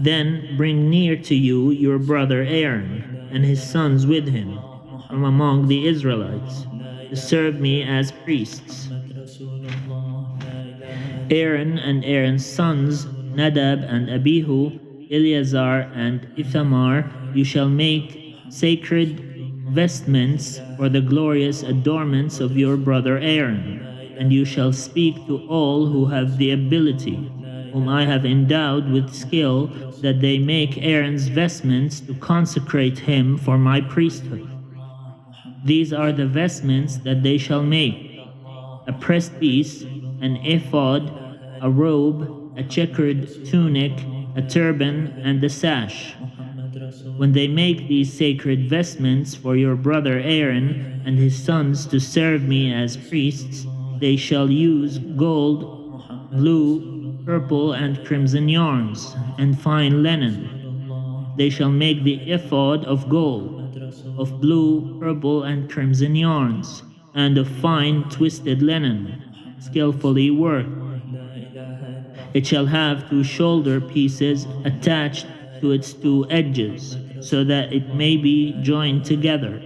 Then bring near to you your brother Aaron and his sons with him from among the Israelites to serve me as priests. Aaron and Aaron's sons, Nadab and Abihu, Eleazar and Ithamar, you shall make sacred vestments for the glorious adornments of your brother Aaron, and you shall speak to all who have the ability, whom I have endowed with skill, that they make Aaron's vestments to consecrate him for my priesthood. These are the vestments that they shall make: a breastpiece, an ephod, a robe, a checkered tunic, a turban, and a sash. When they make these sacred vestments for your brother Aaron and his sons to serve me as priests, they shall use gold, blue, purple, and crimson yarns, and fine linen. They shall make the ephod of gold, of blue, purple, and crimson yarns, and of fine twisted linen, skillfully worked. It shall have 2 shoulder pieces attached to its 2 edges, so that it may be joined together.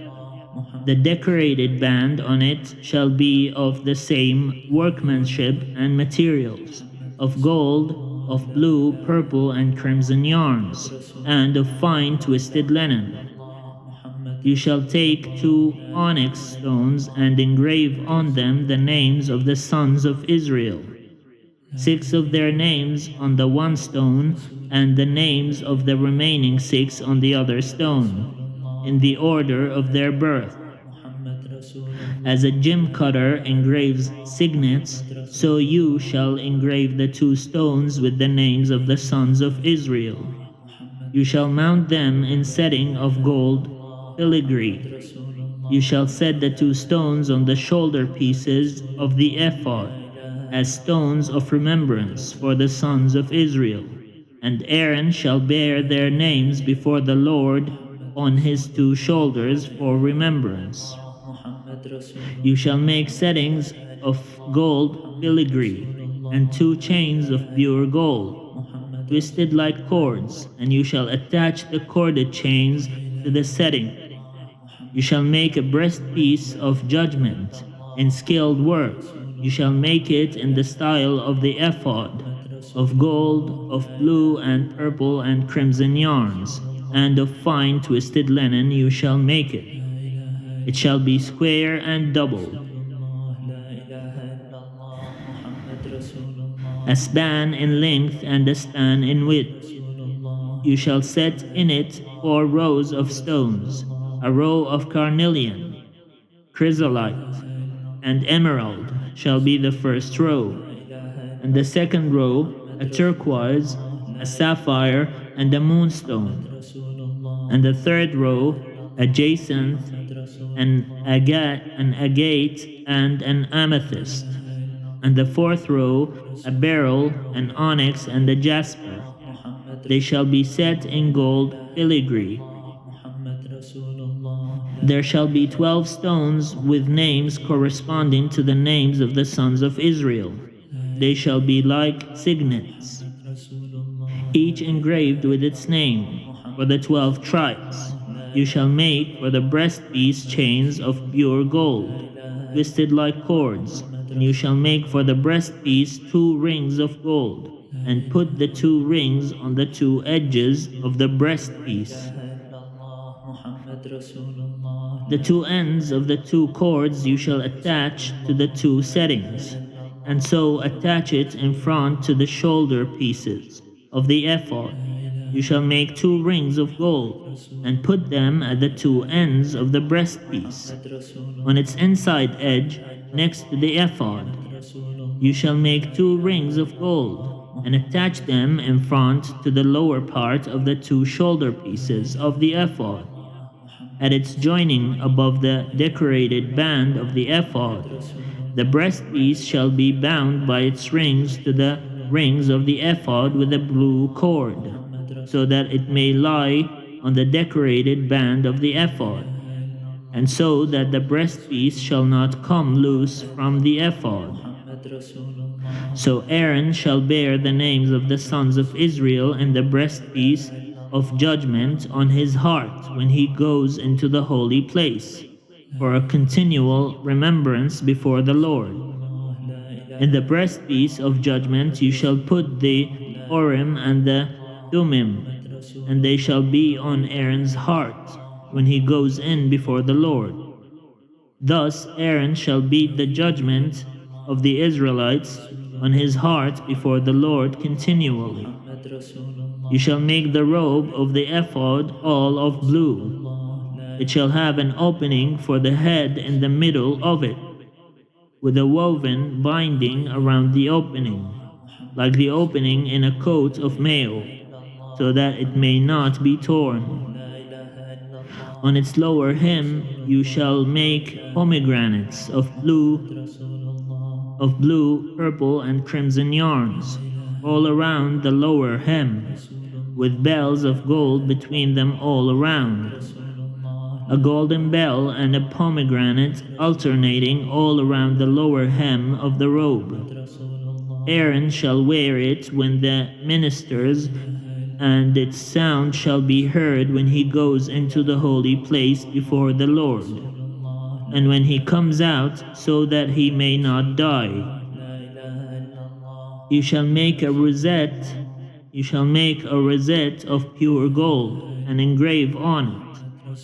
The decorated band on it shall be of the same workmanship and materials, of gold, of blue, purple, and crimson yarns, and of fine twisted linen. You shall take 2 onyx stones and engrave on them the names of the sons of Israel, 6 of their names on the one stone, and the names of the remaining 6 on the other stone, in the order of their birth. As a gem cutter engraves signets, so you shall engrave the 2 stones with the names of the sons of Israel. You shall mount them in setting of gold filigree. You shall set the 2 stones on the shoulder pieces of the ephod, as stones of remembrance for the sons of Israel. And Aaron shall bear their names before the Lord on his 2 shoulders for remembrance. You shall make settings of gold filigree, and 2 chains of pure gold, twisted like cords, and you shall attach the corded chains to the setting. You shall make a breastpiece of judgment in skilled work. You shall make it in the style of the ephod, of gold, of blue and purple and crimson yarns, and of fine twisted linen you shall make it. It shall be square and doubled, a span in length and a span in width. You shall set in it 4 rows of stones, a row of carnelian, chrysolite, and emerald shall be the first row, and the second row a turquoise, a sapphire, and a moonstone, and the third row a jacinth, an agate, and an amethyst, and the fourth row a beryl, an onyx, and a jasper. They shall be set in gold filigree. There shall be 12 stones with names corresponding to the names of the sons of Israel. They shall be like signets, each engraved with its name, for the 12 tribes. You shall make for the breastpiece chains of pure gold, twisted like cords, and you shall make for the breastpiece 2 rings of gold, and put the 2 rings on the 2 edges of the breastpiece. The 2 ends of the 2 cords you shall attach to the 2 settings, and so attach it in front to the shoulder pieces of the ephod. You shall make 2 rings of gold, and put them at the 2 ends of the breastpiece. On its inside edge, next to the ephod. You shall make 2 rings of gold, and attach them in front to the lower part of the 2 shoulder pieces of the ephod. At its joining above the decorated band of the ephod, the breastpiece shall be bound by its rings to the rings of the ephod with a blue cord, so that it may lie on the decorated band of the ephod, and so that the breastpiece shall not come loose from the ephod. So Aaron shall bear the names of the sons of Israel in the breastpiece of judgment on his heart when he goes into the holy place, for a continual remembrance before the Lord. In the breastpiece of judgment you shall put the Urim and the Thummim, and they shall be on Aaron's heart when he goes in before the Lord. Thus Aaron shall beat the judgment of the Israelites on his heart before the Lord continually. You shall make the robe of the ephod all of blue. It shall have an opening for the head in the middle of it, with a woven binding around the opening, like the opening in a coat of mail, so that it may not be torn. On its lower hem you shall make pomegranates of blue, purple, and crimson yarns, all around the lower hem, with bells of gold between them all around. A golden bell and a pomegranate alternating all around the lower hem of the robe. Aaron shall wear it when the ministers, and its sound shall be heard when he goes into the holy place before the Lord, and when he comes out, so that he may not die. You shall make a rosette of pure gold, and engrave on it,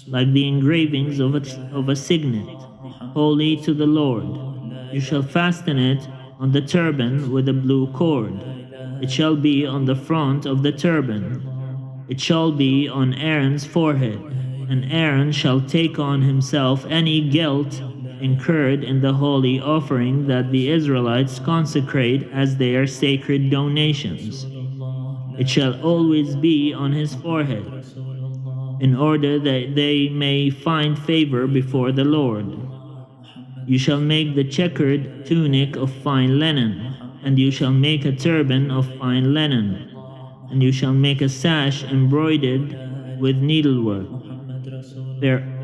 like the engravings of a signet, holy to the Lord. You shall fasten it on the turban with a blue cord. It shall be on the front of the turban. It shall be on Aaron's forehead, and Aaron shall take on himself any guilt incurred in the holy offering that the Israelites consecrate as their sacred donations. It shall always be on his forehead, in order that they may find favor before the Lord. You shall make the checkered tunic of fine linen, and you shall make a turban of fine linen, and you shall make a sash embroidered with needlework.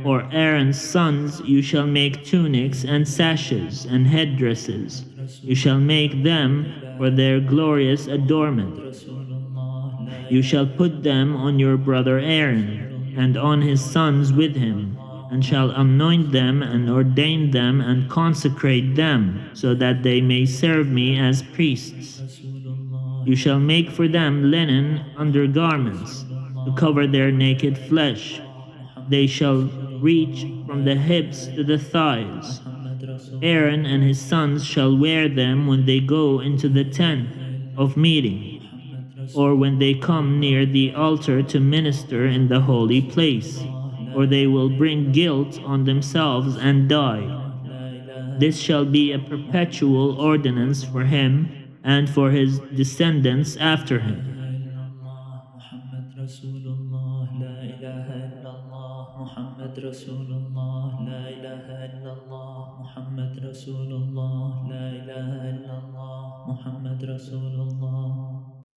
For Aaron's sons you shall make tunics and sashes and headdresses. You shall make them for their glorious adornment. You shall put them on your brother Aaron, and on his sons with him, and shall anoint them and ordain them and consecrate them, so that they may serve me as priests. You shall make for them linen undergarments to cover their naked flesh. They shall reach from the hips to the thighs. Aaron and his sons shall wear them when they go into the tent of meeting, or when they come near the altar to minister in the holy place, or they will bring guilt on themselves and die. This shall be a perpetual ordinance for him and for his descendants after him.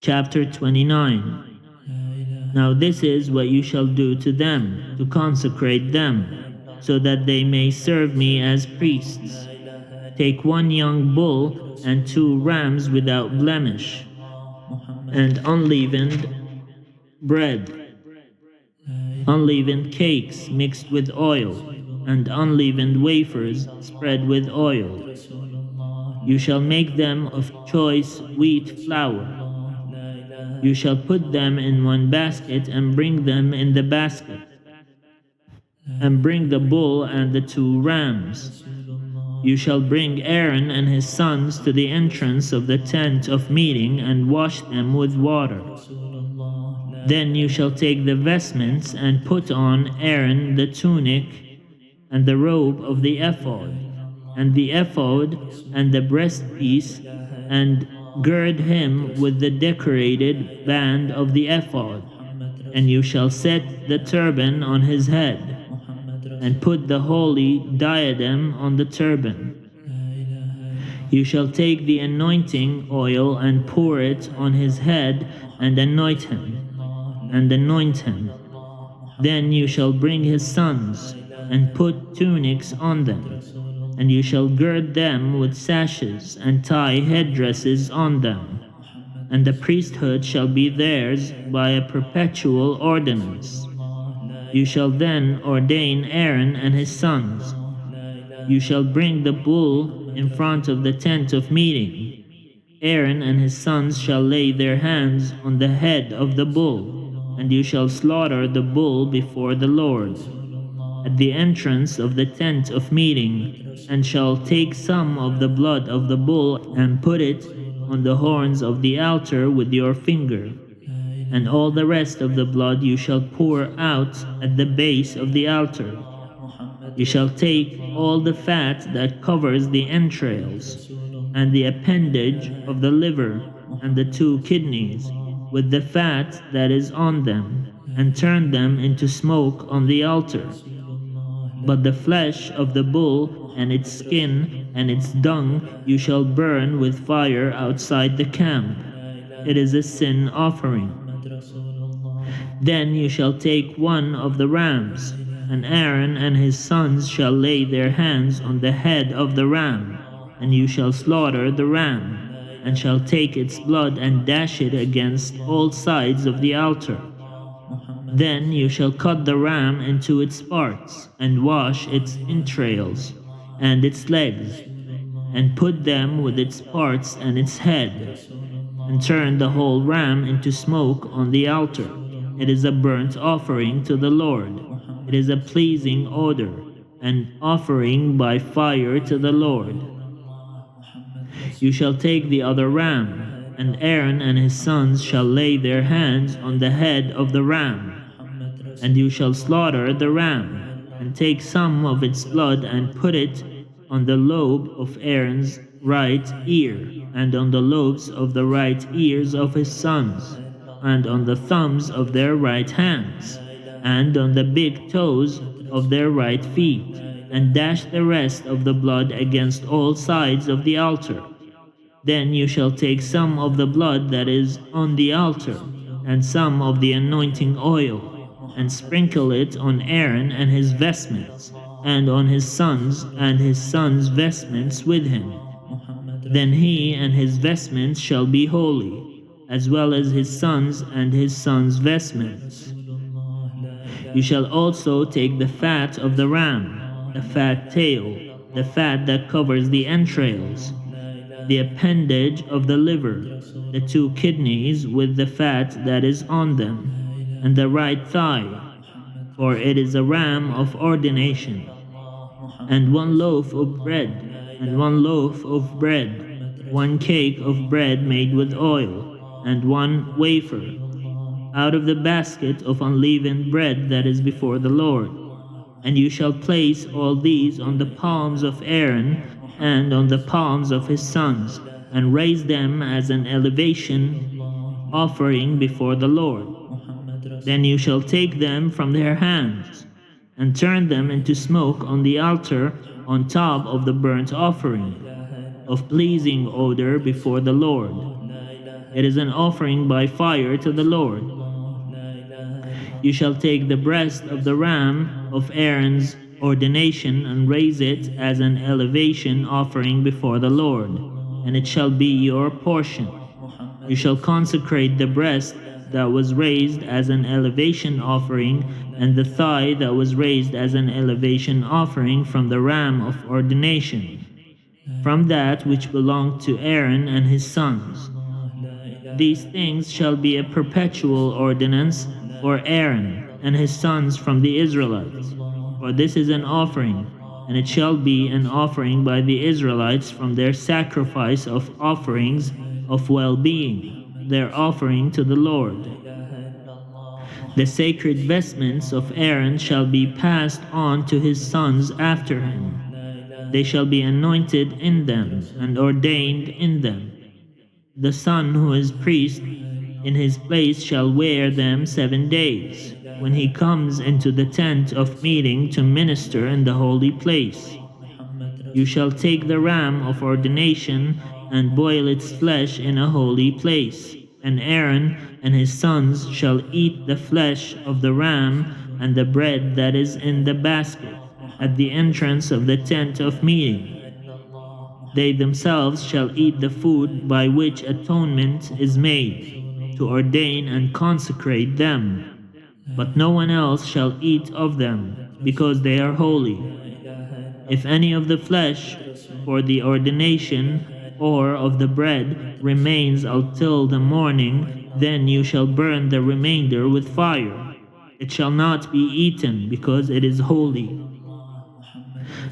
Chapter 29. Now this is what you shall do to them, to consecrate them, so that they may serve me as priests. Take 1 young bull and 2 rams without blemish, and unleavened bread, unleavened cakes mixed with oil, and unleavened wafers spread with oil. You shall make them of choice wheat flour. You shall put them in 1 basket and bring them in the basket, and bring the bull and the 2 rams. You shall bring Aaron and his sons to the entrance of the tent of meeting and wash them with water. Then you shall take the vestments and put on Aaron the tunic and the robe of the ephod. and the ephod, and the breastpiece, and gird him with the decorated band of the ephod. And you shall set the turban on his head, and put the holy diadem on the turban. You shall take the anointing oil and pour it on his head, and anoint him, and anoint him. Then you shall bring his sons, and put tunics on them, and you shall gird them with sashes, and tie headdresses on them. And the priesthood shall be theirs by a perpetual ordinance. You shall then ordain Aaron and his sons. You shall bring the bull in front of the tent of meeting. Aaron and his sons shall lay their hands on the head of the bull, and you shall slaughter the bull before the Lord at the entrance of the tent of meeting, and shall take some of the blood of the bull and put it on the horns of the altar with your finger. And all the rest of the blood you shall pour out at the base of the altar. You shall take all the fat that covers the entrails, and the appendage of the liver, and the 2 kidneys, with the fat that is on them, and turn them into smoke on the altar. But the flesh of the bull, and its skin, and its dung, you shall burn with fire outside the camp. It is a sin offering. Then you shall take one of the rams, and Aaron and his sons shall lay their hands on the head of the ram, and you shall slaughter the ram, and shall take its blood and dash it against all sides of the altar. Then you shall cut the ram into its parts, and wash its entrails, and its legs, and put them with its parts and its head, and turn the whole ram into smoke on the altar. It is a burnt offering to the Lord. It is a pleasing odor, an offering by fire to the Lord. You shall take the other ram, and Aaron and his sons shall lay their hands on the head of the ram. And you shall slaughter the ram, and take some of its blood and put it on the lobe of Aaron's right ear, and on the lobes of the right ears of his sons, and on the thumbs of their right hands, and on the big toes of their right feet, and dash the rest of the blood against all sides of the altar. Then you shall take some of the blood that is on the altar, and some of the anointing oil, and sprinkle it on Aaron and his vestments, and on his sons and his sons' vestments with him. Then he and his vestments shall be holy, as well as his sons and his sons' vestments. You shall also take the fat of the ram, the fat tail, the fat that covers the entrails, the appendage of the liver, the 2 kidneys with the fat that is on them, and the right thigh, for it is a ram of ordination, and 1 loaf of bread, and 1 loaf of bread, 1 cake of bread made with oil, and 1 wafer, out of the basket of unleavened bread that is before the Lord. And you shall place all these on the palms of Aaron and on the palms of his sons, and raise them as an elevation offering before the Lord. Then you shall take them from their hands, and turn them into smoke on the altar on top of the burnt offering, of pleasing odor before the Lord. It is an offering by fire to the Lord. You shall take the breast of the ram of Aaron's ordination and raise it as an elevation offering before the Lord, and it shall be your portion. You shall consecrate the breast that was raised as an elevation offering, and the thigh that was raised as an elevation offering from the ram of ordination, from that which belonged to Aaron and his sons. These things shall be a perpetual ordinance for Aaron and his sons from the Israelites. For this is an offering, and it shall be an offering by the Israelites from their sacrifice of offerings of well-being, their offering to the Lord. The sacred vestments of Aaron shall be passed on to his sons after him. they shall be anointed in them and ordained in them. The son who is priest in his place shall wear them 7 days, when he comes into the tent of meeting to minister in the holy place. You shall take the ram of ordination and boil its flesh in a holy place, and Aaron and his sons shall eat the flesh of the ram and the bread that is in the basket at the entrance of the tent of meeting. They themselves shall eat the food by which atonement is made, to ordain and consecrate them. But no one else shall eat of them, because they are holy. If any of the flesh for the ordination or of the bread remains until the morning, then you shall burn the remainder with fire. It shall not be eaten, because it is holy.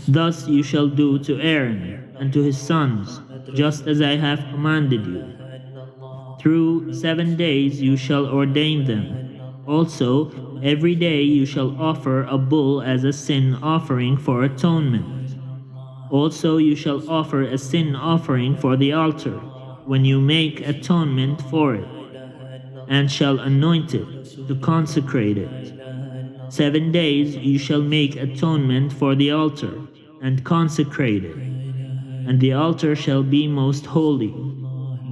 Thus you shall do to Aaron and to his sons, just as I have commanded you. Through 7 days you shall ordain them. Also, every day you shall offer a bull as a sin offering for atonement. Also you shall offer a sin offering for the altar, when you make atonement for it, and shall anoint it, to consecrate it. 7 days you shall make atonement for the altar, and consecrate it, and the altar shall be most holy.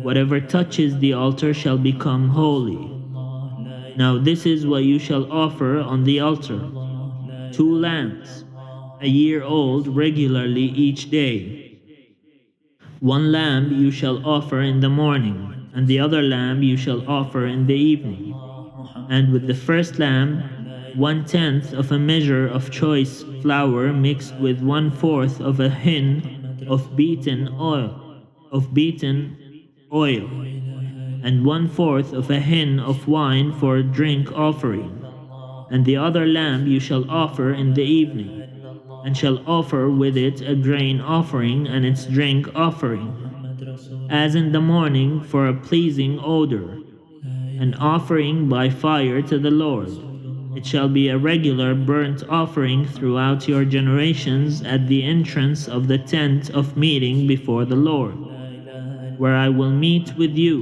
Whatever touches the altar shall become holy. Now this is what you shall offer on the altar: 2 lambs, a year old, regularly each day. 1 lamb you shall offer in the morning, and the other lamb you shall offer in the evening. And with the first lamb, 1/10 of a measure of choice flour mixed with 1/4 of a hin of beaten oil, and 1/4 of a hin of wine for a drink offering. And the other lamb you shall offer in the evening, and shall offer with it a grain offering and its drink offering, as in the morning, for a pleasing odor, an offering by fire to the Lord. It shall be a regular burnt offering throughout your generations at the entrance of the tent of meeting before the Lord, where I will meet with you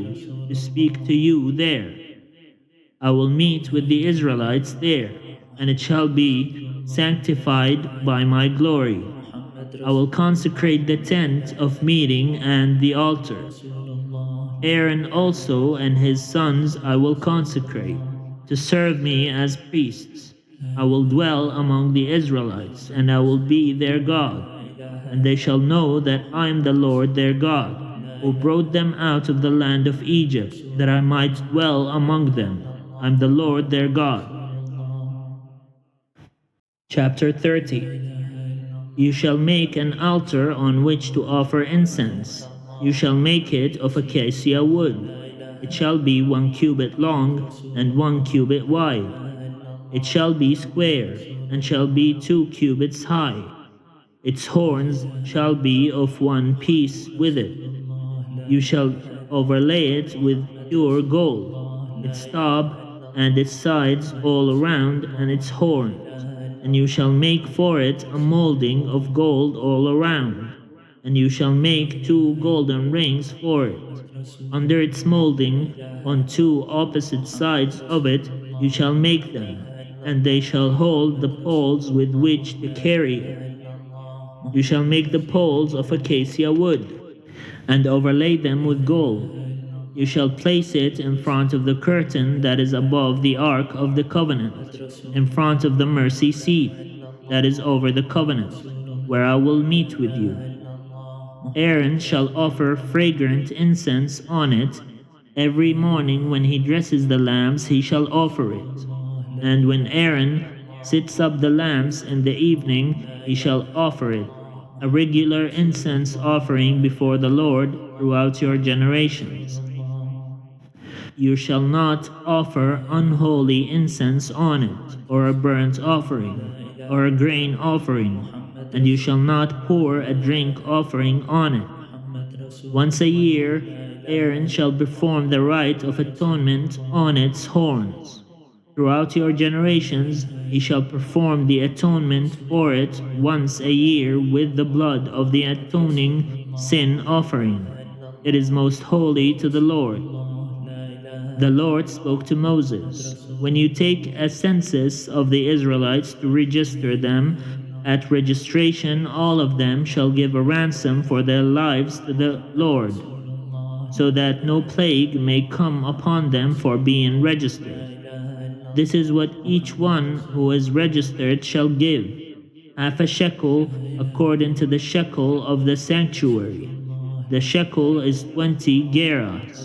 to speak to you there. I will meet with the Israelites there, and it shall be sanctified by my glory. I will consecrate the tent of meeting and the altar. Aaron also and his sons I will consecrate, to serve me as priests. I will dwell among the Israelites, and I will be their God. And they shall know that I am the Lord their God, who brought them out of the land of Egypt, that I might dwell among them. I am the Lord their God. Chapter 30. You shall make an altar on which to offer incense. You shall make it of acacia wood. It shall be 1 cubit long and 1 cubit wide. It shall be square, and shall be 2 cubits high. Its horns shall be of 1 piece with it. You shall overlay it with pure gold, its top and its sides all around, and its horns. And you shall make for it a molding of gold all around. And you shall make 2 golden rings for it. Under its molding, on 2 opposite sides of it, you shall make them, and they shall hold the poles with which to carry it. You shall make the poles of acacia wood, and overlay them with gold. You shall place it in front of the curtain that is above the ark of the covenant, in front of the mercy seat that is over the covenant, where I will meet with you. Aaron shall offer fragrant incense on it. Every morning when he dresses the lamps, he shall offer it. And when Aaron sits up the lamps in the evening, he shall offer it, a regular incense offering before the Lord throughout your generations. You shall not offer unholy incense on it, or a burnt offering, or a grain offering, and you shall not pour a drink offering on it. Once a year, Aaron shall perform the rite of atonement on its horns. Throughout your generations, he shall perform the atonement for it once a year with the blood of the atoning sin offering. It is most holy to the Lord. The Lord spoke to Moses, "When you take a census of the Israelites to register them, at registration all of them shall give a ransom for their lives to the Lord, so that no plague may come upon them for being registered. This is what each one who is registered shall give, half a shekel according to the shekel of the sanctuary. The shekel is 20 gerahs,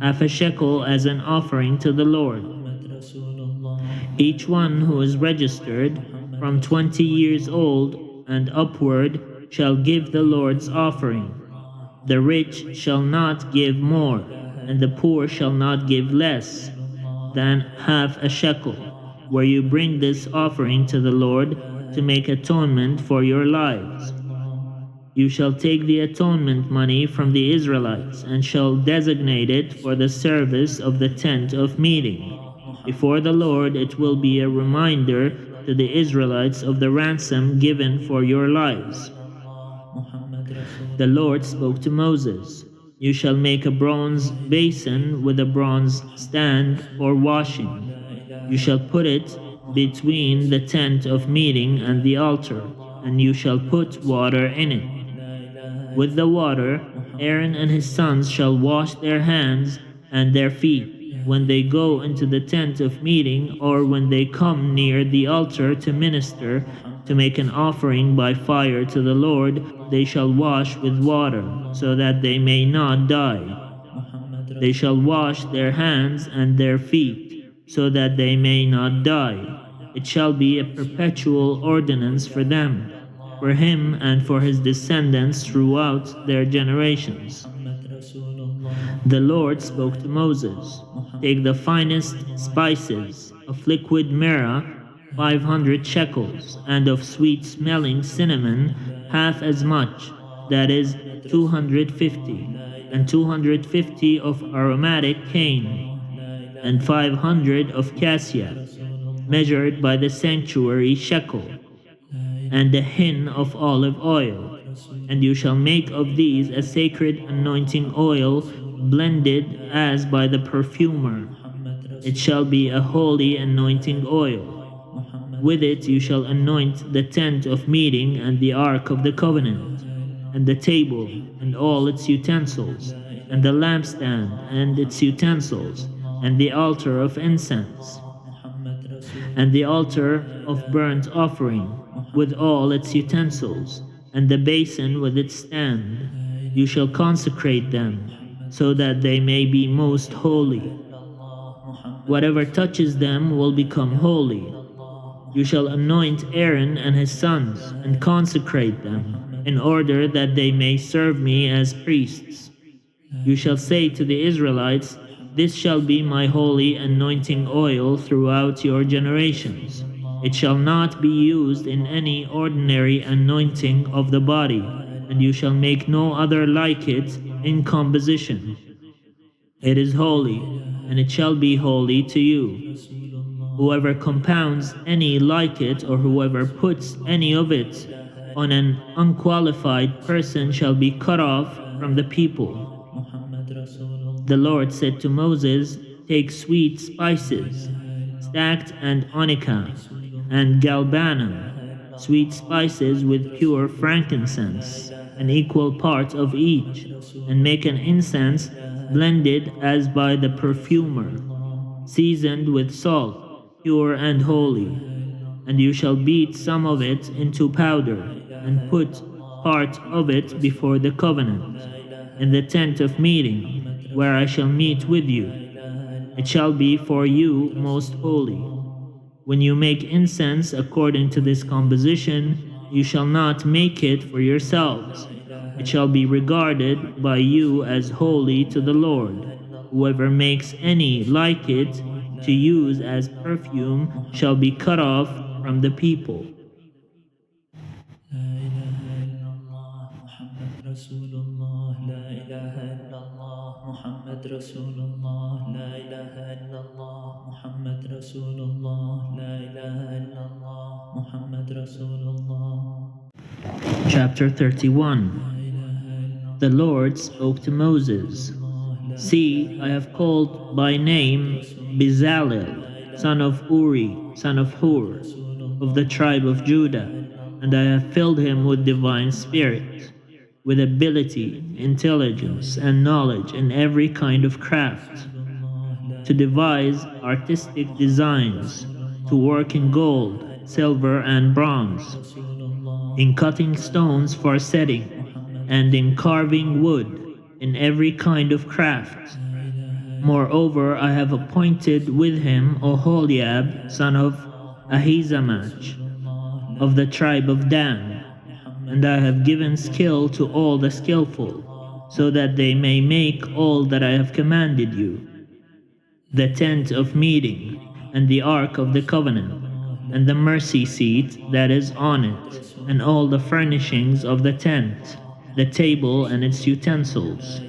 half a shekel as an offering to the Lord. Each one who is registered from 20 years old and upward shall give the Lord's offering. The rich shall not give more, and the poor shall not give less than half a shekel, where you bring this offering to the Lord to make atonement for your lives. You shall take the atonement money from the Israelites and shall designate it for the service of the tent of meeting. Before the Lord it will be a reminder to the Israelites of the ransom given for your lives." The Lord spoke to Moses, "You shall make a bronze basin with a bronze stand for washing. You shall put it between the tent of meeting and the altar, and you shall put water in it. With the water, Aaron and his sons shall wash their hands and their feet when they go into the tent of meeting or when they come near the altar to minister, to make an offering by fire to the Lord. They shall wash with water, so that they may not die. They shall wash their hands and their feet, so that they may not die. It shall be a perpetual ordinance for them, for him and for his descendants throughout their generations." The Lord spoke to Moses, "Take the finest spices of liquid myrrh, 500 shekels, and of sweet-smelling cinnamon, half as much, that is, 250, and 250 of aromatic cane, and 500 of cassia, measured by the sanctuary shekel, and a hin of olive oil. And you shall make of these a sacred anointing oil, blended as by the perfumer. It shall be a holy anointing oil. With it you shall anoint the tent of meeting and the ark of the covenant, and the table and all its utensils, and the lampstand and its utensils, and the altar of incense, and the altar of burnt offering with all its utensils, and the basin with its stand. You shall consecrate them, so that they may be most holy. Whatever touches them will become holy. You shall anoint Aaron and his sons, and consecrate them, in order that they may serve me as priests. You shall say to the Israelites, 'This shall be my holy anointing oil throughout your generations. It shall not be used in any ordinary anointing of the body, and you shall make no other like it in composition. It is holy, and it shall be holy to you. Whoever compounds any like it, or whoever puts any of it on an unqualified person shall be cut off from the people." The Lord said to Moses, "Take sweet spices, stacte and onycha, and galbanum, sweet spices with pure frankincense, an equal part of each, and make an incense blended as by the perfumer, seasoned with salt, pure and holy. And you shall beat some of it into powder, and put part of it before the covenant, in the tent of meeting, where I shall meet with you. It shall be for you most holy. When you make incense according to this composition, you shall not make it for yourselves. It shall be regarded by you as holy to the Lord. Whoever makes any like it to use as perfume shall be cut off from the people." محمد رسول الله لا إله إلا الله محمد رسول الله لا إله إلا الله محمد رسول الله. Chapter 31. The Lord spoke to Moses, "See, I have called by name Bezalel, son of Uri, son of Hur, of the tribe of Judah, and I have filled him with divine spirit, with ability, intelligence, and knowledge in every kind of craft, to devise artistic designs, to work in gold, silver, and bronze, in cutting stones for setting, and in carving wood, in every kind of craft. Moreover, I have appointed with him Oholiab, son of Ahisamach, of the tribe of Dan, and I have given skill to all the skillful, so that they may make all that I have commanded you: the tent of meeting, and the ark of the covenant, and the mercy seat that is on it, and all the furnishings of the tent, the table and its utensils,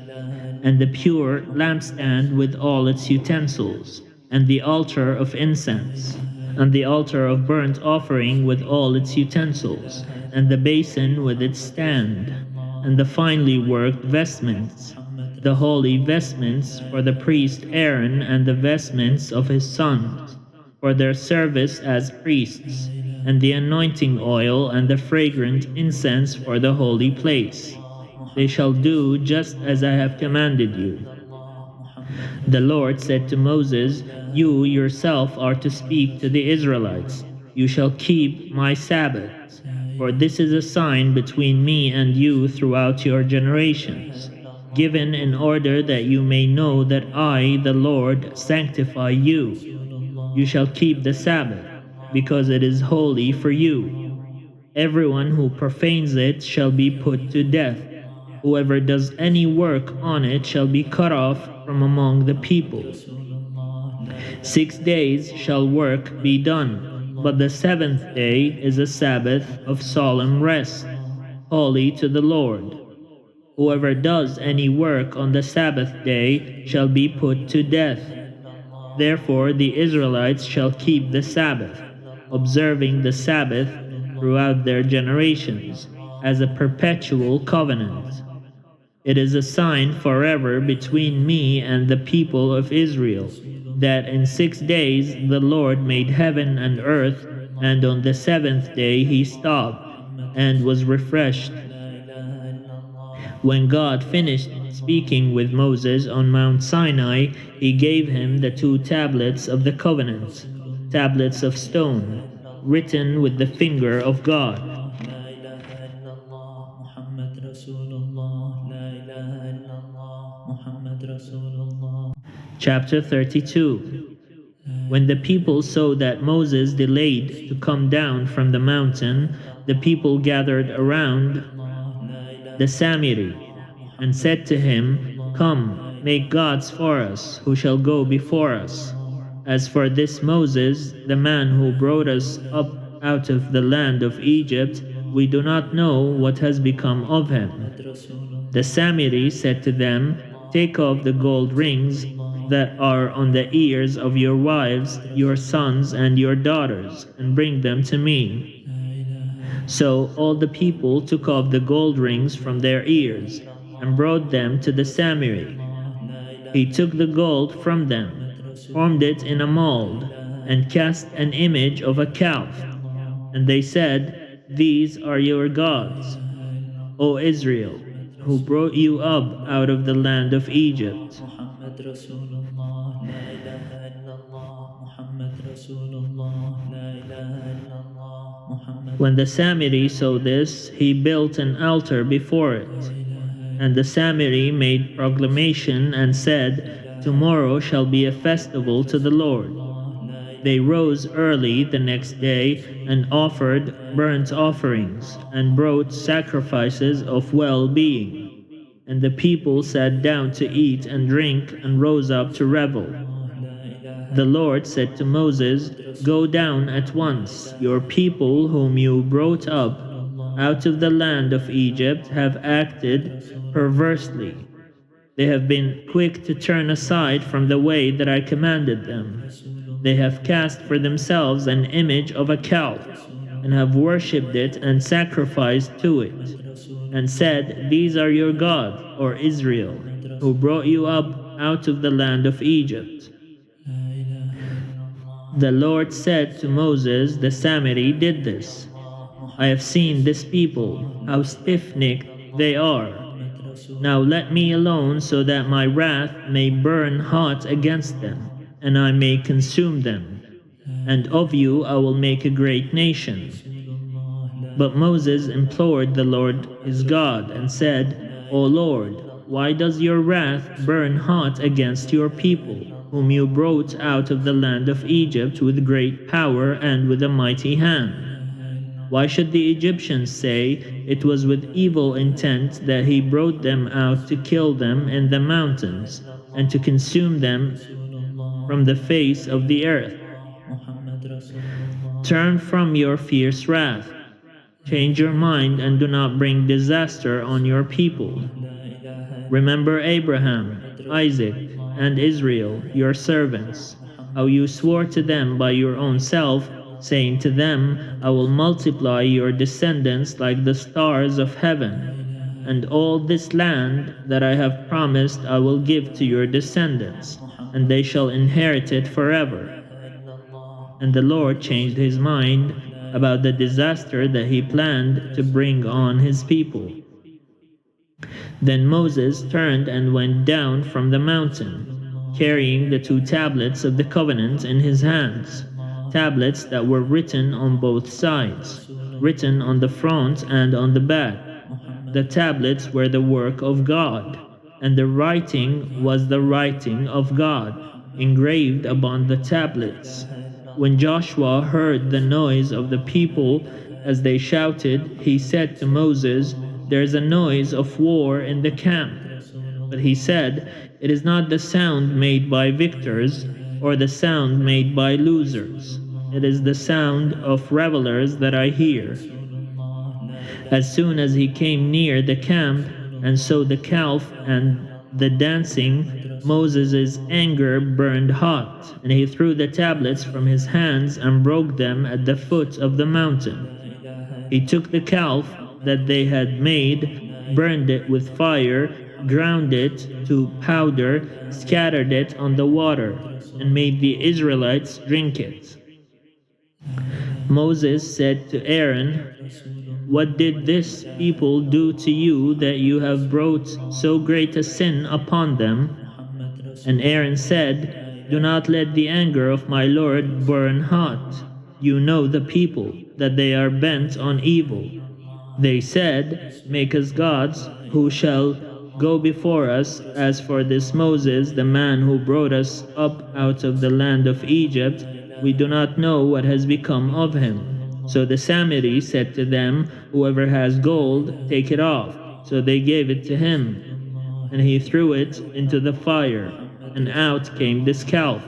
and the pure lampstand with all its utensils, and the altar of incense, and the altar of burnt offering with all its utensils, and the basin with its stand, and the finely worked vestments, the holy vestments for the priest Aaron, and the vestments of his sons for their service as priests, and the anointing oil and the fragrant incense for the holy place. They shall do just as I have commanded you." The Lord said to Moses, "You yourself are to speak to the Israelites. You shall keep my Sabbaths, for this is a sign between me and you throughout your generations, given in order that you may know that I, the Lord, sanctify you. You shall keep the Sabbath, because it is holy for you. Everyone who profanes it shall be put to death. Whoever does any work on it shall be cut off from among the people. 6 days shall work be done, but the seventh day is a Sabbath of solemn rest, holy to the Lord. Whoever does any work on the Sabbath day shall be put to death. Therefore the Israelites shall keep the Sabbath, observing the Sabbath throughout their generations, as a perpetual covenant. It is a sign forever between me and the people of Israel, that in 6 days the Lord made heaven and earth, and on the seventh day he stopped and was refreshed. When God finished speaking with Moses on Mount Sinai, he gave him the 2 tablets of the covenant, tablets of stone, written with the finger of God. Chapter 32. When the people saw that Moses delayed to come down from the mountain, the people gathered around the Samiri and said to him, "Come, make gods for us, who shall go before us. As for this Moses, the man who brought us up out of the land of Egypt, we do not know what has become of him." The Samiri said to them, "Take off the gold rings that are on the ears of your wives, your sons, and your daughters, and bring them to me." So all the people took off the gold rings from their ears and brought them to the Samiri. He took the gold from them, formed it in a mold, and cast an image of a calf. And they said, "These are your gods, O Israel, who brought you up out of the land of Egypt." When the Samiri saw this, he built an altar before it. And the Samiri made proclamation and said, "Tomorrow shall be a festival to the Lord." They rose early the next day and offered burnt offerings and brought sacrifices of well-being. And the people sat down to eat and drink and rose up to revel. The Lord said to Moses, "Go down at once. Your people whom you brought up out of the land of Egypt have acted perversely. They have been quick to turn aside from the way that I commanded them. They have cast for themselves an image of a calf, and have worshipped it and sacrificed to it, and said, These are your gods, or Israel, who brought you up out of the land of Egypt. The Lord said to Moses, the Samiri did this. I have seen this people, how stiff-necked they are. Now let me alone, so that my wrath may burn hot against them, and I may consume them. And of you I will make a great nation. But Moses implored the Lord his God, and said, O Lord, why does your wrath burn hot against your people, whom you brought out of the land of Egypt with great power and with a mighty hand? Why should the Egyptians say, It was with evil intent that he brought them out to kill them in the mountains, and to consume them from the face of the earth? Turn from your fierce wrath. Change your mind and do not bring disaster on your people. Remember Abraham, Isaac, and Israel, your servants, how you swore to them by your own self, saying to them, I will multiply your descendants like the stars of heaven, and all this land that I have promised I will give to your descendants, and they shall inherit it forever. And the Lord changed his mind about the disaster that he planned to bring on his people. Then Moses turned and went down from the mountain, carrying the 2 tablets of the covenant in his hands, tablets that were written on both sides, written on the front and on the back. The tablets were the work of God, and the writing was the writing of God, engraved upon the tablets. When Joshua heard the noise of the people as they shouted, he said to Moses, There is a noise of war in the camp. But he said, It is not the sound made by victors, or the sound made by losers. It is the sound of revelers that I hear. As soon as he came near the camp and saw the calf and the dancing, Moses' anger burned hot, and he threw the tablets from his hands and broke them at the foot of the mountain. He took the calf that they had made, burned it with fire, ground it to powder, scattered it on the water, and made the Israelites drink it. Moses said to Aaron, What did this people do to you that you have brought so great a sin upon them? And Aaron said, Do not let the anger of my Lord burn hot. You know the people, that they are bent on evil. They said, Make us gods who shall go before us. As for this Moses, the man who brought us up out of the land of Egypt, we do not know what has become of him. So the Samiri said to them, Whoever has gold, take it off. So they gave it to him, and he threw it into the fire, and out came this calf.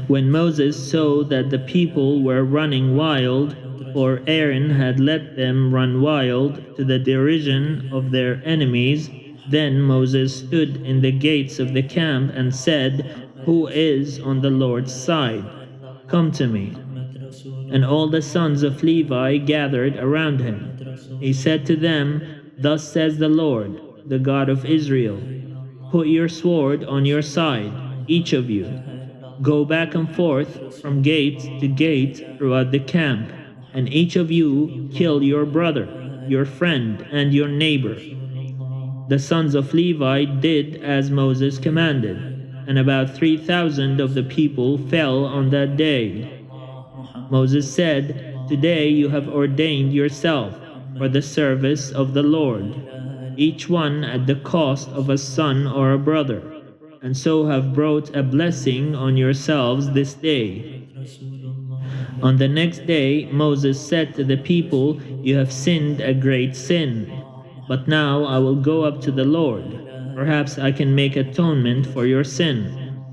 When Moses saw that the people were running wild, for Aaron had let them run wild to the derision of their enemies, then Moses stood in the gates of the camp and said, Who is on the Lord's side? Come to me. And all the sons of Levi gathered around him. He said to them, Thus says the Lord, the God of Israel, Put your sword on your side, each of you. Go back and forth from gate to gate throughout the camp, and each of you kill your brother, your friend, and your neighbor. The sons of Levi did as Moses commanded, and about 3,000 of the people fell on that day. Moses said, Today you have ordained yourself for the service of the Lord, each one at the cost of a son or a brother, and so have brought a blessing on yourselves this day. On the next day, Moses said to the people, You have sinned a great sin, but now I will go up to the Lord. Perhaps I can make atonement for your sin.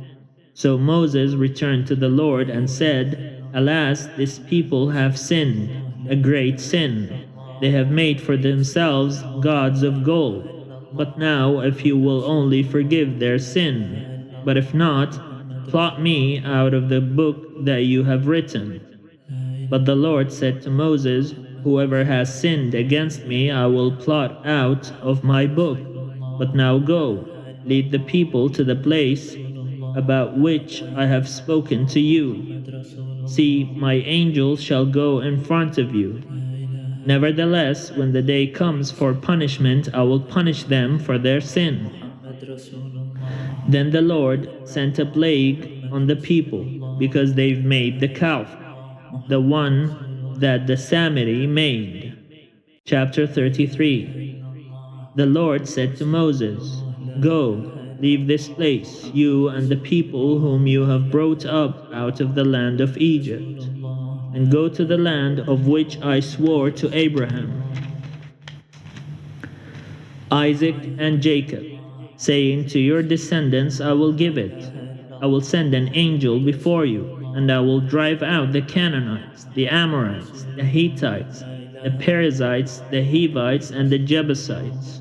So Moses returned to the Lord and said, Alas, this people have sinned, a great sin. They have made for themselves gods of gold. But now, if you will only forgive their sin, but if not, blot me out of the book that you have written. But the Lord said to Moses, Whoever has sinned against me, I will blot out of my book. But now go, lead the people to the place about which I have spoken to you. See, my angels shall go in front of you. Nevertheless, when the day comes for punishment, I will punish them for their sin. Then the Lord sent a plague on the people, because they've made the calf, the one that the Samiri made. Chapter 33. The Lord said to Moses, Go, leave this place, you and the people whom you have brought up out of the land of Egypt, and go to the land of which I swore to Abraham, Isaac, and Jacob, saying, To your descendants I will give it. I will send an angel before you, and I will drive out the Canaanites, the Amorites, the Hittites, the Perizzites, the Hivites, and the Jebusites.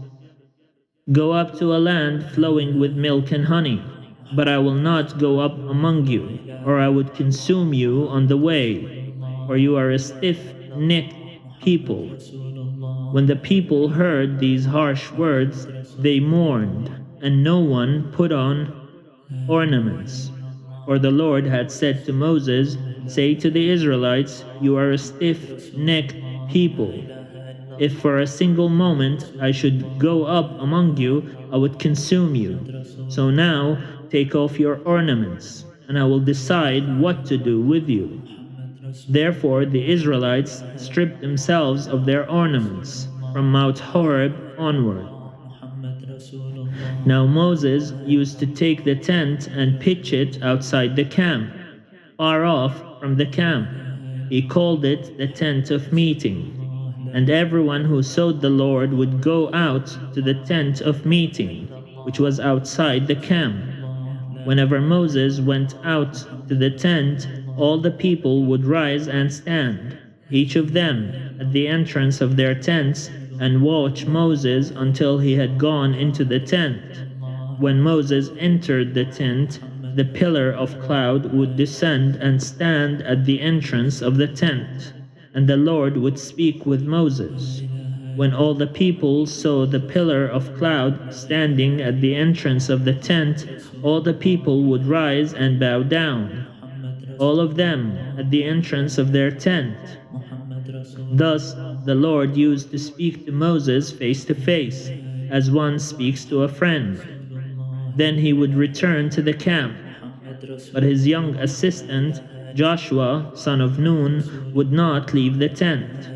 Go up to a land flowing with milk and honey, but I will not go up among you, or I would consume you on the way, for you are a stiff-necked people. When the people heard these harsh words, they mourned, and no one put on ornaments. For the Lord had said to Moses, Say to the Israelites, You are a stiff-necked people. If for a single moment I should go up among you, I would consume you. So now take off your ornaments, and I will decide what to do with you. Therefore the Israelites stripped themselves of their ornaments from Mount Horeb onward. Now Moses used to take the tent and pitch it outside the camp, far off from the camp. He called it the tent of meeting. And everyone who sought the Lord would go out to the tent of meeting, which was outside the camp. Whenever Moses went out to the tent, all the people would rise and stand, each of them at the entrance of their tents, and watch Moses until he had gone into the tent. When Moses entered the tent, the pillar of cloud would descend and stand at the entrance of the tent, and the Lord would speak with Moses. When all the people saw the pillar of cloud standing at the entrance of the tent, all the people would rise and bow down, all of them at the entrance of their tent. Thus the Lord used to speak to Moses face to face, as one speaks to a friend. Then he would return to the camp. But his young assistant, Joshua, son of Nun, would not leave the tent.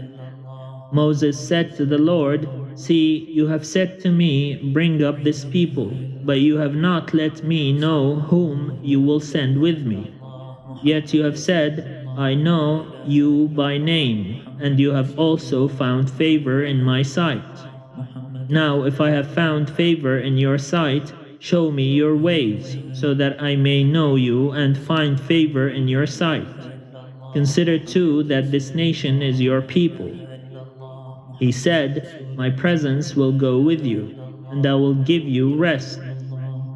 Moses said to the Lord, See, you have said to me, Bring up this people, but you have not let me know whom you will send with me. Yet you have said, I know you by name, and you have also found favor in my sight. Now, if I have found favor in your sight, show me your ways, so that I may know you and find favor in your sight. Consider too that this nation is your people. He said, My presence will go with you, and I will give you rest.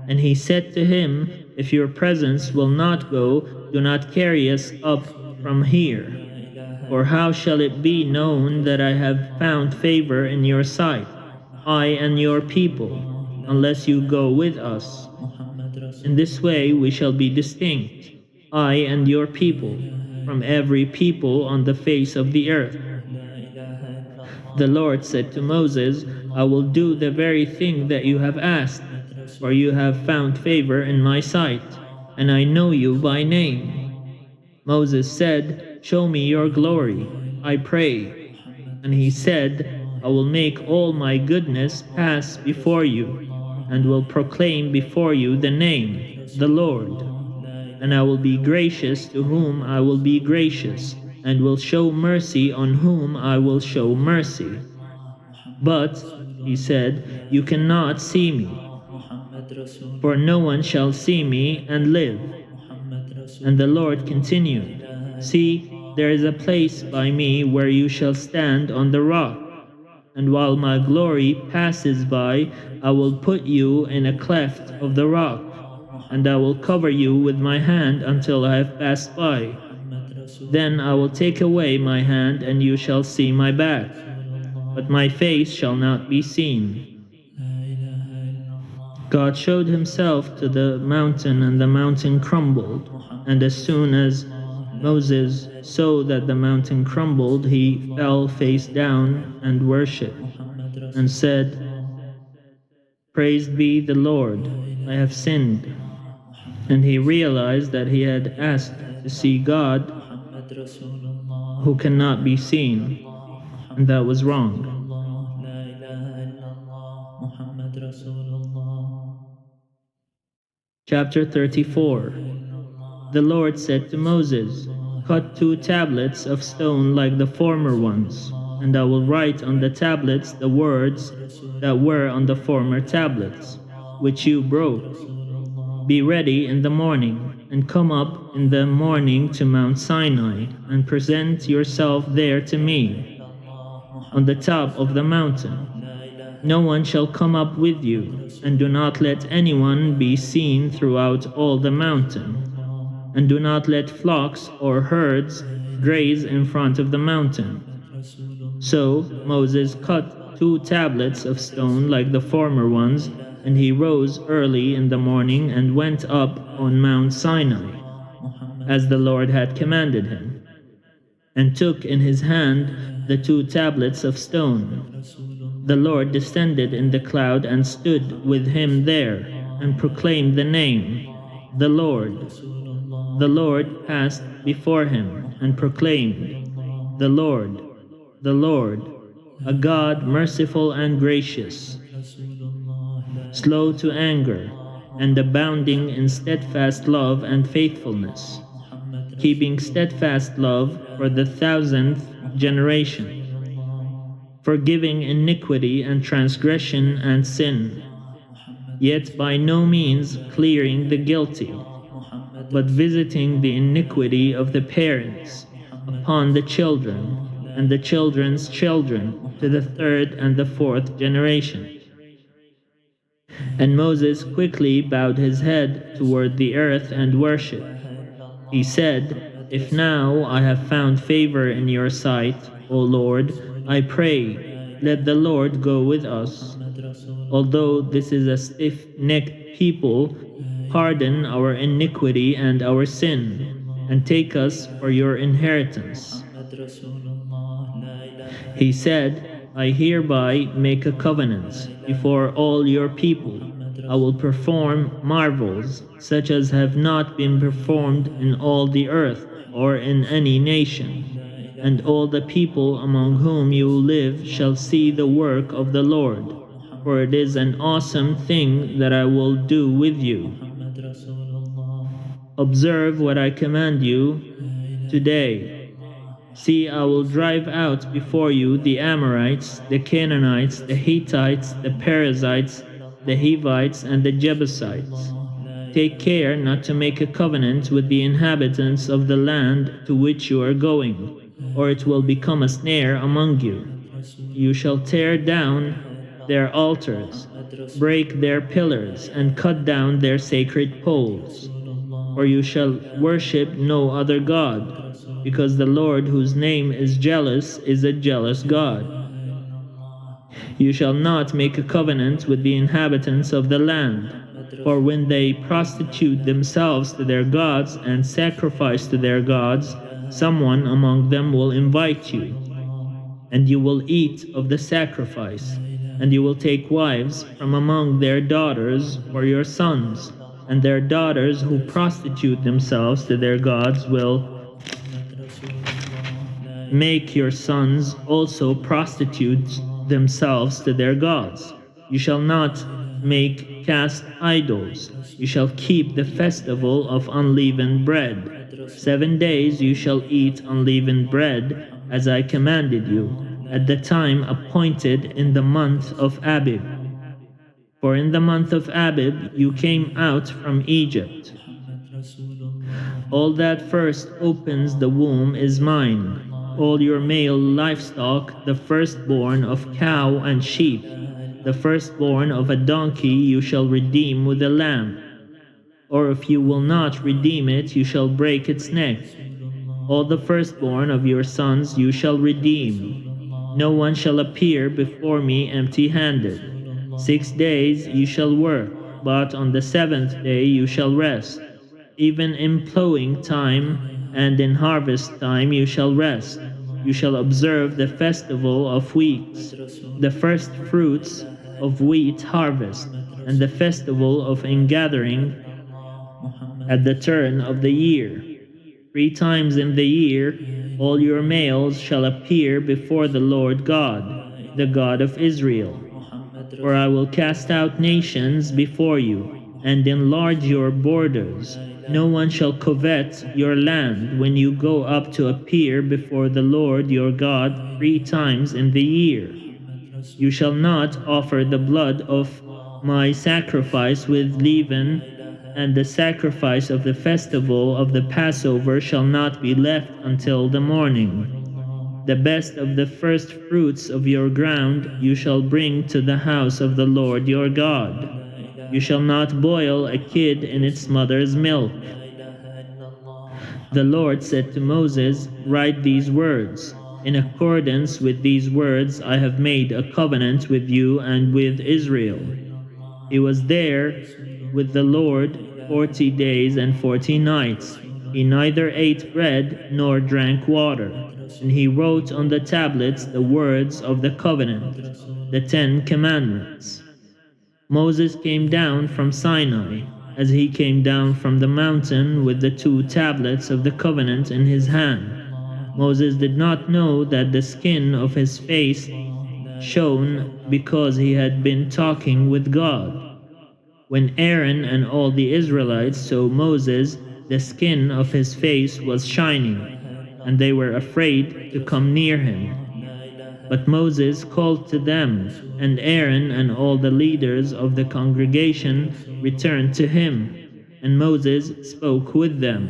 And he said to him, If your presence will not go, do not carry us up from here. For how shall it be known that I have found favor in your sight, I and your people, unless you go with us? In this way we shall be distinct, I and your people, from every people on the face of the earth. The Lord said to Moses, I will do the very thing that you have asked, for you have found favor in my sight, and I know you by name. Moses said, Show me your glory, I pray. And he said, I will make all my goodness pass before you, and will proclaim before you the name, the Lord. And I will be gracious to whom I will be gracious, and will show mercy on whom I will show mercy. But, he said, you cannot see me, for no one shall see me and live. And the Lord continued, See, there is a place by me where you shall stand on the rock. and while my glory passes by, I will put you in a cleft of the rock, and I will cover you with my hand until I have passed by. Then I will take away my hand, and you shall see my back, but my face shall not be seen. God showed himself to the mountain, and the mountain crumbled. And as soon as Moses saw that the mountain crumbled, he fell face down and worshipped, and said, "Praised be the Lord, I have sinned." And he realized that he had asked to see God who cannot be seen, and that was wrong. Chapter 34. The Lord said to Moses, "Cut 2 tablets of stone like the former ones, and I will write on the tablets the words that were on the former tablets, which you broke. Be ready in the morning, and come up in the morning to Mount Sinai, and present yourself there to me, on the top of the mountain. No one shall come up with you, and do not let anyone be seen throughout all the mountain, and do not let flocks or herds graze in front of the mountain." So Moses cut 2 tablets of stone like the former ones, and he rose early in the morning and went up on Mount Sinai, as the Lord had commanded him, and took in his hand the 2 tablets of stone. The Lord descended in the cloud and stood with him there, and proclaimed the name, "The Lord." The Lord passed before him and proclaimed, "The Lord, the Lord, a God merciful and gracious, slow to anger, and abounding in steadfast love and faithfulness, keeping steadfast love for the 1,000th generation, forgiving iniquity and transgression and sin, yet by no means clearing the guilty, but visiting the iniquity of the parents upon the children and the children's children to the 3rd and the 4th generation." And Moses quickly bowed his head toward the earth and worshipped. He said, "If now I have found favor in your sight, O Lord, I pray, let the Lord go with us. Although this is a stiff-necked people, pardon our iniquity and our sin, and take us for your inheritance." He said, "I hereby make a covenant before all your people. I will perform marvels such as have not been performed in all the earth or in any nation, and all the people among whom you live shall see the work of the Lord, for it is an awesome thing that I will do with you. Observe what I command you today. See, I will drive out before you the Amorites, the Canaanites, the Hittites, the Perizzites, the Hivites, and the Jebusites. Take care not to make a covenant with the inhabitants of the land to which you are going, or it will become a snare among you. You shall tear down their altars, break their pillars, and cut down their sacred poles. Or you shall worship no other God, because the Lord, whose name is jealous, is a jealous God. You shall not make a covenant with the inhabitants of the land, for when they prostitute themselves to their gods and sacrifice to their gods, someone among them will invite you, and you will eat of the sacrifice, and you will take wives from among their daughters for your sons, and their daughters who prostitute themselves to their gods will make your sons also prostitute themselves to their gods. You shall not make cast idols. You shall keep the festival of unleavened bread. 7 days you shall eat unleavened bread, as I commanded you, at the time appointed in the month of Abib. For in the month of Abib you came out from Egypt. All that first opens the womb is mine. all your male livestock, the firstborn of cow and sheep, the firstborn of a donkey you shall redeem with a lamb. Or if you will not redeem it, you shall break its neck. All the firstborn of your sons you shall redeem. No one shall appear before me empty-handed. 6 days you shall work, but on the 7th day you shall rest. Even in plowing time and in harvest time you shall rest. You shall observe the festival of weeks, the first fruits of wheat harvest, and the festival of ingathering at the turn of the year. 3 times in the year all your males shall appear before the Lord God, the God of Israel. For I will cast out nations before you, and enlarge your borders. No one shall covet your land when you go up to appear before the Lord your God 3 times in the year. You shall not offer the blood of my sacrifice with leaven, and the sacrifice of the festival of the Passover shall not be left until the morning. The best of the first fruits of your ground you shall bring to the house of the Lord your God. You shall not boil a kid in its mother's milk. The Lord said to Moses, "Write these words. In accordance with these words I have made a covenant with you and with Israel." He was there with the Lord 40 days and 40 nights. He neither ate bread nor drank water. And he wrote on the tablets the words of the covenant, the 10 Commandments. Moses came down from Sinai, as he came down from the mountain with the 2 tablets of the covenant in his hand. Moses did not know that the skin of his face shone because he had been talking with God. When Aaron and all the Israelites saw Moses, the skin of his face was shining, and they were afraid to come near him. But Moses called to them, and Aaron and all the leaders of the congregation returned to him, and Moses spoke with them.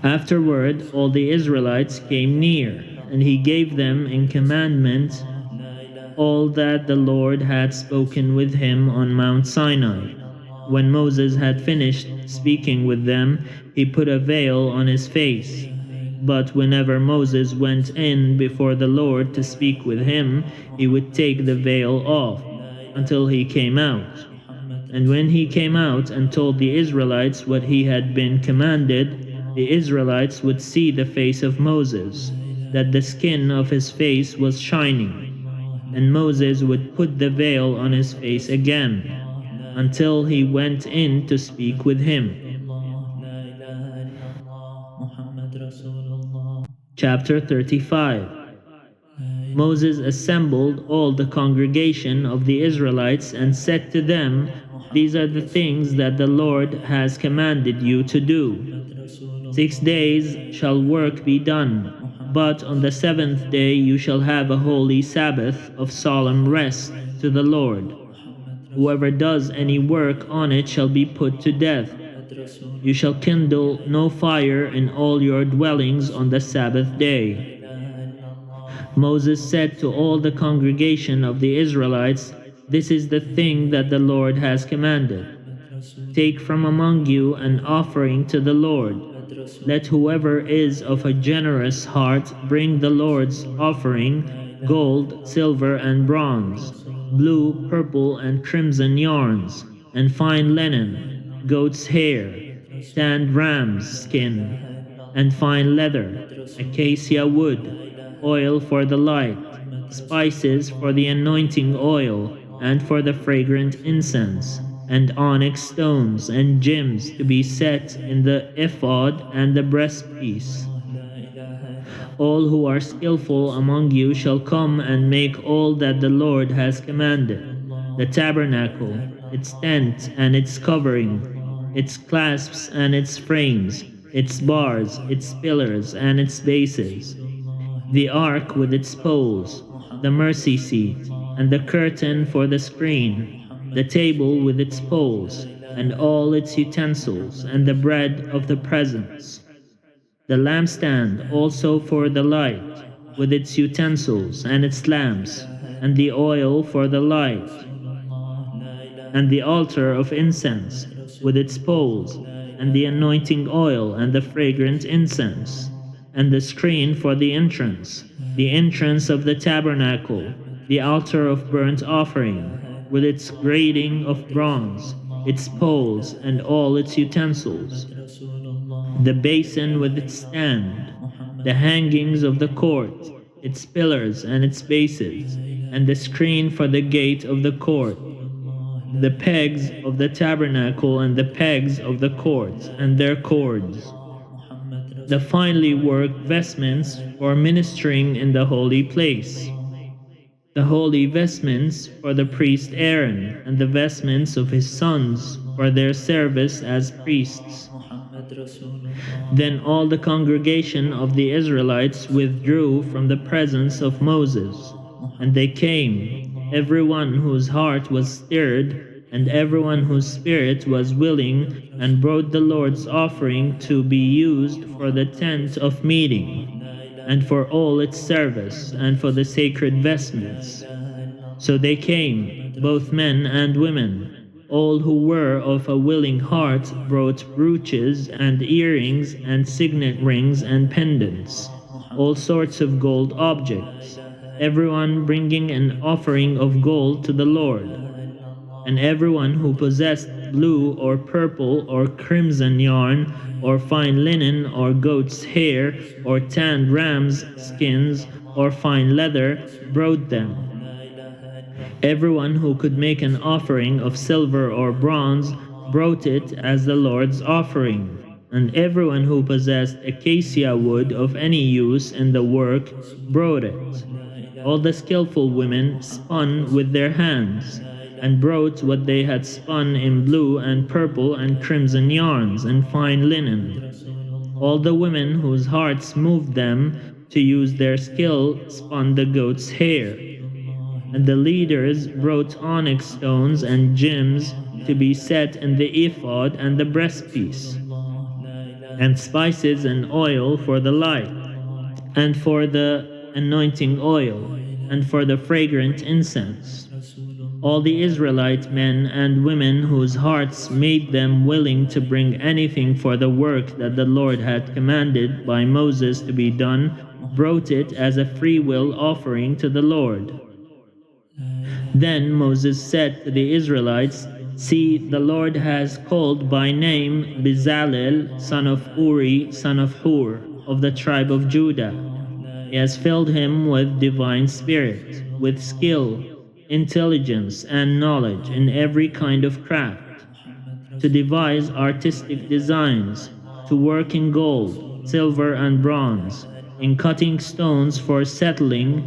Afterward, all the Israelites came near, and he gave them in commandment all that the Lord had spoken with him on Mount Sinai. When Moses had finished speaking with them, he put a veil on his face. But whenever Moses went in before the Lord to speak with him, he would take the veil off until he came out. And when he came out and told the Israelites what he had been commanded, the Israelites would see the face of Moses, that the skin of his face was shining. And Moses would put the veil on his face again, until he went in to speak with him. Chapter 35. Moses assembled all the congregation of the Israelites and said to them, "These are the things that the Lord has commanded you to do. 6 days shall work be done, but on the 7th day you shall have a holy Sabbath of solemn rest to the Lord. Whoever does any work on it shall be put to death. You shall kindle no fire in all your dwellings on the Sabbath day." Moses said to all the congregation of the Israelites, "This is the thing that the Lord has commanded. Take from among you an offering to the Lord. Let whoever is of a generous heart bring the Lord's offering, gold, silver, and bronze, blue, purple, and crimson yarns, and fine linen, goat's hair, tanned ram's skin, and fine leather, acacia wood, oil for the light, spices for the anointing oil, and for the fragrant incense, and onyx stones and gems to be set in the ephod and the breastpiece. All who are skillful among you shall come and make all that the Lord has commanded: the tabernacle, its tent and its covering, its clasps and its frames, its bars, its pillars and its bases, the ark with its poles, the mercy seat, and the curtain for the screen, the table with its poles, and all its utensils, and the bread of the presence. The lampstand also for the light, with its utensils and its lamps, and the oil for the light, and the altar of incense, with its poles, and the anointing oil and the fragrant incense, and the screen for the entrance of the tabernacle, the altar of burnt offering, with its grating of bronze, its poles, and all its utensils, the basin with its stand, the hangings of the court, its pillars and its bases, and the screen for the gate of the court, the pegs of the tabernacle and the pegs of the court and their cords, the finely worked vestments for ministering in the holy place, the holy vestments for the priest Aaron, and the vestments of his sons for their service as priests. Then all the congregation of the Israelites withdrew from the presence of Moses, and they came, everyone whose heart was stirred, and everyone whose spirit was willing, and brought the Lord's offering to be used for the tent of meeting, and for all its service, and for the sacred vestments. So they came, both men and women. All who were of a willing heart brought brooches and earrings and signet rings and pendants, all sorts of gold objects, everyone bringing an offering of gold to the Lord. And everyone who possessed blue or purple or crimson yarn, or fine linen, or goat's hair, or tanned ram's skins, or fine leather, brought them. Everyone who could make an offering of silver or bronze brought it as the Lord's offering. And everyone who possessed acacia wood of any use in the work brought it. All the skillful women spun with their hands, and brought what they had spun in blue and purple and crimson yarns and fine linen. All the women whose hearts moved them to use their skill spun the goat's hair. And the leaders brought onyx stones and gems to be set in the ephod and the breastpiece, and spices and oil for the light, and for the anointing oil, and for the fragrant incense. All the Israelite men and women whose hearts made them willing to bring anything for the work that the Lord had commanded by Moses to be done, brought it as a freewill offering to the Lord. Then Moses said to the Israelites, "See, the Lord has called by name Bezalel, son of Uri, son of Hur, of the tribe of Judah. He has filled him with divine spirit, with skill, intelligence, and knowledge in every kind of craft, to devise artistic designs, to work in gold, silver, and bronze, in cutting stones for settling,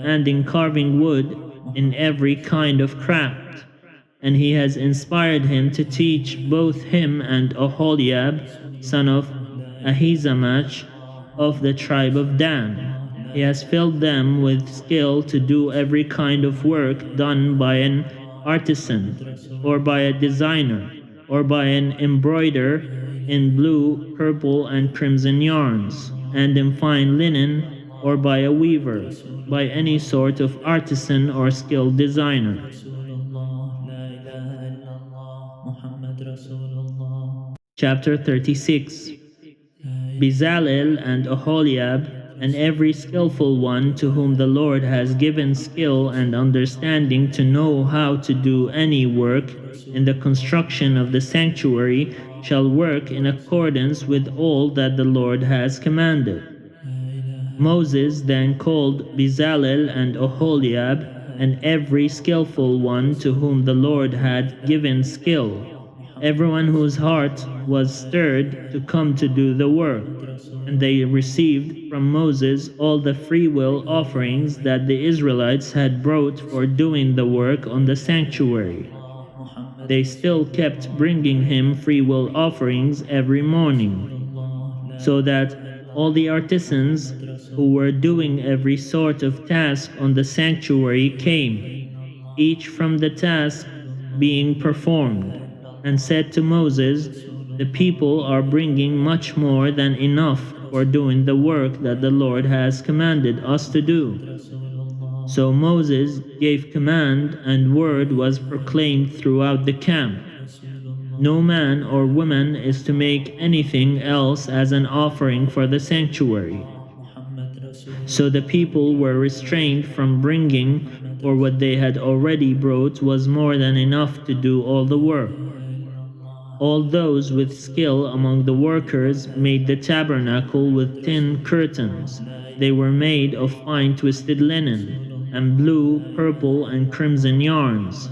and in carving wood, in every kind of craft. And he has inspired him to teach both him and Oholiab, son of Ahisamach, of the tribe of Dan. He has filled them with skill to do every kind of work done by an artisan, or by a designer, or by an embroiderer in blue, purple, and crimson yarns, and in fine linen, or by a weaver, by any sort of artisan or skilled designer." Chapter 36. Bezalel and Oholiab, and every skillful one to whom the Lord has given skill and understanding to know how to do any work in the construction of the sanctuary, shall work in accordance with all that the Lord has commanded. Moses then called Bezalel and Oholiab, and every skillful one to whom the Lord had given skill, everyone whose heart was stirred to come to do the work. And they received from Moses all the freewill offerings that the Israelites had brought for doing the work on the sanctuary. They still kept bringing him freewill offerings every morning, so that all the artisans who were doing every sort of task on the sanctuary came, each from the task being performed, and said to Moses, "The people are bringing much more than enough for doing the work that the Lord has commanded us to do. So Moses gave command, and word was proclaimed throughout the camp. No man or woman is to make anything else as an offering for the sanctuary. So the people were restrained from bringing, for what they had already brought was more than enough to do all the work. All those with skill among the workers made the tabernacle with 10 curtains. They were made of fine twisted linen, and blue, purple, and crimson yarns,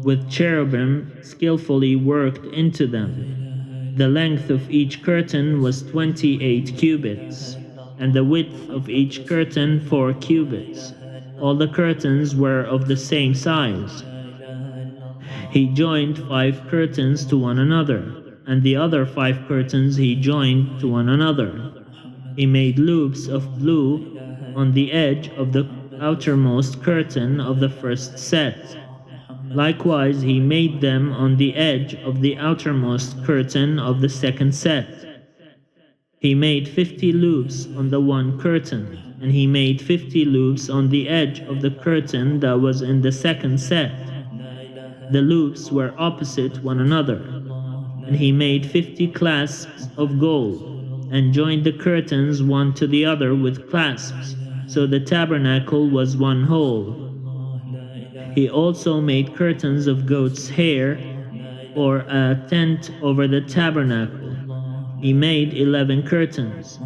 with cherubim skillfully worked into them. The length of each curtain was 28 cubits, and the width of each curtain 4 cubits. All the curtains were of the same size. He joined 5 curtains to one another, and the other 5 curtains he joined to one another. He made loops of blue on the edge of the outermost curtain of the first set. Likewise, he made them on the edge of the outermost curtain of the second set. He made 50 loops on the one curtain, and he made 50 loops on the edge of the curtain that was in the second set. The loops were opposite one another, and he made 50 clasps of gold, and joined the curtains one to the other with clasps, so the tabernacle was one whole. He also made curtains of goat's hair for a tent over the tabernacle. He made 11 curtains.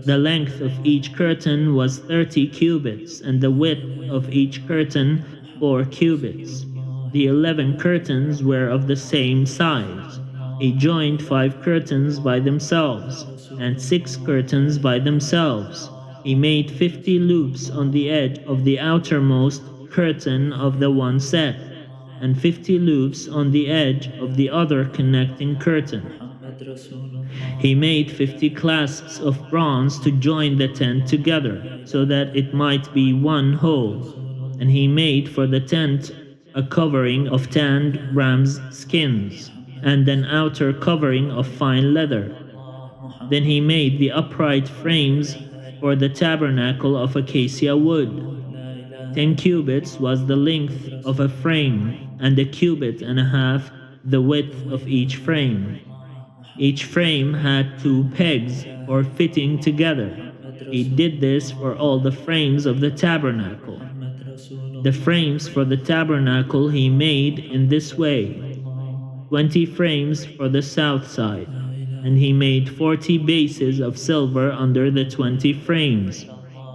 The length of each curtain was 30 cubits, and the width of each curtain 4 cubits. The 11 curtains were of the same size. He joined 5 curtains by themselves, and 6 curtains by themselves. He made 50 loops on the edge of the outermost curtain of the one set, and 50 loops on the edge of the other connecting curtain. He made 50 clasps of bronze to join the tent together, so that it might be one whole. And he made for the tent a covering of tanned ram's skins, and an outer covering of fine leather. Then he made the upright frames for the tabernacle of acacia wood. 10 cubits was the length of a frame, and 1.5 cubits the width of each frame. Each frame had 2 pegs for fitting together. He did this for all the frames of the tabernacle. The frames for the tabernacle he made in this way: 20 frames for the south side, and he made 40 bases of silver under the 20 frames,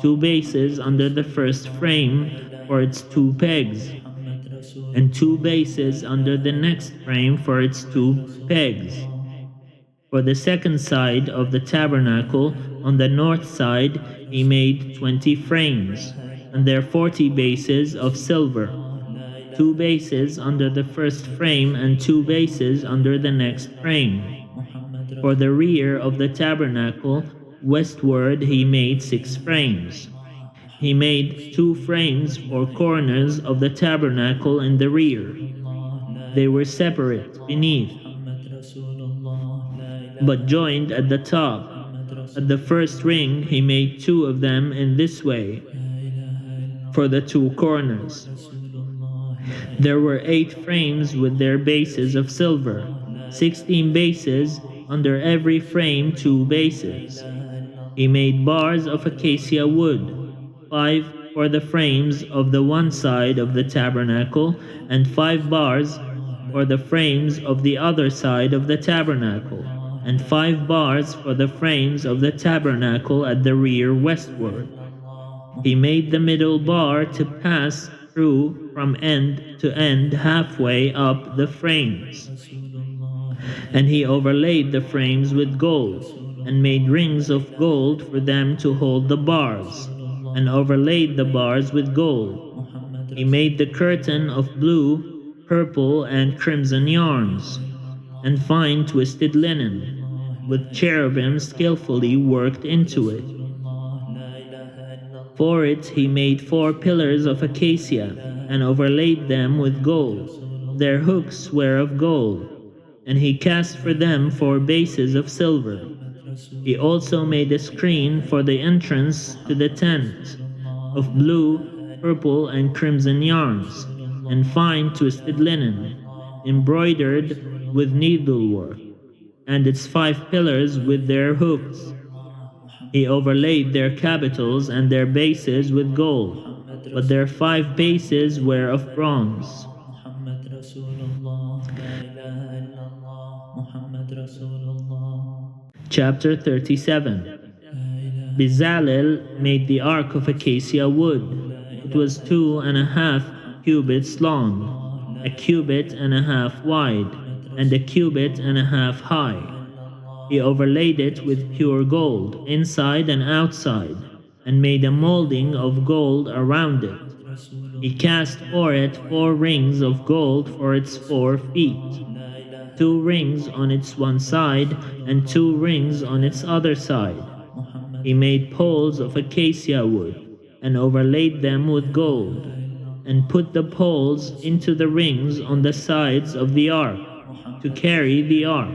2 bases under the first frame for its 2 pegs, and 2 bases under the next frame for its 2 pegs. For the second side of the tabernacle, on the north side, he made 20 frames, and their 40 bases of silver, 2 bases under the first frame and 2 bases under the next frame. For the rear of the tabernacle, westward, he made 6 frames. He made 2 frames for corners of the tabernacle in the rear. They were separate beneath, but joined at the top. At the first ring, he made 2 of them in this way for the 2 corners. There were 8 frames with their bases of silver, 16 bases, under every frame 2 bases. He made bars of acacia wood, 5 for the frames of the one side of the tabernacle, and 5 bars for the frames of the other side of the tabernacle, and 5 bars for the frames of the tabernacle at the rear westward. He made the middle bar to pass through from end to end halfway up the frames. And he overlaid the frames with gold, and made rings of gold for them to hold the bars, and overlaid the bars with gold. He made the curtain of blue, purple, and crimson yarns, and fine twisted linen, with cherubim skillfully worked into it. For it he made 4 pillars of acacia, and overlaid them with gold. Their hooks were of gold, and he cast for them 4 bases of silver. He also made a screen for the entrance to the tent of blue, purple, and crimson yarns, and fine twisted linen, embroidered with needlework, and its 5 pillars with their hooks. He overlaid their capitals and their bases with gold, but their 5 bases were of bronze. Chapter 37. Bezalel made the ark of acacia wood. It was 2.5 cubits long, a cubit and a half wide, and a cubit and a half high. He overlaid it with pure gold, inside and outside, and made a molding of gold around it. He cast for it 4 rings of gold for its 4 feet, 2 rings on its one side, and 2 rings on its other side. He made poles of acacia wood, and overlaid them with gold, and put the poles into the rings on the sides of the ark, to carry the ark.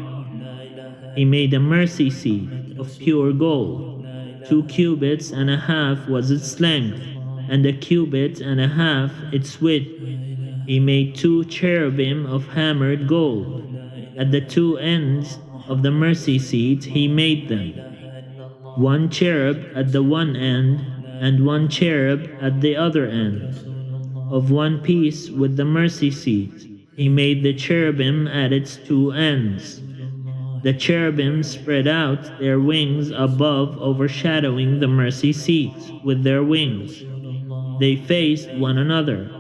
He made a mercy seat of pure gold. 2 cubits and a half was its length, and a cubit and a half its width. He made 2 cherubim of hammered gold. At the 2 ends of the mercy seat he made them, 1 cherub at the one end, and 1 cherub at the other end. Of one piece with the mercy seat, he made the cherubim at its 2 ends. The cherubim spread out their wings above, overshadowing the mercy seat with their wings. They faced one another.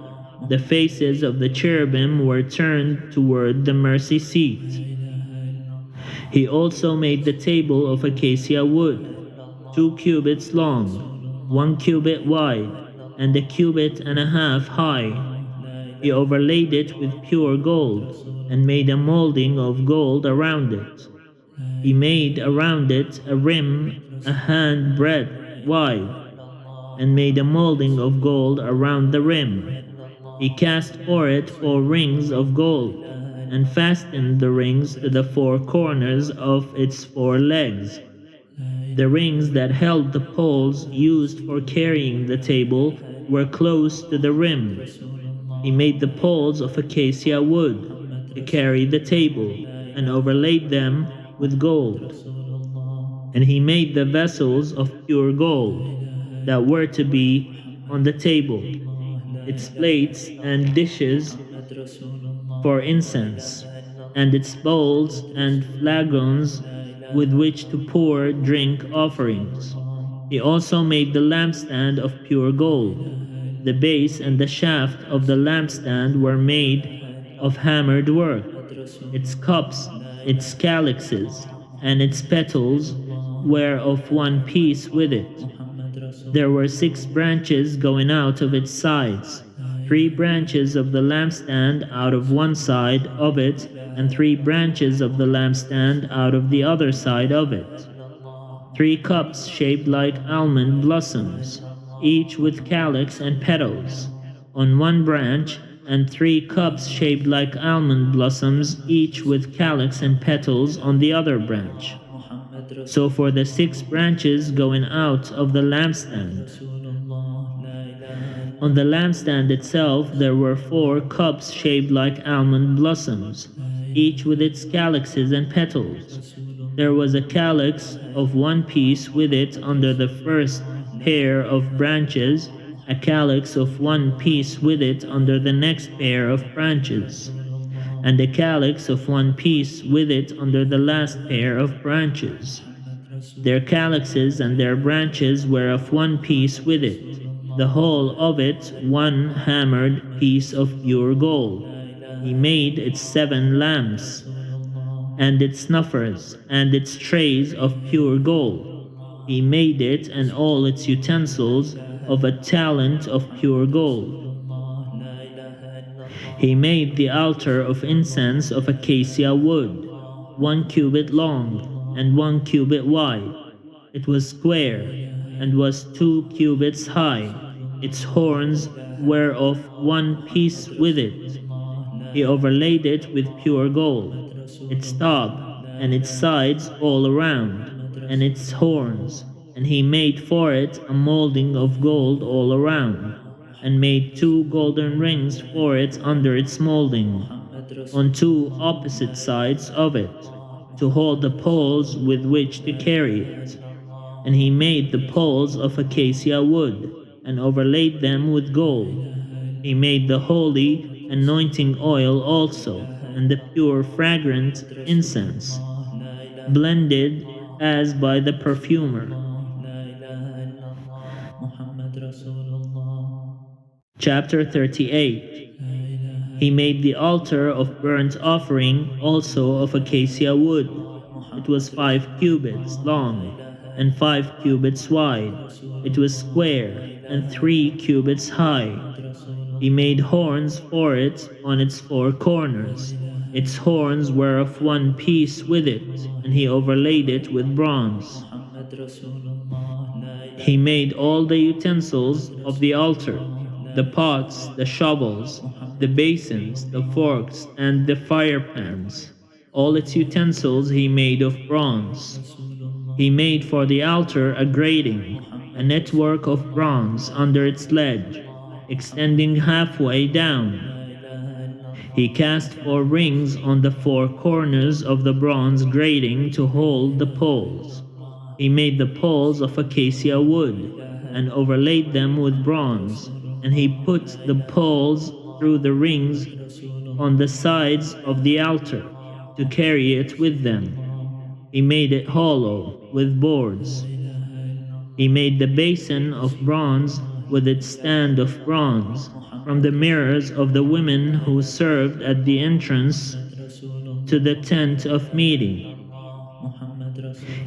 The faces of the cherubim were turned toward the mercy seat. He also made the table of acacia wood, 2 cubits long, 1 cubit wide, and a cubit and a half high. He overlaid it with pure gold, and made a molding of gold around it. He made around it a rim a hand breadth wide, and made a molding of gold around the rim. He cast for it 4 rings of gold, and fastened the rings to the 4 corners of its 4 legs. The rings that held the poles used for carrying the table were close to the rim. He made the poles of acacia wood to carry the table, and overlaid them with gold. And he made the vessels of pure gold that were to be on the table, its plates and dishes for incense, and its bowls and flagons with which to pour drink offerings. He also made the lampstand of pure gold. The base and the shaft of the lampstand were made of hammered work. Its cups, its calyxes, and its petals were of one piece with it. There were 6 branches going out of its sides, 3 branches of the lampstand out of one side of it, and 3 branches of the lampstand out of the other side of it. 3 cups shaped like almond blossoms, each with calyx and petals, on one branch, and 3 cups shaped like almond blossoms, each with calyx and petals on the other branch. So for the 6 branches going out of the lampstand. On the lampstand itself there were 4 cups shaped like almond blossoms, each with its calyxes and petals. There was a calyx of one piece with it under the first pair of branches, a calyx of one piece with it under the next pair of branches, and a calyx of one piece with it under the last pair of branches. Their calyxes and their branches were of one piece with it, the whole of it one hammered piece of pure gold. He made its 7 lamps, and its snuffers, and its trays of pure gold. He made it and all its utensils of a talent of pure gold. He made the altar of incense of acacia wood, 1 cubit long and 1 cubit wide. It was square, and was 2 cubits high. Its horns were of one piece with it. He overlaid it with pure gold, its top and its sides all around, and its horns, and he made for it a molding of gold all around, and made 2 golden rings for it under its molding, on 2 opposite sides of it, to hold the poles with which to carry it. And he made the poles of acacia wood, and overlaid them with gold. He made the holy anointing oil also, and the pure fragrant incense, blended as by the perfumer. Chapter 38. He made the altar of burnt offering also of acacia wood. It was 5 cubits long, and 5 cubits wide. It was square, and 3 cubits high. He made horns for it on its 4 corners. Its horns were of one piece with it, and he overlaid it with bronze. He made all the utensils of the altar, the pots, the shovels, the basins, the forks, and the firepans. All its utensils he made of bronze. He made for the altar a grating, a network of bronze under its ledge, extending halfway down. He cast 4 rings on the 4 corners of the bronze grating to hold the poles. He made the poles of acacia wood, and overlaid them with bronze, and he put the poles through the rings on the sides of the altar, to carry it with them. He made it hollow, with boards. He made the basin of bronze with its stand of bronze, from the mirrors of the women who served at the entrance to the tent of meeting.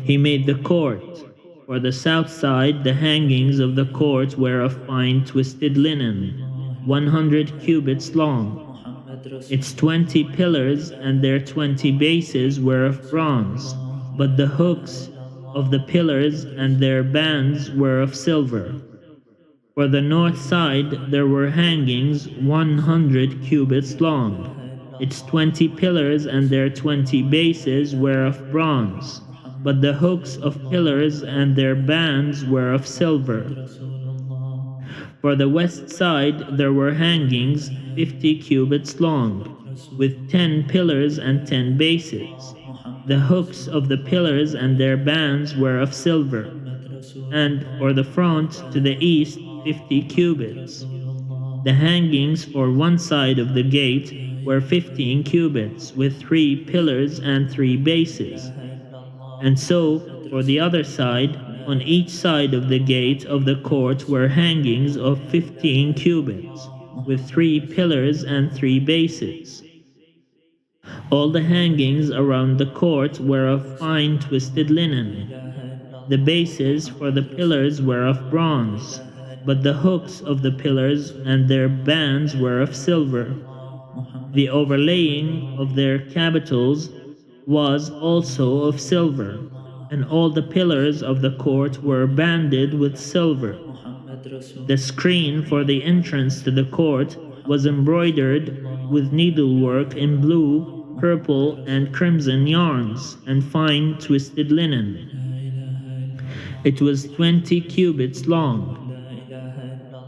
He made the court. For the south side, the hangings of the court were of fine twisted linen, 100 cubits long. Its 20 pillars and their 20 bases were of bronze, but the hooks of the pillars and their bands were of silver. For the north side there were hangings 100 cubits long. Its 20 pillars and their 20 bases were of bronze, but the hooks of pillars and their bands were of silver. For the west side there were hangings 50 cubits long, with 10 pillars and 10 bases. The hooks of the pillars and their bands were of silver. And for the front to the east 50 cubits. The hangings for one side of the gate were 15 cubits, with 3 pillars and 3 bases. And so, for the other side, on each side of the gate of the court were hangings of 15 cubits, with 3 pillars and 3 bases. All the hangings around the court were of fine twisted linen. The bases for the pillars were of bronze, but the hooks of the pillars and their bands were of silver. The overlaying of their capitals was also of silver, and all the pillars of the court were banded with silver. The screen for the entrance to the court was embroidered with needlework in blue, purple, and crimson yarns, and fine twisted linen. It was 20 cubits long,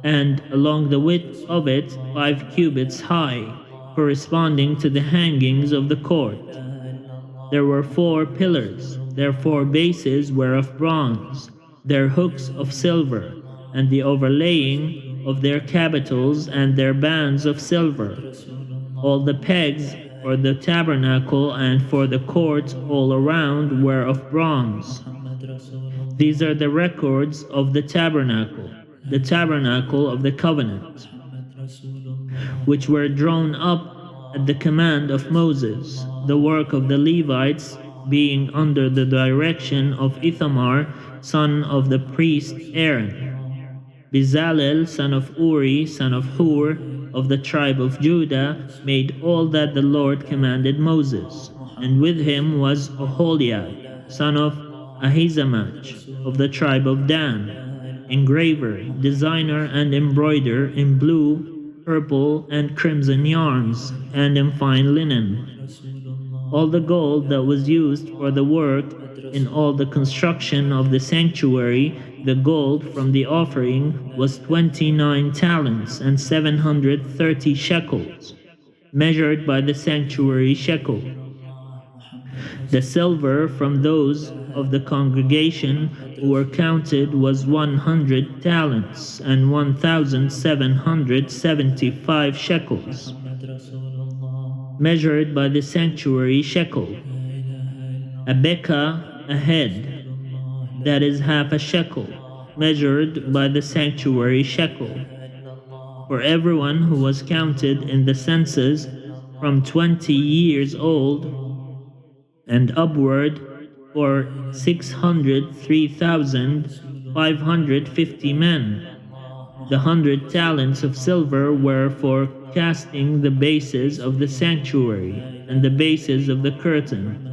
and along the width of it 5 cubits high, corresponding to the hangings of the court. There were 4 pillars, their 4 bases were of bronze, their hooks of silver, and the overlaying of their capitals and their bands of silver. All the pegs for the tabernacle and for the court all around were of bronze. These are the records of the tabernacle of the covenant, which were drawn up at the command of Moses, the work of the Levites being under the direction of Ithamar, son of the priest Aaron. Bezalel, son of Uri, son of Hur, of the tribe of Judah, made all that the Lord commanded Moses, and with him was Oholiab, son of Ahisamach, of the tribe of Dan, engraver, designer, and embroider in blue, purple, and crimson yarns, and in fine linen. All the gold that was used for the work in all the construction of the sanctuary, the gold from the offering, was 29 talents and 730 shekels, measured by the sanctuary shekel. The silver from those of the congregation who were counted was 100 talents and 1,775 shekels, measured by the sanctuary shekel. A bekah, a head, that is half a shekel, measured by the sanctuary shekel. For everyone who was counted in the census from 20 years old and upward, for 603,550 men. The 100 talents of silver were for casting the bases of the sanctuary and the bases of the curtain.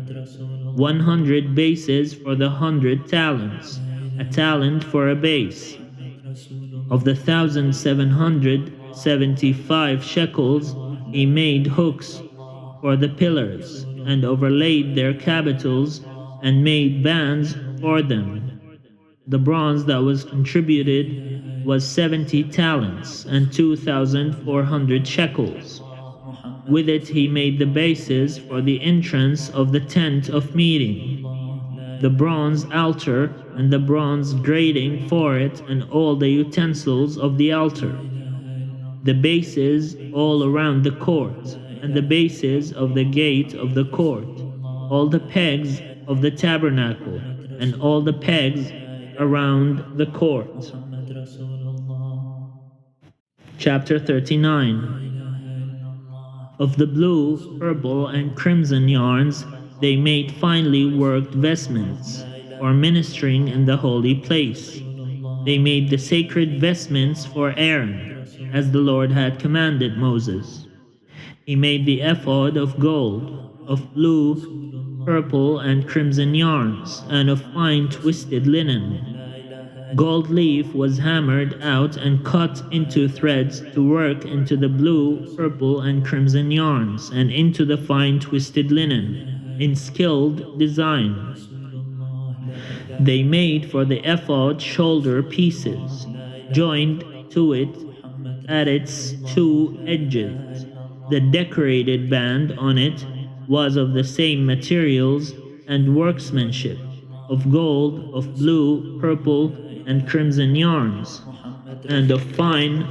100 bases for the 100 talents, a talent for a base. Of the 1,775 shekels, he made hooks for the pillars, and overlaid their capitals, and made bands for them. The bronze that was contributed was 70 talents and 2,400 shekels. With it he made the bases for the entrance of the tent of meeting, the bronze altar and the bronze grating for it, and all the utensils of the altar, the bases all around the court, and the bases of the gate of the court, all the pegs of the tabernacle, and all the pegs around the court. Chapter 39. Of the blue, purple, and crimson yarns, they made finely worked vestments for ministering in the holy place. They made the sacred vestments for Aaron, as the Lord had commanded Moses. He made the ephod of gold, of blue, purple, and crimson yarns, and of fine twisted linen. Gold leaf was hammered out and cut into threads to work into the blue, purple, and crimson yarns, and into the fine twisted linen, in skilled design. They made for the ephod shoulder pieces, joined to it at its two edges. The decorated band on it was of the same materials and workmanship, of gold, of blue, purple, and crimson yarns, and of fine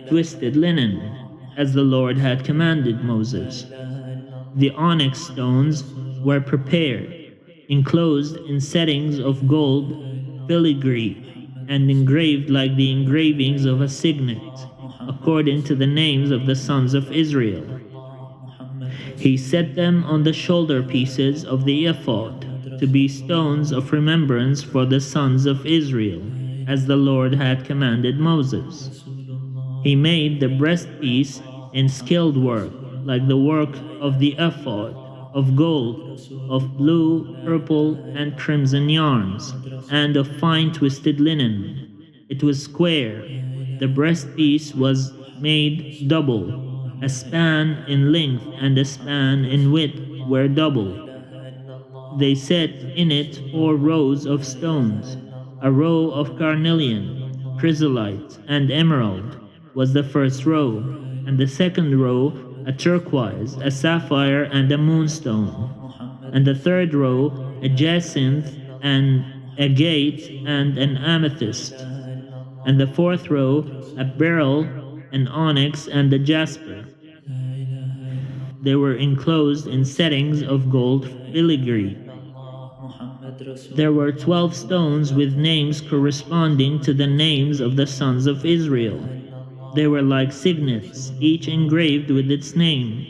twisted linen, as the Lord had commanded Moses. The onyx stones were prepared, enclosed in settings of gold filigree, and engraved like the engravings of a signet, according to the names of the sons of Israel. He set them on the shoulder pieces of the ephod, to be stones of remembrance for the sons of Israel, as the Lord had commanded Moses. He made the breastpiece in skilled work, like the work of the ephod, of gold, of blue, purple, and crimson yarns, and of fine twisted linen. It was square. The breastpiece was made double. A span in length and a span in width were double. They set in it 4 rows of stones. A row of carnelian, chrysolite, and emerald was the first row, and the second row a turquoise, a sapphire, and a moonstone, and the third row a jacinth, and agate, and an amethyst, and the fourth row a beryl, an onyx, and a jasper. They were enclosed in settings of gold filigree. There were 12 stones with names corresponding to the names of the sons of Israel. They were like signets, each engraved with its name,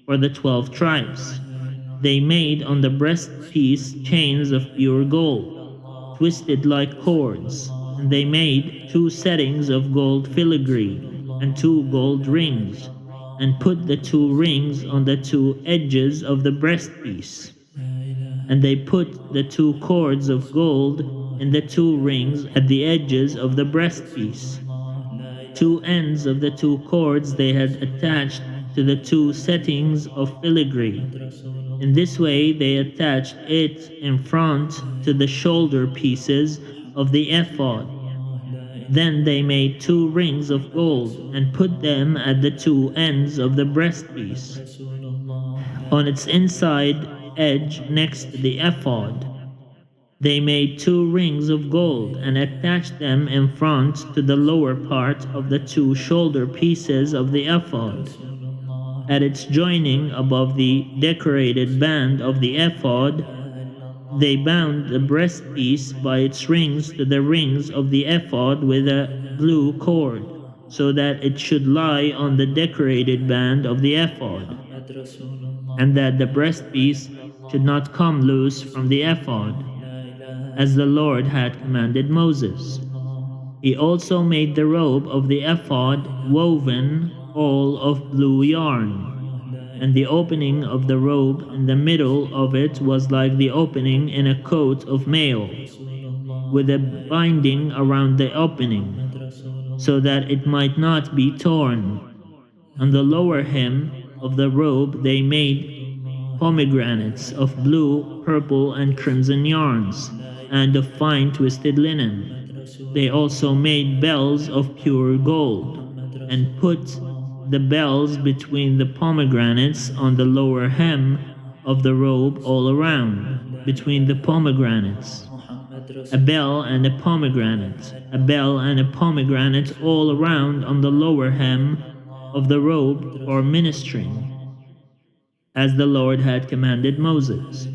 for the 12 tribes. They made on the breastpiece chains of pure gold, twisted like cords, and they made 2 settings of gold filigree, and 2 gold rings, and put the 2 rings on the 2 edges of the breastpiece. And they put the 2 cords of gold in the 2 rings at the edges of the breastpiece. 2 ends of the 2 cords they had attached to the 2 settings of filigree. In this way they attached it in front to the shoulder pieces of the ephod. Then they made 2 rings of gold and put them at the 2 ends of the breastpiece, on its inside edge next to the ephod. They made 2 rings of gold and attached them in front to the lower part of the 2 shoulder pieces of the ephod. At its joining above the decorated band of the ephod, they bound the breastpiece by its rings to the rings of the ephod with a blue cord, so that it should lie on the decorated band of the ephod, and that the breastpiece should not come loose from the ephod, as the Lord had commanded Moses. He also made the robe of the ephod woven all of blue yarn, and the opening of the robe in the middle of it was like the opening in a coat of mail, with a binding around the opening, so that it might not be torn. On the lower hem of the robe they made pomegranates of blue, purple, and crimson yarns, and of fine twisted linen. They also made bells of pure gold, and put the bells between the pomegranates on the lower hem of the robe all around, between the pomegranates. A bell and a pomegranate all around on the lower hem of the robe for ministering, as the Lord had commanded Moses.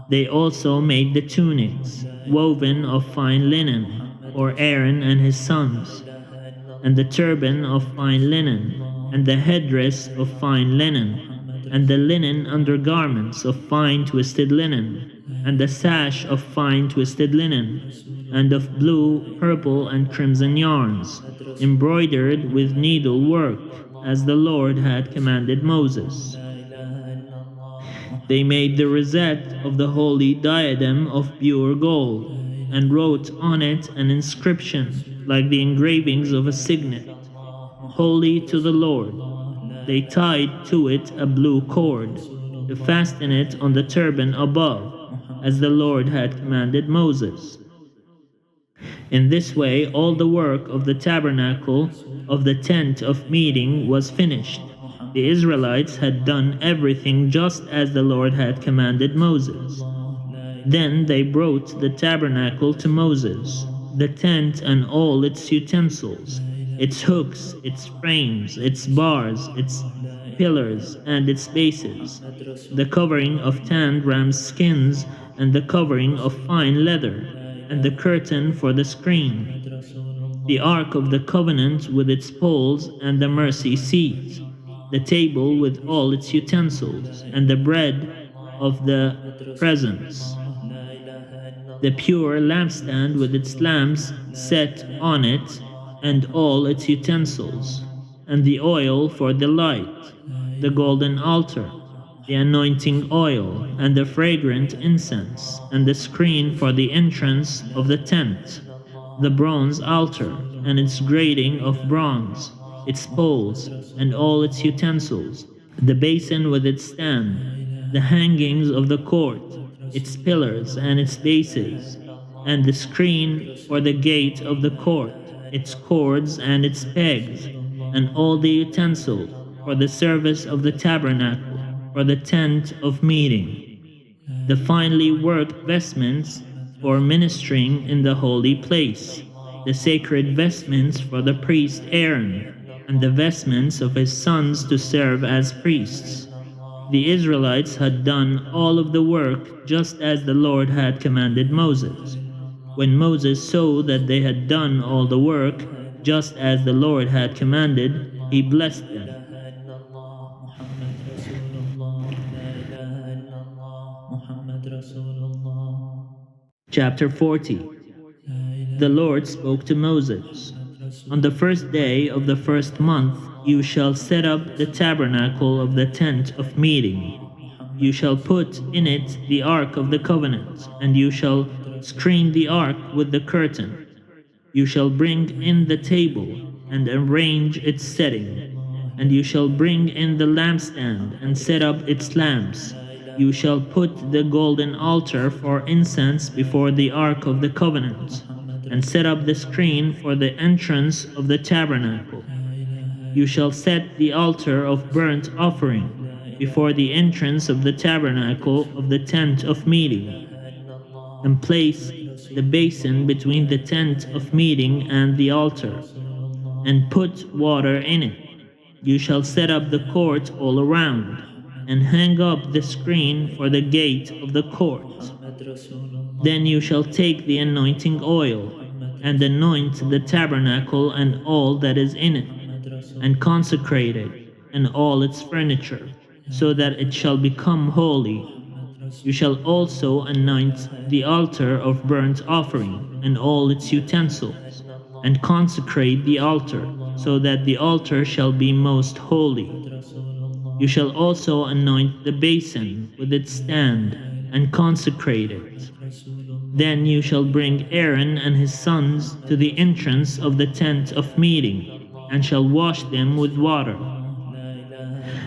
They also made the tunics, woven of fine linen, for Aaron and his sons, and the turban of fine linen, and the headdress of fine linen, and the linen undergarments of fine twisted linen, and the sash of fine twisted linen, and of blue, purple, and crimson yarns, embroidered with needlework, as the Lord had commanded Moses. They made the rosette of the holy diadem of pure gold, and wrote on it an inscription like the engravings of a signet, "Holy to the Lord." They tied to it a blue cord to fasten it on the turban above, as the Lord had commanded Moses. In this way all the work of the tabernacle of the tent of meeting was finished. The Israelites had done everything just as the Lord had commanded Moses. Then they brought the tabernacle to Moses, the tent and all its utensils, its hooks, its frames, its bars, its pillars, and its bases, the covering of tanned ram's skins, and the covering of fine leather, and the curtain for the screen, the Ark of the Covenant with its poles and the mercy seat, the table with all its utensils, and the bread of the presence, the pure lampstand with its lamps set on it, and all its utensils, and the oil for the light, the golden altar, the anointing oil, and the fragrant incense, and the screen for the entrance of the tent, the bronze altar, and its grating of bronze, its poles, and all its utensils, the basin with its stand, the hangings of the court, its pillars and its bases, and the screen for the gate of the court, its cords and its pegs, and all the utensils for the service of the tabernacle, for the tent of meeting, the finely worked vestments for ministering in the holy place, the sacred vestments for the priest Aaron, and the vestments of his sons to serve as priests. The Israelites had done all of the work just as the Lord had commanded Moses. When Moses saw that they had done all the work just as the Lord had commanded, he blessed them. Chapter 40. The Lord spoke to Moses. On the first day of the first month you shall set up the tabernacle of the tent of meeting. You shall put in it the ark of the covenant, and you shall screen the ark with the curtain. You shall bring in the table and arrange its setting, and you shall bring in the lampstand and set up its lamps, You shall put the golden altar for incense before the Ark of the Covenant, and set up the screen for the entrance of the tabernacle. You shall set the altar of burnt offering before the entrance of the tabernacle of the tent of meeting, and place the basin between the tent of meeting and the altar, and put water in it. You shall set up the court all around, and hang up the screen for the gate of the court. Then you shall take the anointing oil, and anoint the tabernacle and all that is in it, and consecrate it and all its furniture, so that it shall become holy. You shall also anoint the altar of burnt offering and all its utensils, and consecrate the altar, so that the altar shall be most holy. You shall also anoint the basin with its stand, and consecrate it. Then you shall bring Aaron and his sons to the entrance of the tent of meeting, and shall wash them with water,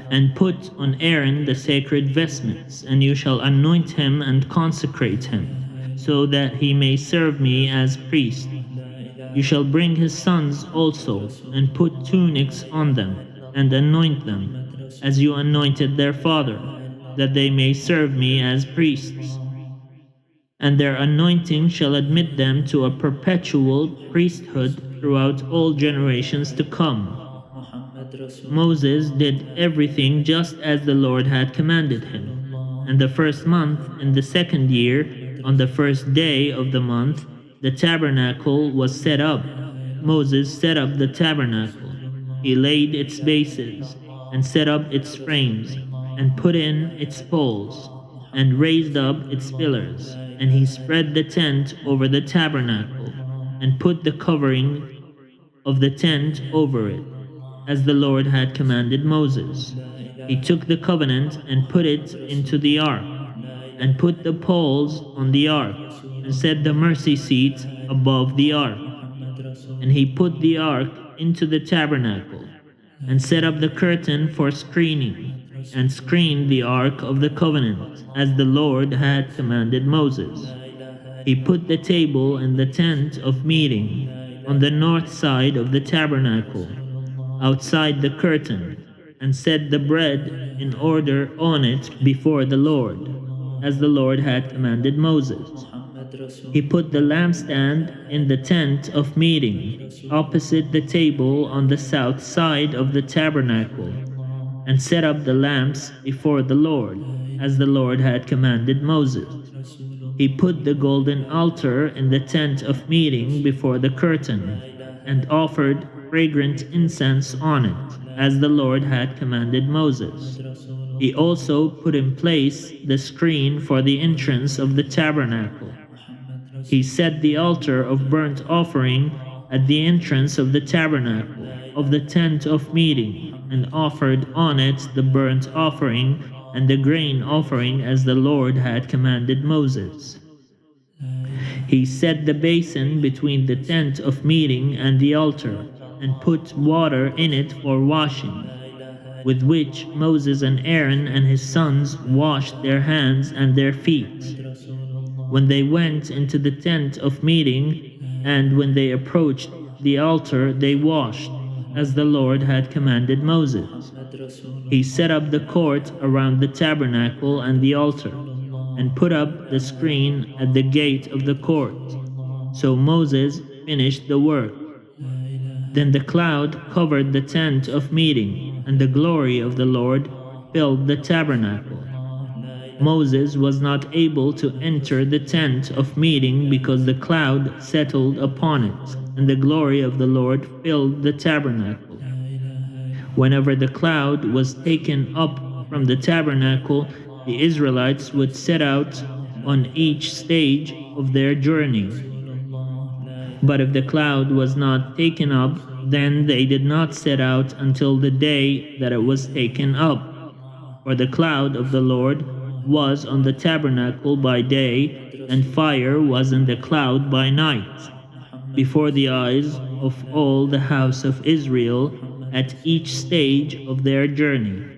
and put on Aaron the sacred vestments, and you shall anoint him and consecrate him, so that he may serve me as priest. You shall bring his sons also, and put tunics on them, and anoint them, as you anointed their father, that they may serve me as priests. And their anointing shall admit them to a perpetual priesthood throughout all generations to come. Moses did everything just as the Lord had commanded him. And the first month, in the second year, on the first day of the month, the tabernacle was set up. Moses set up the tabernacle. He laid its bases, and set up its frames, and put in its poles, and raised up its pillars. And he spread the tent over the tabernacle, and put the covering of the tent over it, as the Lord had commanded Moses. He took the covenant and put it into the ark, and put the poles on the ark, and set the mercy seat above the ark. And he put the ark into the tabernacle, and set up the curtain for screening, and screened the ark of the covenant, as the Lord had commanded Moses. He put the table in the tent of meeting on the north side of the tabernacle, outside the curtain, and set the bread in order on it before the Lord, as the Lord had commanded Moses. He put the lampstand in the tent of meeting, opposite the table on the south side of the tabernacle, and set up the lamps before the Lord, as the Lord had commanded Moses. He put the golden altar in the tent of meeting before the curtain, and offered fragrant incense on it, as the Lord had commanded Moses. He also put in place the screen for the entrance of the tabernacle. He set the altar of burnt offering at the entrance of the tabernacle of the tent of meeting, and offered on it the burnt offering and the grain offering, as the Lord had commanded Moses. He set the basin between the tent of meeting and the altar, and put water in it for washing, with which Moses and Aaron and his sons washed their hands and their feet, when they went into the tent of meeting, and when they approached the altar they washed, as the Lord had commanded Moses. He set up the court around the tabernacle and the altar, and put up the screen at the gate of the court. So Moses finished the work. Then the cloud covered the tent of meeting, and the glory of the Lord filled the tabernacle. Moses was not able to enter the tent of meeting because the cloud settled upon it, and the glory of the Lord filled the tabernacle. Whenever the cloud was taken up from the tabernacle, the Israelites would set out on each stage of their journey. But if the cloud was not taken up, then they did not set out until the day that it was taken up. For the cloud of the Lord was on the tabernacle by day, and fire was in the cloud by night, before the eyes of all the house of Israel at each stage of their journey.